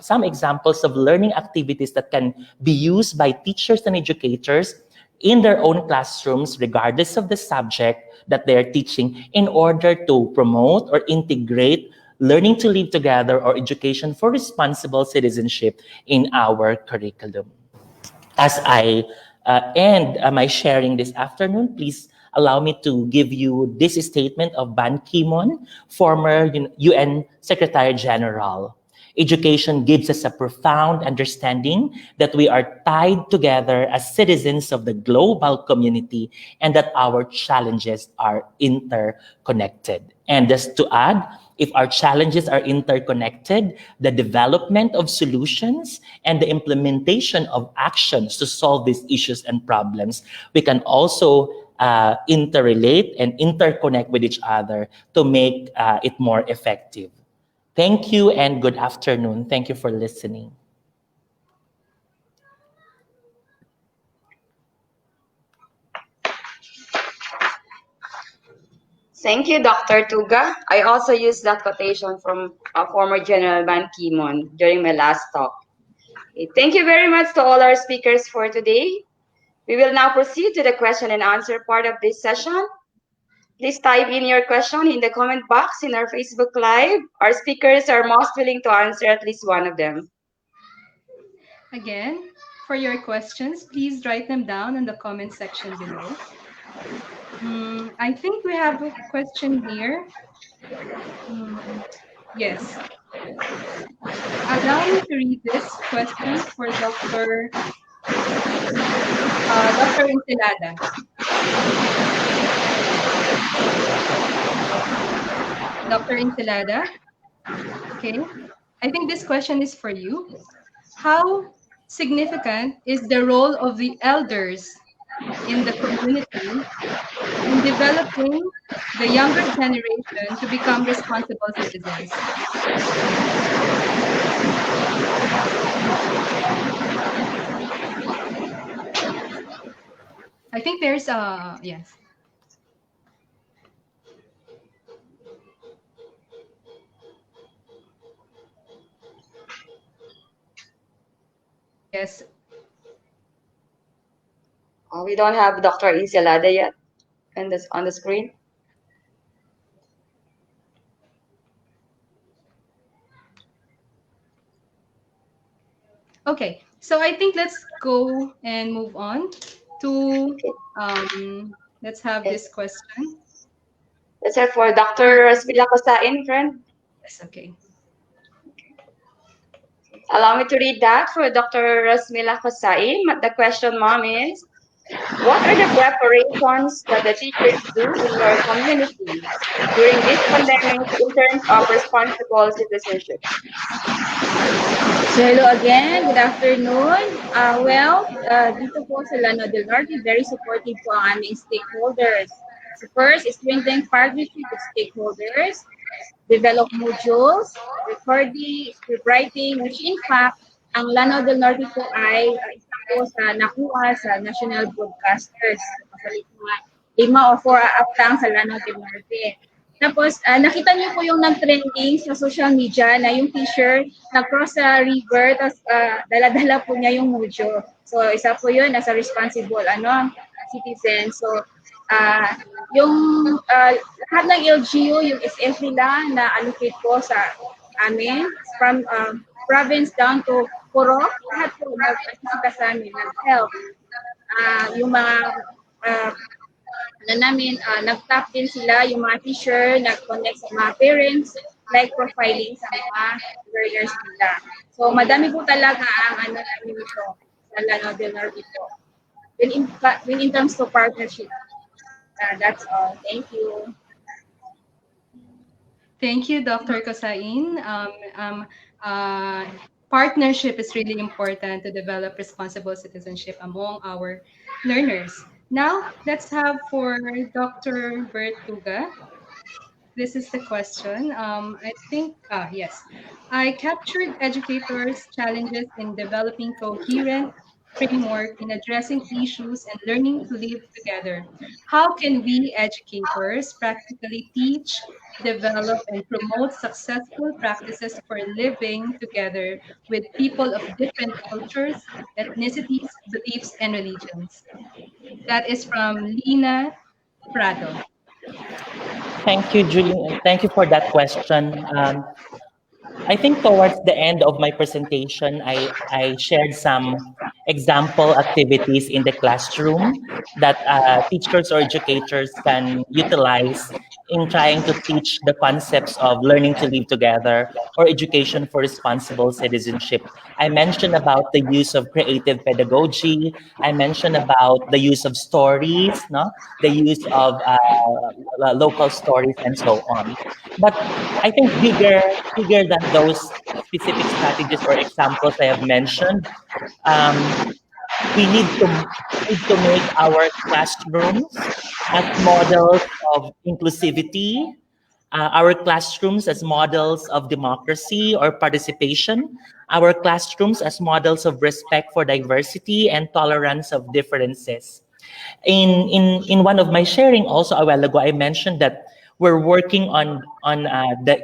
K: some examples of learning activities that can be used by teachers and educators in their own classrooms, regardless of the subject that they're teaching, in order to promote or integrate learning to live together or education for responsible citizenship in our curriculum. As I end my sharing this afternoon, please allow me to give you this statement of Ban Ki-moon, former UN Secretary General. Education gives us a profound understanding that we are tied together as citizens of the global community and that our challenges are interconnected. And just to add, if our challenges are interconnected, the development of solutions and the implementation of actions to solve these issues and problems, we can also interrelate and interconnect with each other to make it more effective. Thank you and good afternoon. Thank you for listening.
D: Thank you, Dr. Tuga. I also used that quotation from former General Ban Ki-moon during my last talk. Okay, thank you very much to all our speakers for today. We will now proceed to the question and answer part of this session. Please type in your question in the comment box in our Facebook Live. Our speakers are most willing to answer at least one of them.
A: Again, for your questions, please write them down in the comment section below. I think we have a question here. Yes. Allow me to read this question for Dr. Encelada. Dr. Encelada, okay. I think this question is for you. How significant is the role of the elders in the community in developing the younger generation to become responsible citizens? I think there's yes. Yes.
D: We don't have Dr. Encelada yet on the screen.
A: Okay, so I think let's go and move on to let's have this question.
D: Let's have for Dr. Smila Kosain, friend.
A: Yes, okay.
D: Allow me to read that for Dr. Rasmila Kosain. The question, mom, is, what are the preparations that the teachers do in your community during this pandemic in terms of responsible citizenship?
I: So hello again, good afternoon. Dito po sa Lano del Norte, very supportive po ang aming stakeholders. So first, strengthening partnership with stakeholders, develop modules, recording, scriptwriting, which in fact, ang Lano del Norte po ay isa po sa nakuha sa national broadcasters. Kasalit mga 5 o 4 aptang sa Lano del Norte. Tapos, nakita niyo po yung nag-trending sa social media na yung teacher nag-cross sa river, tapos dala-dala po niya yung module. So, isa po yun as a responsible citizen. So, yung lahat ng LGU, yung SF nila na allocate po sa amin from province down to puro, lahat po nag-assista sa amin, nag-help. Yung mga nag-tap din sila, yung mga teacher, nag-connect sa mga parents, like profiling sa mga learners nila. So, madami po talaga ang namin ito sa Lano ito. When in terms to partnership. That's all. Thank you.
A: Thank you, Dr. Kosain. Partnership is really important to develop responsible citizenship among our learners. Now, let's have for Dr. Bert Tuga. This is the question. Yes. I captured educators' challenges in developing coherent framework in addressing issues and learning to live together. How can we educators practically teach, develop, and promote successful practices for living together with people of different cultures, ethnicities, beliefs, and religions? That is from Lina Prado.
K: Thank you, Julie. Thank you for that question. I think towards the end of my presentation, I shared some example activities in the classroom that teachers or educators can utilize in trying to teach the concepts of learning to live together or education for responsible citizenship. I mentioned about the use of creative pedagogy. I mentioned about the use of stories, no? The use of local stories and so on. But I think bigger than those specific strategies or examples I have mentioned, we need to make our classrooms as models of inclusivity, our classrooms as models of democracy or participation, our classrooms as models of respect for diversity and tolerance of differences. In one of my sharing also a while ago, I mentioned that we're working on the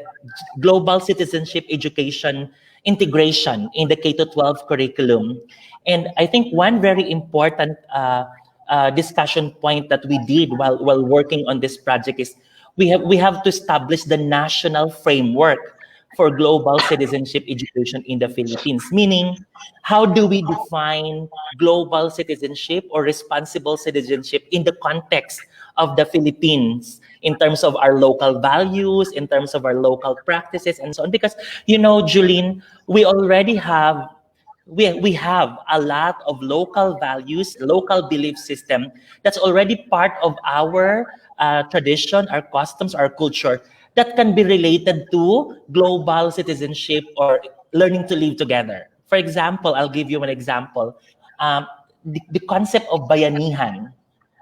K: global citizenship education integration in the K to 12 curriculum, and I think one very important discussion point that we did while working on this project is we have to establish the national framework for global citizenship education in the Philippines. Meaning, how do we define global citizenship or responsible citizenship in the context of the Philippines in terms of our local values, in terms of our local practices, and so on? Because, you know, Julene, we have a lot of local values, local belief system that's already part of our tradition, our customs, our culture that can be related to global citizenship or learning to live together. For example, I'll give you an example. The concept of bayanihan.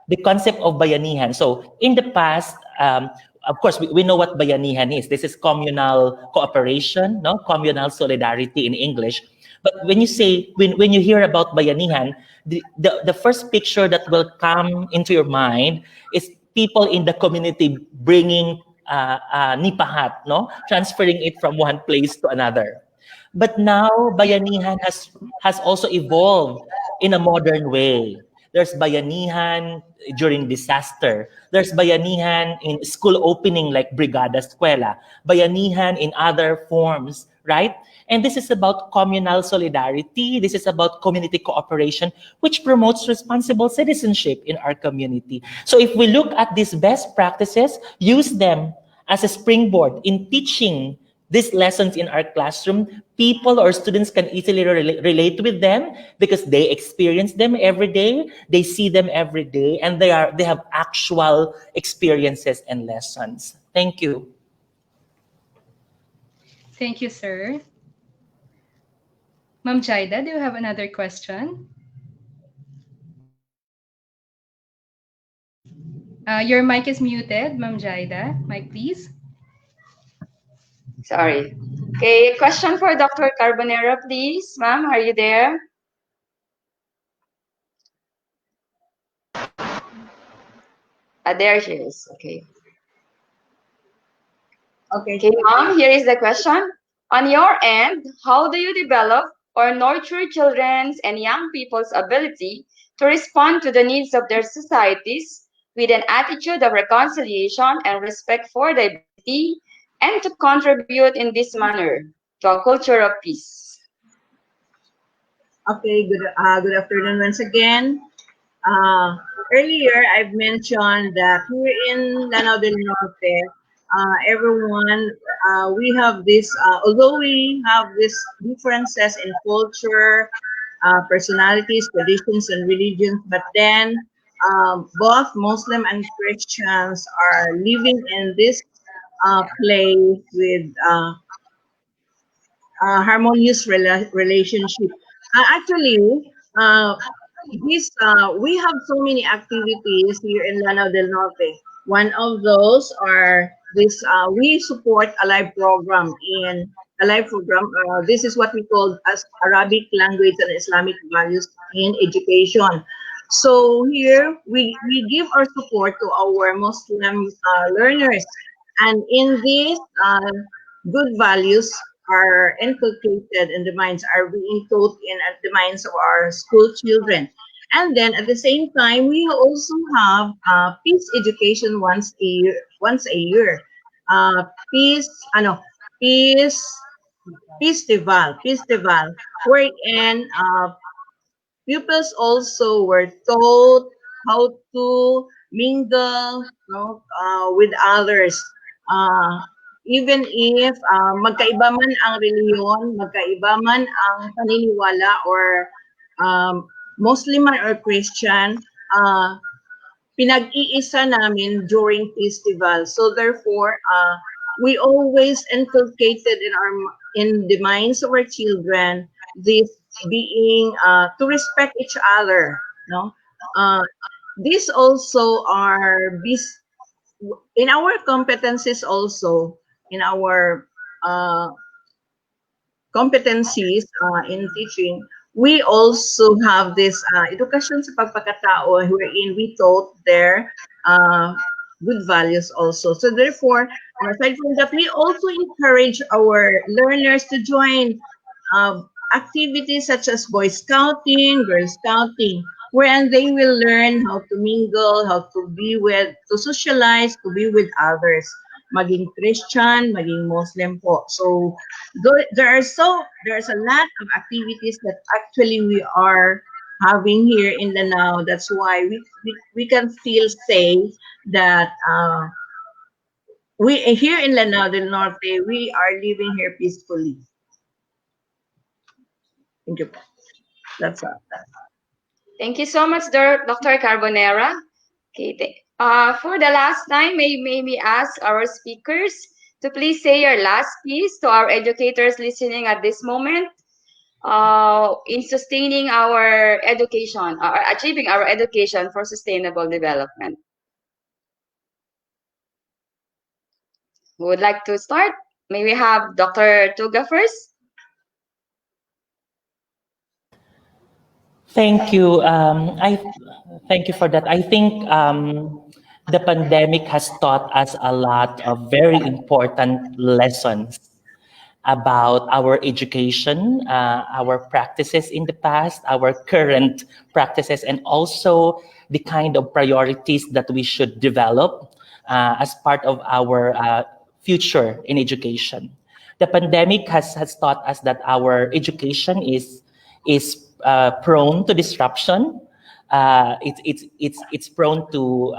K: The concept of bayanihan. So in the past, of course, we know what bayanihan is. This is communal cooperation, no, communal solidarity in English. But when when you hear about bayanihan, the first picture that will come into your mind is people in the community bringing nipahat, no, transferring it from one place to another. But now bayanihan has also evolved in a modern way. There's bayanihan during disaster. There's bayanihan in school opening like Brigada Escuela. Bayanihan in other forms, right? And this is about communal solidarity. This is about community cooperation, which promotes responsible citizenship in our community. So if we look at these best practices, use them as a springboard in teaching these lessons in our classroom, people or students can easily relate with them because they experience them every day, they see them every day, and they have actual experiences and lessons. Thank you.
A: Thank you, sir. Ma'am Jaida, do you have another question? Your mic is muted, Ma'am Jaida. Mic, please.
D: Sorry. Okay, question for Dr. Carbonero, please. Ma'am, are you there? There she is. Okay. Okay, ma'am, here is the question. On your end, how do you develop or nurture children's and young people's ability to respond to the needs of their societies with an attitude of reconciliation and respect for diversity, and to contribute in this manner to a culture of peace?
J: Okay, good afternoon once again. Uh, Earlier, I've mentioned that here in Lanao del Norte, everyone, we have this, although we have these differences in culture, personalities, traditions, and religions, but then both Muslim and Christians are living in this place with harmonious relationship. Actually, we have so many activities here in Lanao del Norte. One of those are this. We support a live program in a live program. This is what we call as Arabic language and Islamic values in education. So here we give our support to our Muslim learners, and in this good values are inculcated in the minds, are being taught in the minds of our school children. And then at the same time, we also have peace education once a year. Peace, peace festival, wherein pupils also were taught how to mingle, no, with others. Uh, Even if magkaiba man ang reliyon, magkaiba man ang paniniwala or Muslim man or Christian, pinag-iisa namin during festival. So therefore, we always inculcated in the minds of our children this being to respect each other. No, these also are in our competencies also in our uh, competencies in teaching, we also have this education sa pagpakatao wherein we taught their uh, good values also. So therefore, and aside from that, we also encourage our learners to join activities such as Boy Scouting, Girl Scouting, wherein they will learn how to mingle, how to to socialize, to be with others, maging Christian, maging Muslim po. So there's a lot of activities that actually we are having here in Lanao. That's why we can feel safe that we here in Lanao del Norte, we are living here peacefully. Thank you. That's all.
D: Thank you so much, Dr. Carbonera. Okay, for the last time, may we ask our speakers to please say your last piece to our educators listening at this moment in sustaining our education, or achieving our education for sustainable development. Who would like to start? May we have Dr. Tuga first?
K: Thank you. I thank you for that. I think the pandemic has taught us a lot of very important lessons about our education, our practices in the past, our current practices, and also the kind of priorities that we should develop as part of our future in education. The pandemic has taught us that our education is prone to disruption. It's prone to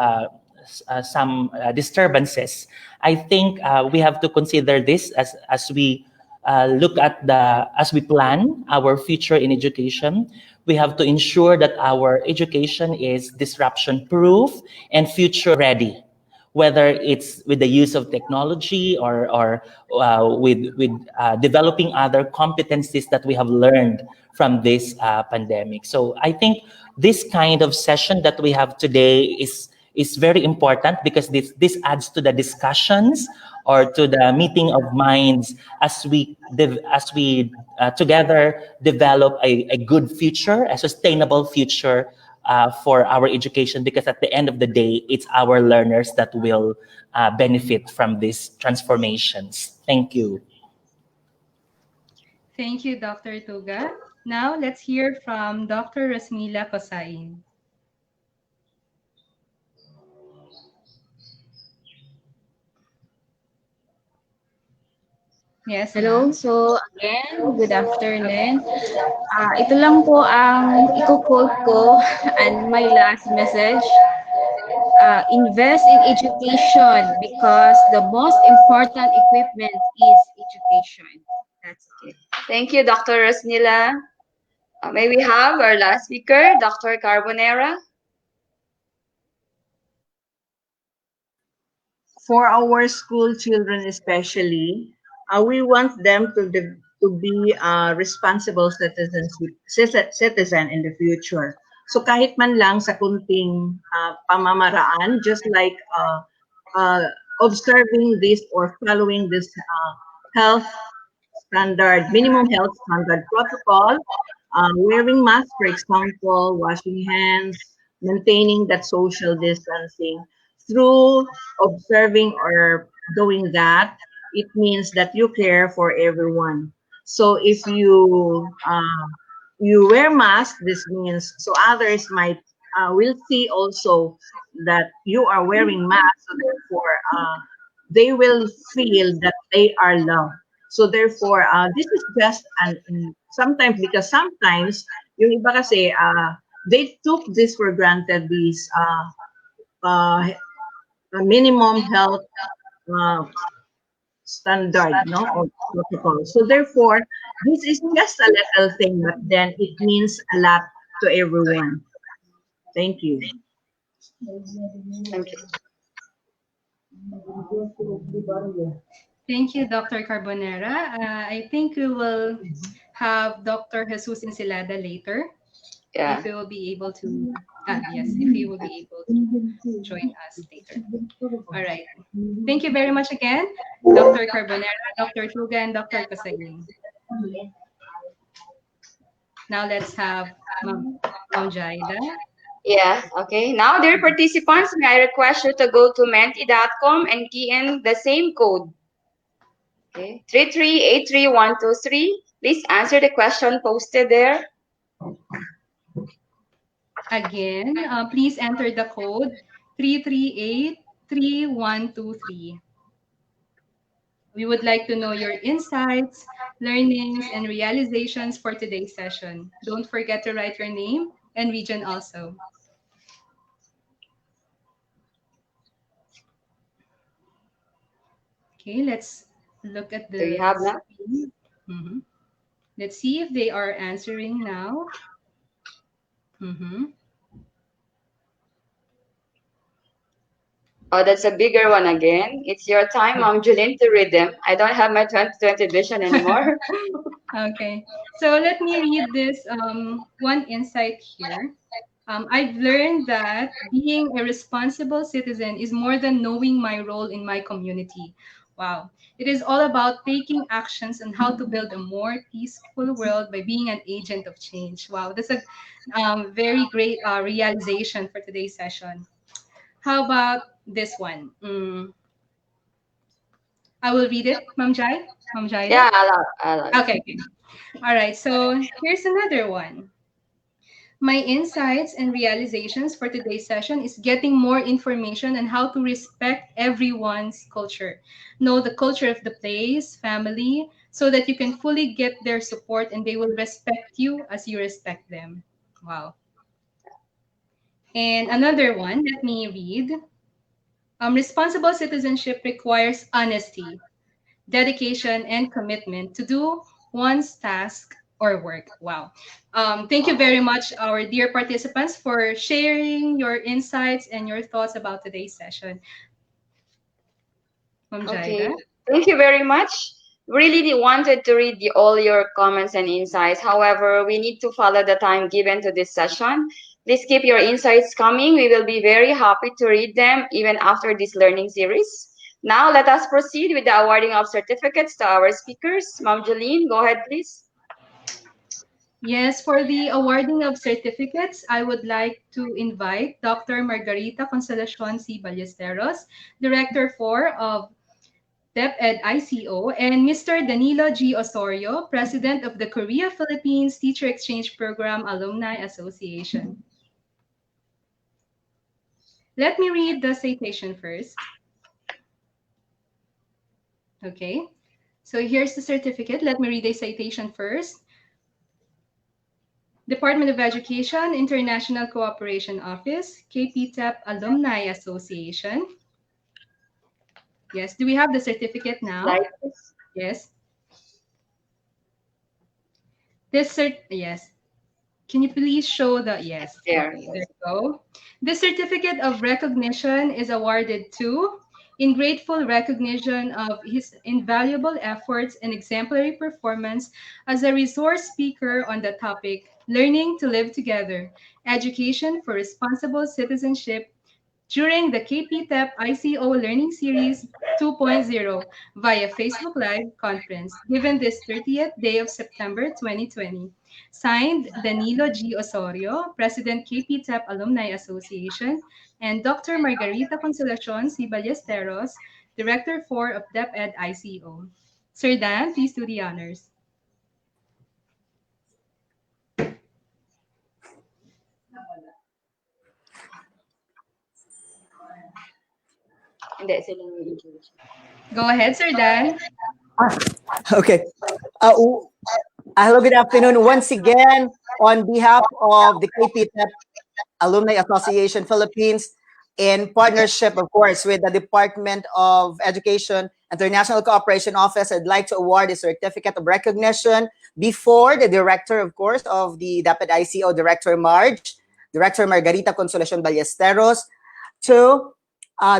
K: some disturbances. I think we have to consider this as we look at as we plan our future in education. We have to ensure that our education is disruption proof and future ready, whether it's with the use of technology or with developing other competencies that we have learned from this pandemic. So I think this kind of session that we have today is very important because this adds to the discussions or to the meeting of minds as we together develop a good future, a sustainable future for our education, because at the end of the day, it's our learners that will benefit from these transformations. Thank you.
A: Thank you, Dr. Tuga. Now let's hear from Dr. Rasmila Kosain. Yes,
I: Hello,
A: ma'am.
I: so again, good afternoon. Ito lang po ang i-quote ko and my last message. Invest in education because the most important equipment is education. That's all.
D: Thank you, Dr. Rosnila. May we have our last speaker, Dr. Carbonera?
J: For our school children especially, we want them to be responsible citizen in the future. So kahit man lang sa kunting pamamaraan, just like uh, observing this or following this health minimum health standard protocol, wearing masks, for example, washing hands, maintaining that social distancing. Through observing or doing that, it means that you care for everyone. So if you wear mask, this means so others might will see also that you are wearing mask. So therefore, they will feel that they are loved. So therefore, this is just sometimes because sometimes yung iba kasi they took this for granted, these uh, minimum health uh, standard, no, or protocol. So therefore, this is just a little thing, but then it means a lot to everyone. Thank you.
D: Thank you.
A: Thank you, Dr. Carbonera. I think we will have Dr. Jesus Ensilada later
D: Yeah.
A: if we will be able to. Yes, if he will be able to join us later. All right. Thank you very much again, Dr. Carbonera, Dr. Tuga, and Dr. Kasagin. Now let's have Ma'am Jaida.
D: Yeah, okay. Now, dear participants, may I request you to go to menti.com and key in the same code. Okay, 3383123. Please answer the question posted there.
A: Again, please enter the code 3383123. We would like to know your insights, learnings, and realizations for today's session. Don't forget to write your name and region also. Okay, let's look at
D: Do you
A: the
D: have that?
A: screen. Mhm. Let's see if they are answering now. Mhm.
D: Oh, that's a bigger one again. It's your time, Mom Julene, to read them. I don't have my 2020 vision anymore.
A: Okay, so let me read this one insight here. I've learned that being a responsible citizen is more than knowing my role in my community. Wow. It is all about taking actions on how to build a more peaceful world by being an agent of change. Wow. That's a very great realization for today's session. How about this one? I will read it, Ma'am Jai. Ma'am Jaida.
D: Yeah, I love it.
A: Okay, okay. All right. So here's another one. My insights and realizations for today's session is getting more information on how to respect everyone's culture. Know the culture of the place, family, so that you can fully get their support and they will respect you as you respect them. Wow. And another one, let me read. Responsible citizenship requires honesty, dedication, and commitment to do one's task or work. Wow. Thank you very much, our dear participants, for sharing your insights and your thoughts about today's session. Ma'am
D: Okay.
A: Jaida?
D: Thank you very much. Really wanted to read all your comments and insights. However, we need to follow the time given to this session. Please keep your insights coming. We will be very happy to read them even after this learning series. Now, let us proceed with the awarding of certificates to our speakers. Ma'am Jolene, go ahead, please.
A: Yes, for the awarding of certificates, I would like to invite Dr. Margarita Consolacion C. Ballesteros, Director 4 of KPTEP-ICO, and Mr. Danilo G. Osorio, President of the Korea-Philippines Teacher Exchange Program Alumni Association. Let me read the citation first. Okay. So here's the certificate. Let me read the citation first. Department of Education, International Cooperation Office, KPTEP Alumni Association. Yes, do we have the certificate now?
D: Like this.
A: Yes. Yes. Can you please show the, yes,
D: There.
A: okay, there you go. This certificate of recognition is awarded to, in grateful recognition of his invaluable efforts and exemplary performance as a resource speaker on the topic, Learning to Live Together, Education for Responsible Citizenship during the KPTEP-ICO Learning Series 2.0 via Facebook Live conference given this 30th day of September 2020. Signed, Danilo G. Osorio, President KPTEP Alumni Association, and Dr. Margarita Consolacion C. Ballesteros, Director 4 of DepEd ICO. Sir Dan, please do the honors.
D: Hindi, sila yung introduce.
A: Go ahead, Sir Dan.
L: Okay. Hello, good afternoon. Once again, on behalf of the KPTEP Alumni Association Philippines, in partnership, of course, with the Department of Education International Cooperation Office, I'd like to award a certificate of recognition before the director, of course, of the DepEd ICO, Director Margarita Consolacion Ballesteros, to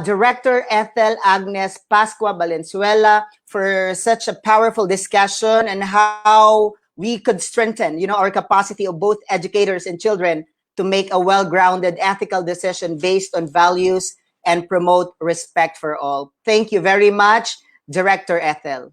L: Director Ethel Agnes Pascua Valenzuela for such a powerful discussion and how we could strengthen, our capacity of both educators and children to make a well-grounded ethical decision based on values and promote respect for all. Thank you very much, Director Ethel.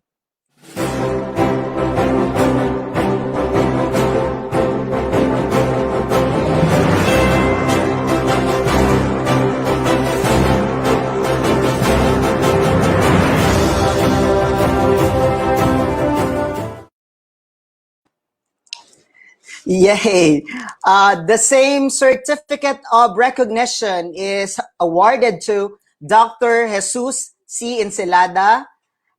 L: Yay! The same certificate of recognition is awarded to Dr. Jesus C. Encelada.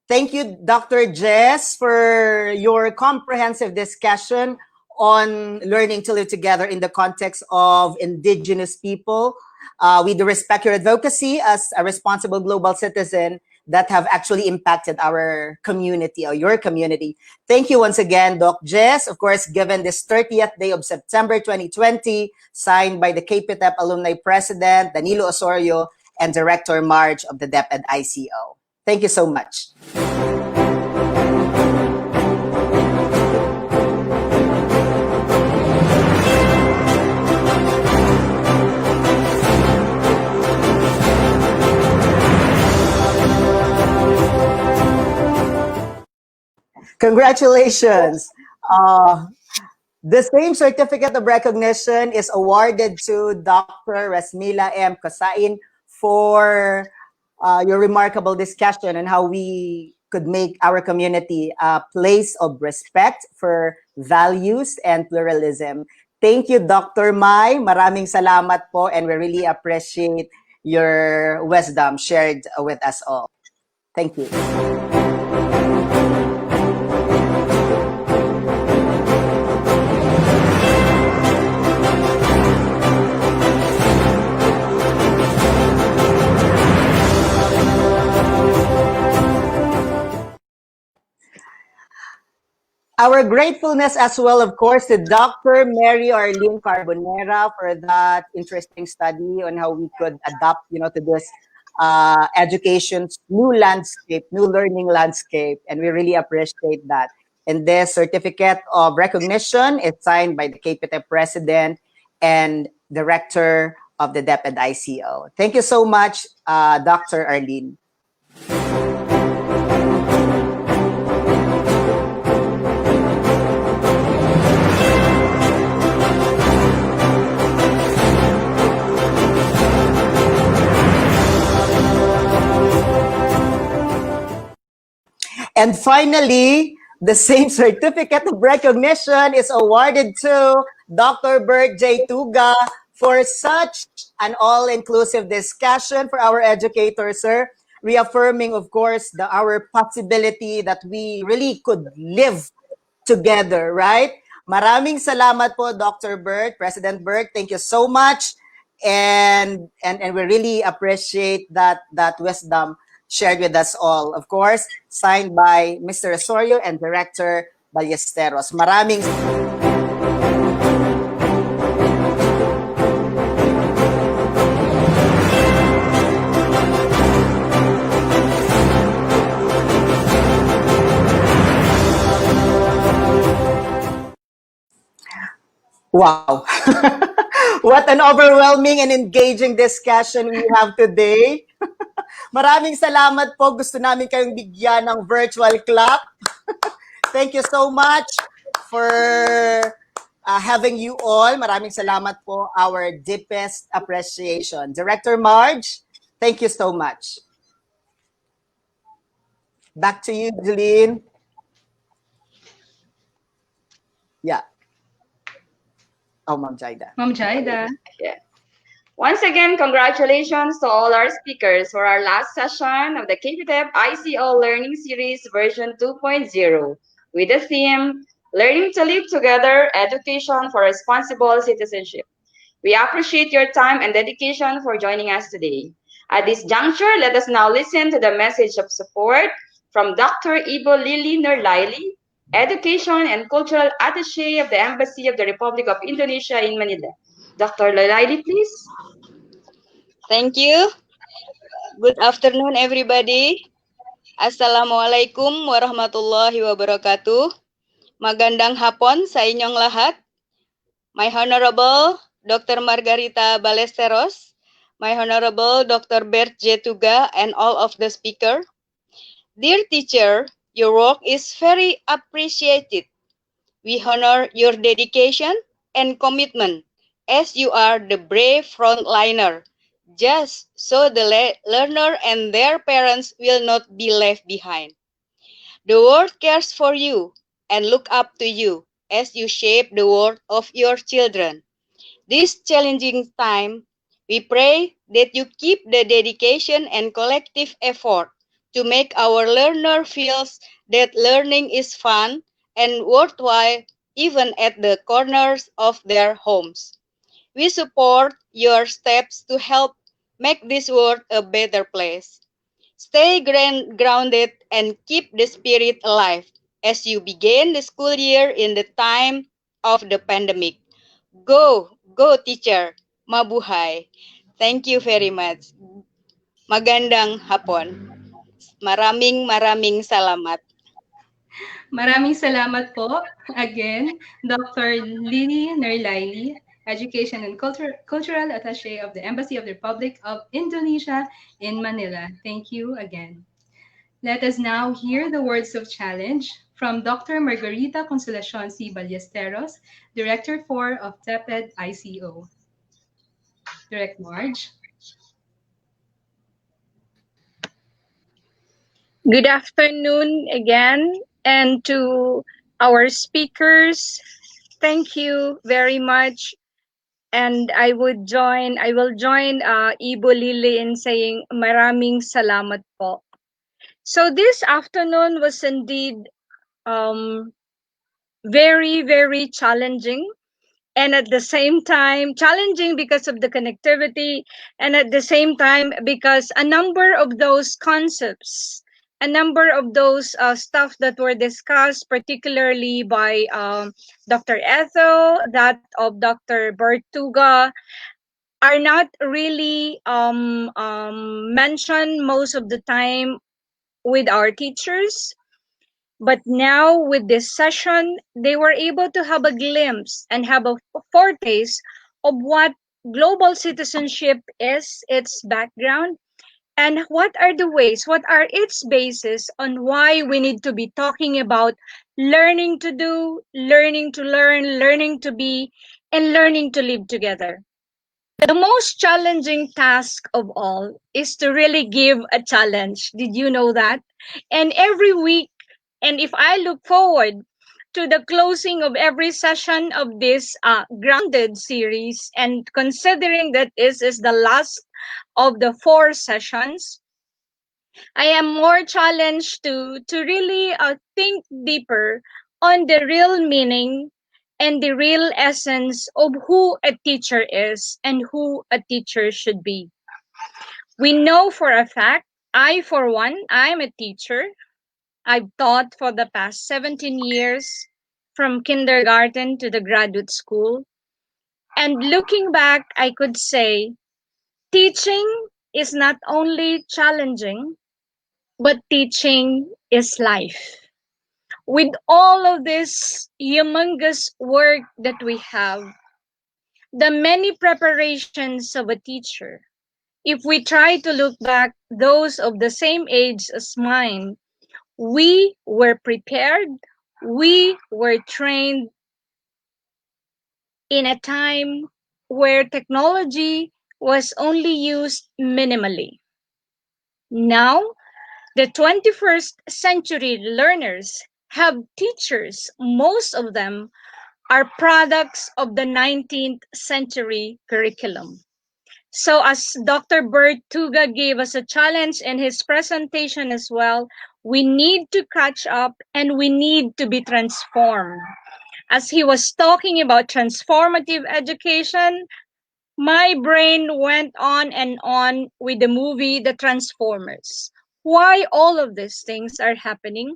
L: Thank you, Dr. Jess, for your comprehensive discussion on learning to live together in the context of indigenous people. We do respect your advocacy as a responsible global citizen that have actually impacted our community or your community. Thank you once again, Doc Jess. Of course, given this 30th day of September 2020, signed by the KPTEP Alumni President, Danilo Osorio, and Director Marge of the DepEd ICO. Thank you so much. Congratulations. The same certificate of recognition is awarded to Dr. Rasmila M. Kosain for your remarkable discussion on how we could make our community a place of respect for values and pluralism. Thank you, Dr. Mai. Maraming salamat po, and we really appreciate your wisdom shared with us all. Thank you. Our gratefulness as well, of course, to Dr. Mary Arlene Carbonera for that interesting study on how we could adapt, to this education's new landscape, new learning landscape, and we really appreciate that. And this certificate of recognition is signed by the KPTEP President and Director of the DepEd ICO. Thank you so much, Dr. Arlene. And finally, the same certificate of recognition is awarded to Dr. Bert J. Tuga for such an all-inclusive discussion for our educators, sir. reaffirming, of course, our possibility that we really could live together, right? Maraming salamat po, Dr. Bert, President Bert. Thank you so much. And we really appreciate that wisdom shared with us all. Of course, signed by Mr. Osorio and Director Ballesteros. Maraming wow. What an overwhelming and engaging discussion we have today. Maraming salamat po. Gusto namin kayong bigyan ng virtual clap. Thank you so much for having you all. Maraming salamat po. Our deepest appreciation. Director Marge, thank you so much. Back to you, Jeline. Yeah. Oh, Ma'am Jaida.
A: Ma'am Jaida.
D: Yeah. Once again, congratulations to all our speakers for our last session of the KPTEP-ICO Learning Series version 2.0 with the theme, Learning to Live Together, Education for Responsible Citizenship. We appreciate your time and dedication for joining us today. At this juncture, let us now listen to the message of support from Dr. Ibo Lili Nurlaili, Education and Cultural Attaché of the Embassy of the Republic of Indonesia in Manila. Dr. Nurlaili, please.
M: Thank you. Good afternoon, everybody. Assalamualaikum warahmatullahi wabarakatuh. Magandang hapon sa inyong lahat. My Honorable Dr. Margarita Ballesteros, my Honorable Dr. Bert J. Tuga, and all of the speaker. Dear teacher, your work is very appreciated. We honor your dedication and commitment as you are the brave frontliner, just so the learner and their parents will not be left behind. The world cares for you and look up to you as you shape the world of your children. This challenging time, we pray that you keep the dedication and collective effort to make our learner feels that learning is fun and worthwhile even at the corners of their homes. We support your steps to help make this world a better place. Stay grounded and keep the spirit alive as you begin the school year in the time of the pandemic. Go teacher, mabuhay. Thank you very much. Magandang hapon. Maraming salamat.
A: Maraming salamat po. Again, Dr. Lili Nerlaili, Education and Cultural Attaché of the Embassy of the Republic of Indonesia in Manila. Thank you again. Let us now hear the words of challenge from Dr. Margarita Consolacion C. Ballesteros, Director 4 of TEPED-ICO. Direct Marge.
E: Good afternoon again, and to our speakers, thank you very much. And I will join Ibo Lili in saying maraming salamat po. So this afternoon was indeed very, very challenging, and at the same time challenging because of the connectivity, and at the same time because a number of those concepts, a number of those stuff that were discussed, particularly by Dr. Ethel, that of Dr. Bertuga, are not really mentioned most of the time with our teachers. But now with this session, they were able to have a glimpse and have a foretaste of what global citizenship is, its background, and what are the ways, what are its basis on why we need to be talking about learning to do, learning to learn, learning to be, and learning to live together. The most challenging task of all is to really give a challenge. Did you know that? And every week, and if I look forward to the closing of every session of this grounded series, and considering that this is the last of the 4 sessions, I am more challenged to really think deeper on the real meaning and the real essence of who a teacher is and who a teacher should be. We know for a fact, I for one, I'm a teacher. I've taught for the past 17 years from kindergarten to the graduate school. And looking back, I could say teaching is not only challenging, but teaching is life. With all of this humongous work that we have, the many preparations of a teacher, if we try to look back, those of the same age as mine, we were prepared, we were trained in a time where technology was only used minimally. Now, the 21st century learners have teachers. Most of them are products of the 19th century curriculum. So as Dr. Bert Tuga gave us a challenge in his presentation as well, we need to catch up and we need to be transformed. As he was talking about transformative education, my brain went on and on with the movie The Transformers. Why all of these things are happening?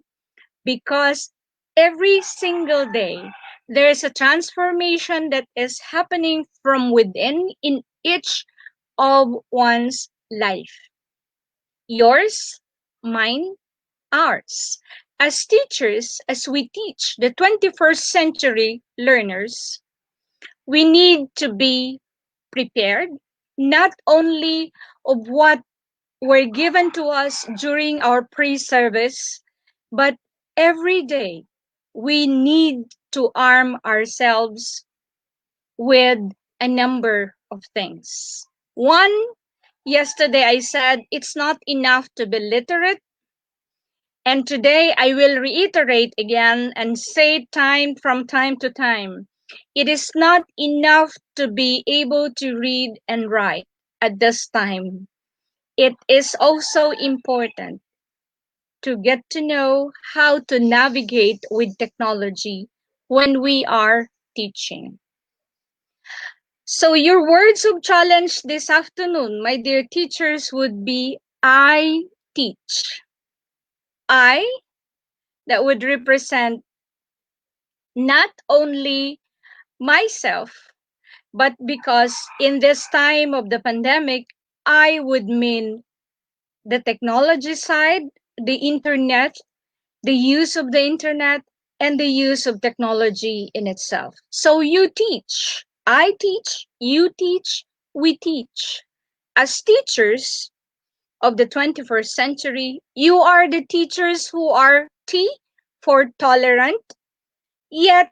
E: Because every single day there's a transformation that is happening from within in each of one's life. Yours, mine, ours. As teachers, as we teach the 21st century learners, we need to be prepared not only of what were given to us during our pre-service, but every day we need to arm ourselves with a number of things. One, yesterday I said it's not enough to be literate, and today I will reiterate again and say time from time to time. It is not enough to be able to read and write at this time. It is also important to get to know how to navigate with technology when we are teaching. So your words of challenge this afternoon, my dear teachers, would be I teach. I, that would represent not only myself, but because in this time of the pandemic, I would mean the technology side, the internet, the use of the internet, and the use of technology in itself. So you teach, I teach, you teach, we teach. As teachers of the 21st century, you are the teachers who are T for tolerant, yet,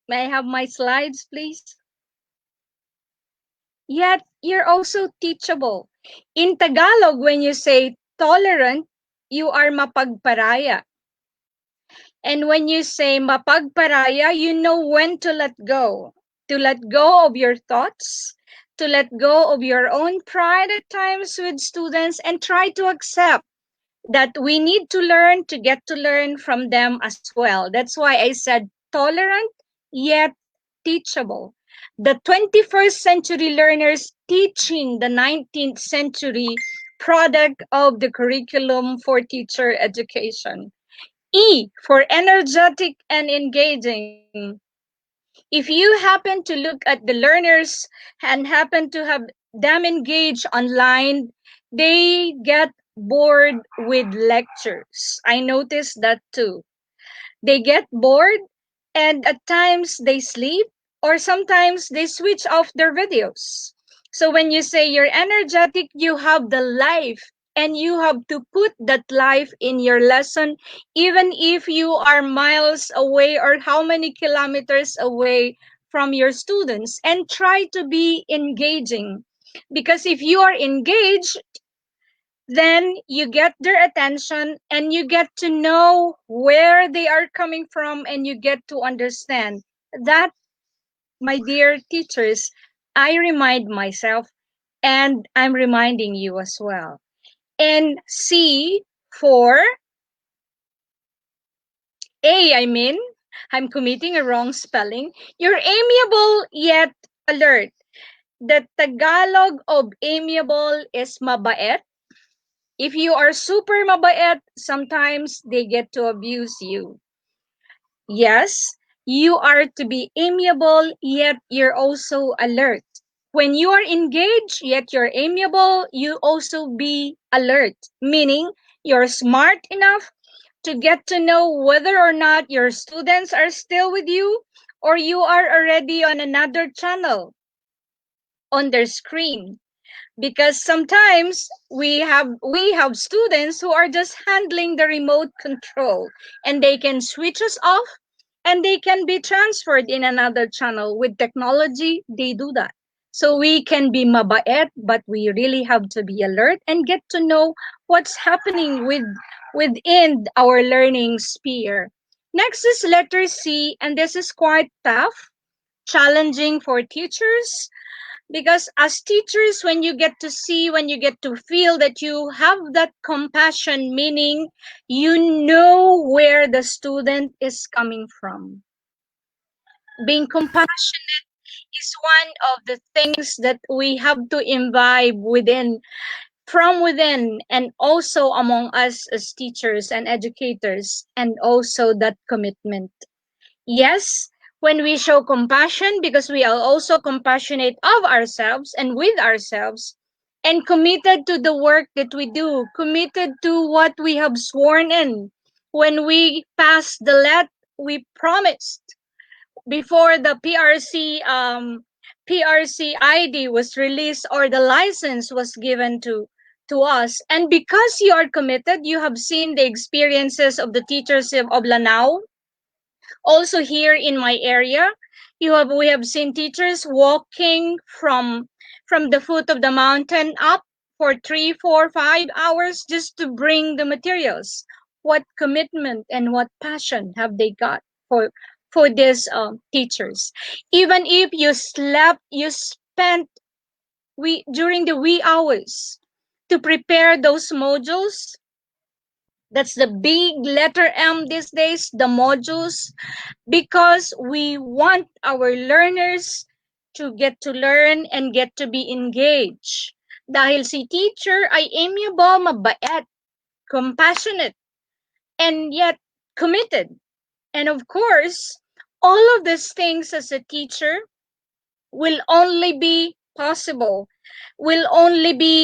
E: may I have my slides, please? Yet, you're also teachable. In Tagalog, when you say tolerant, you are mapagparaya. And when you say mapagparaya, you know when to let go. To let go of your thoughts, to let go of your own pride at times with students, and try to accept that we need to learn to get to learn from them as well. That's why I said tolerant yet teachable. The 21st century learners teaching the 19th century product of the curriculum for teacher education. E for energetic and engaging. If you happen to look at the learners and happen to have them engage online, they get bored with lectures. I noticed that too. They get bored and at times they sleep or sometimes they switch off their videos. So when you say you're energetic, you have the life and you have to put that life in your lesson, even if you are miles away or how many kilometers away from your students, and try to be engaging. Because if you are engaged, then you get their attention and you get to know where they are coming from and you get to understand that, my dear teachers, I remind myself and I'm reminding you as well. And C for A, I mean, I'm committing a wrong spelling. You're amiable yet alert. The Tagalog of amiable is mabait. If you are super mabait, sometimes they get to abuse you. Yes, you are to be amiable, yet you're also alert. When you are engaged, yet you're amiable, you also be alert, meaning you're smart enough to get to know whether or not your students are still with you or you are already on another channel on their screen, because sometimes we have students who are just handling the remote control and they can switch us off and they can be transferred in another channel. With technology they do that, so we can be mabait, but we really have to be alert and get to know what's happening within our learning sphere. Next is letter C, and this is quite tough, challenging for teachers, because as teachers, when you get to feel that you have that compassion, meaning you know where the student is coming from. Being compassionate is one of the things that we have to imbibe within, from within, and also among us as teachers and educators, and also that commitment. Yes, when we show compassion, because we are also compassionate of ourselves and with ourselves, and committed to the work that we do, committed to what we have sworn in. When we passed the let, we promised before the PRC ID was released, or the license was given to us. And because you are committed, you have seen the experiences of the teachers of Lanao. Also here in my area, we have seen teachers walking from the foot of the mountain up for 3, 4, 5 hours just to bring the materials. What commitment and what passion have they got for these teachers? Even if you slept, you spent during the wee hours to prepare those modules. That's the big letter M these days, the modules, because we want our learners to get to learn and get to be engaged. Dahil si teacher ay amiable, mabait, compassionate, and yet committed. And of course, all of these things as a teacher will only be possible, will only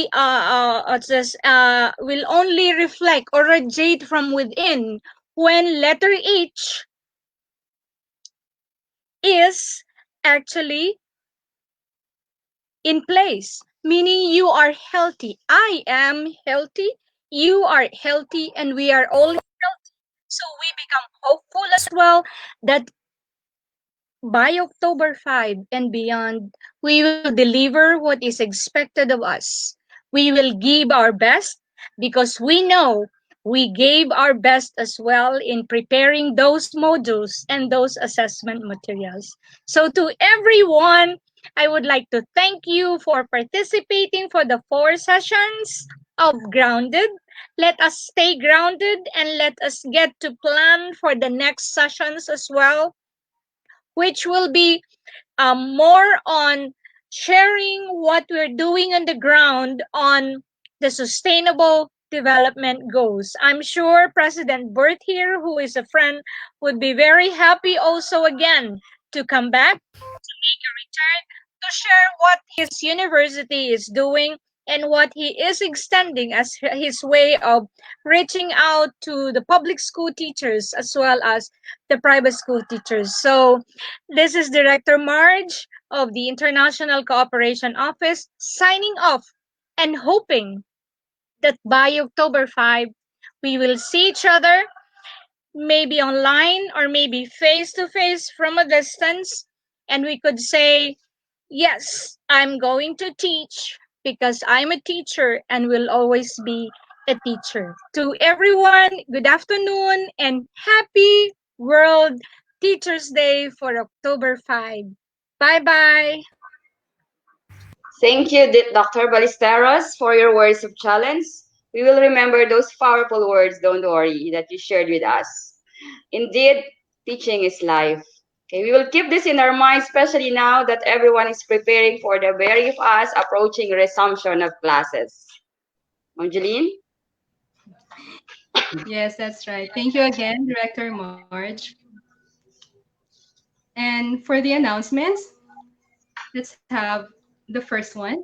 E: reflect or radiate from within when letter H is actually in place, meaning you are healthy. I am healthy, you are healthy, and we are all healthy. So we become hopeful as well that by October 5 and beyond, we will deliver what is expected of us. We will give our best because we know we gave our best as well in preparing those modules and those assessment materials. So, to everyone, I would like to thank you for participating for the 4 sessions of Grounded. Let us stay grounded and let us get to plan for the next sessions as well, which will be more on sharing what we're doing on the ground on the sustainable development goals. I'm sure President Bert here, who is a friend, would be very happy also again to come back, make a return, to share what his university is doing and what he is extending as his way of reaching out to the public school teachers as well as the private school teachers. So this is Director Marge of the International Cooperation Office signing off and hoping that by October 5, we will see each other, maybe online or maybe face to face from a distance, and we could say, yes, I'm going to teach because I'm a teacher and will always be a teacher. To everyone, good afternoon and happy World Teachers Day for October 5. Bye bye.
D: Thank you, Dr. Ballesteros, for your words of challenge. we will remember those powerful words, don't worry, that you shared with us. Indeed, teaching is life. Okay, we will keep this in our mind, especially now that everyone is preparing for the very fast approaching resumption of classes. Angeline?
A: Yes, that's right. Thank you again, Director Marge. And for the announcements, let's have the first one.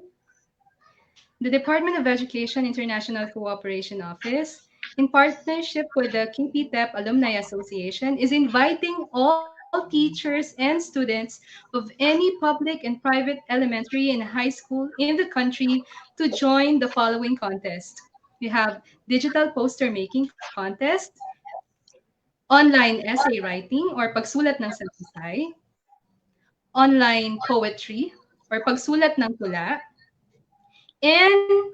A: The Department of Education International Cooperation Office, in partnership with the KPTEP Alumni Association, is inviting all teachers and students of any public and private elementary and high school in the country to join the following contest. We have digital poster making contest, online essay writing or pagsulat ng saysay, online poetry or pagsulat ng tula, and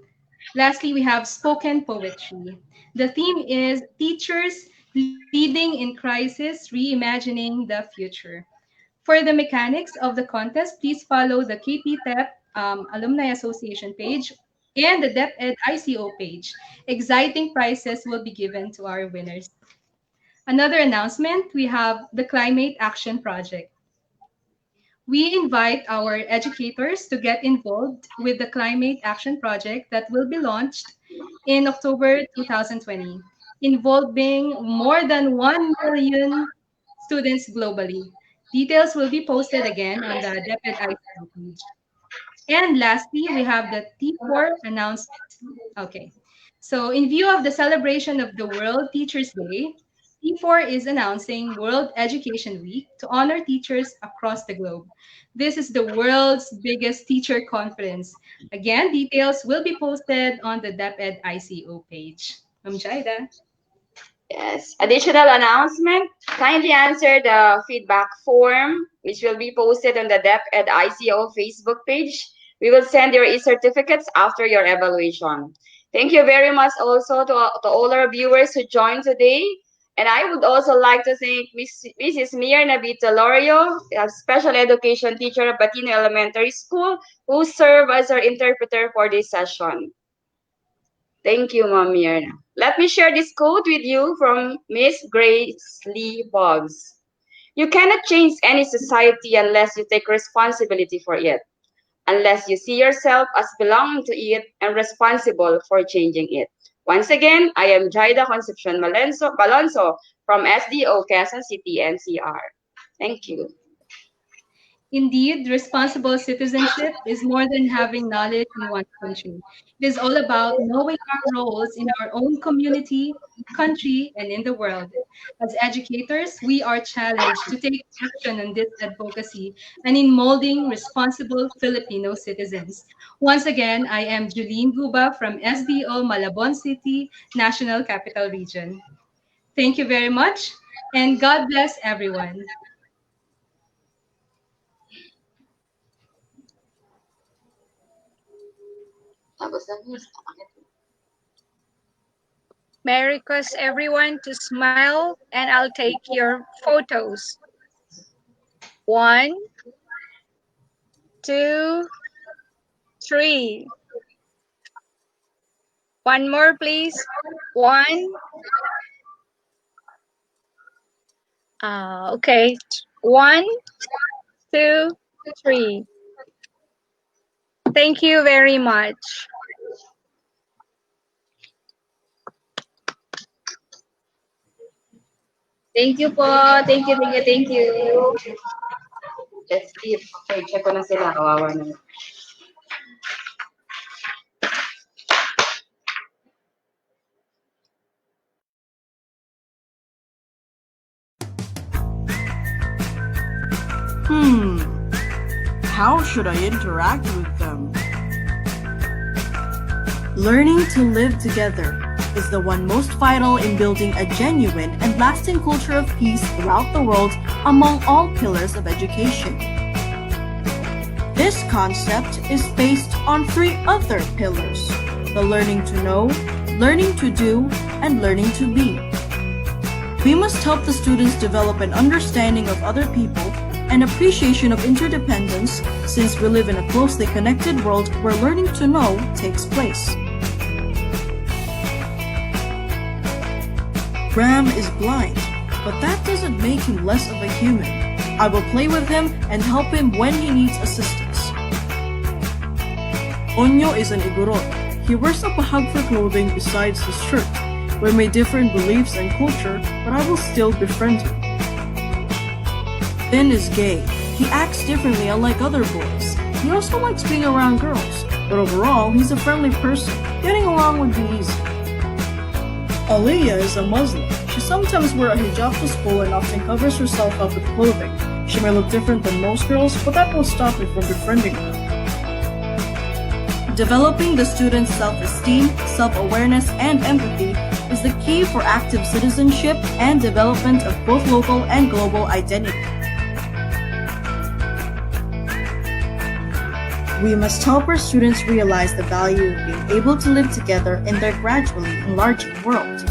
A: lastly, we have spoken poetry. The theme is Teachers Leading in Crisis, Reimagining the Future. For the mechanics of the contest, please follow the KPTEP Alumni Association page and the DepEd ICO page. Exciting prizes will be given to our winners. Another announcement, we have the Climate Action Project. We invite our educators to get involved with the Climate Action Project that will be launched in October 2020, involving more than 1 million students globally. Details will be posted again on the DepEd ICO page. And lastly, we have the T4 announcement. Okay. So in view of the celebration of the World Teachers Day, T4 is announcing World Education Week to honor teachers across the globe. This is the world's biggest teacher conference. Again, details will be posted on the DepEd ICO page. Jaida.
D: Yes. Additional announcement, kindly answer the feedback form, which will be posted on the DepEd ICO Facebook page. We will send your e-certificates after your evaluation. Thank you very much also to all our viewers who joined today. And I would also like to thank Mrs. Mirna Vitalorio, a special education teacher at Batino Elementary School, who served as our interpreter for this session. Thank you, Ma'am Mirna. Let me share this quote with you from Miss Grace Lee Boggs. You cannot change any society unless you take responsibility for it, unless you see yourself as belonging to it and responsible for changing it. Once again, I am Jaida Concepcion Balonso from SDO Quezon City NCR. Thank you.
A: Indeed, responsible citizenship is more than having knowledge in one country. It is all about knowing our roles in our own community, country, and in the world. As educators, we are challenged to take action on this advocacy and in molding responsible Filipino citizens. Once again, I am Julene Guba from SDO Malabon City, National Capital Region. Thank you very much, and God bless everyone.
E: May I request everyone to smile and I'll take your photos. 1, 2, 3. One more, please. 1. Okay. 1, 2, 3. Thank you very much.
D: Thank you po. Thank you. Let's leave. Okay, check ko na sila. Kawawa na.
G: How should I interact with them? Learning to live together is the one most vital in building a genuine and lasting culture of peace throughout the world among all pillars of education. This concept is based on 3 other pillars: the learning to know, learning to do, and learning to be. We must help the students develop an understanding of other people and appreciation of interdependence, since we live in a closely connected world where learning to know takes place. Graham is blind, but that doesn't make him less of a human. I will play with him and help him when he needs assistance. Onyo is an Igorot. He wears a bahag for clothing besides his shirt. We may differ in beliefs and culture, but I will still befriend him. Finn is gay. He acts differently unlike other boys. He also likes being around girls, but overall, he's a friendly person. Getting along would be easy. Aliyah is a Muslim. She sometimes wears a hijab to school and often covers herself up with clothing. She may look different than most girls, but that won't stop me from befriending her. Developing the student's self-esteem, self-awareness, and empathy is the key for active citizenship and development of both local and global identity. We must help our students realize the value of being able to live together in their gradually enlarging world.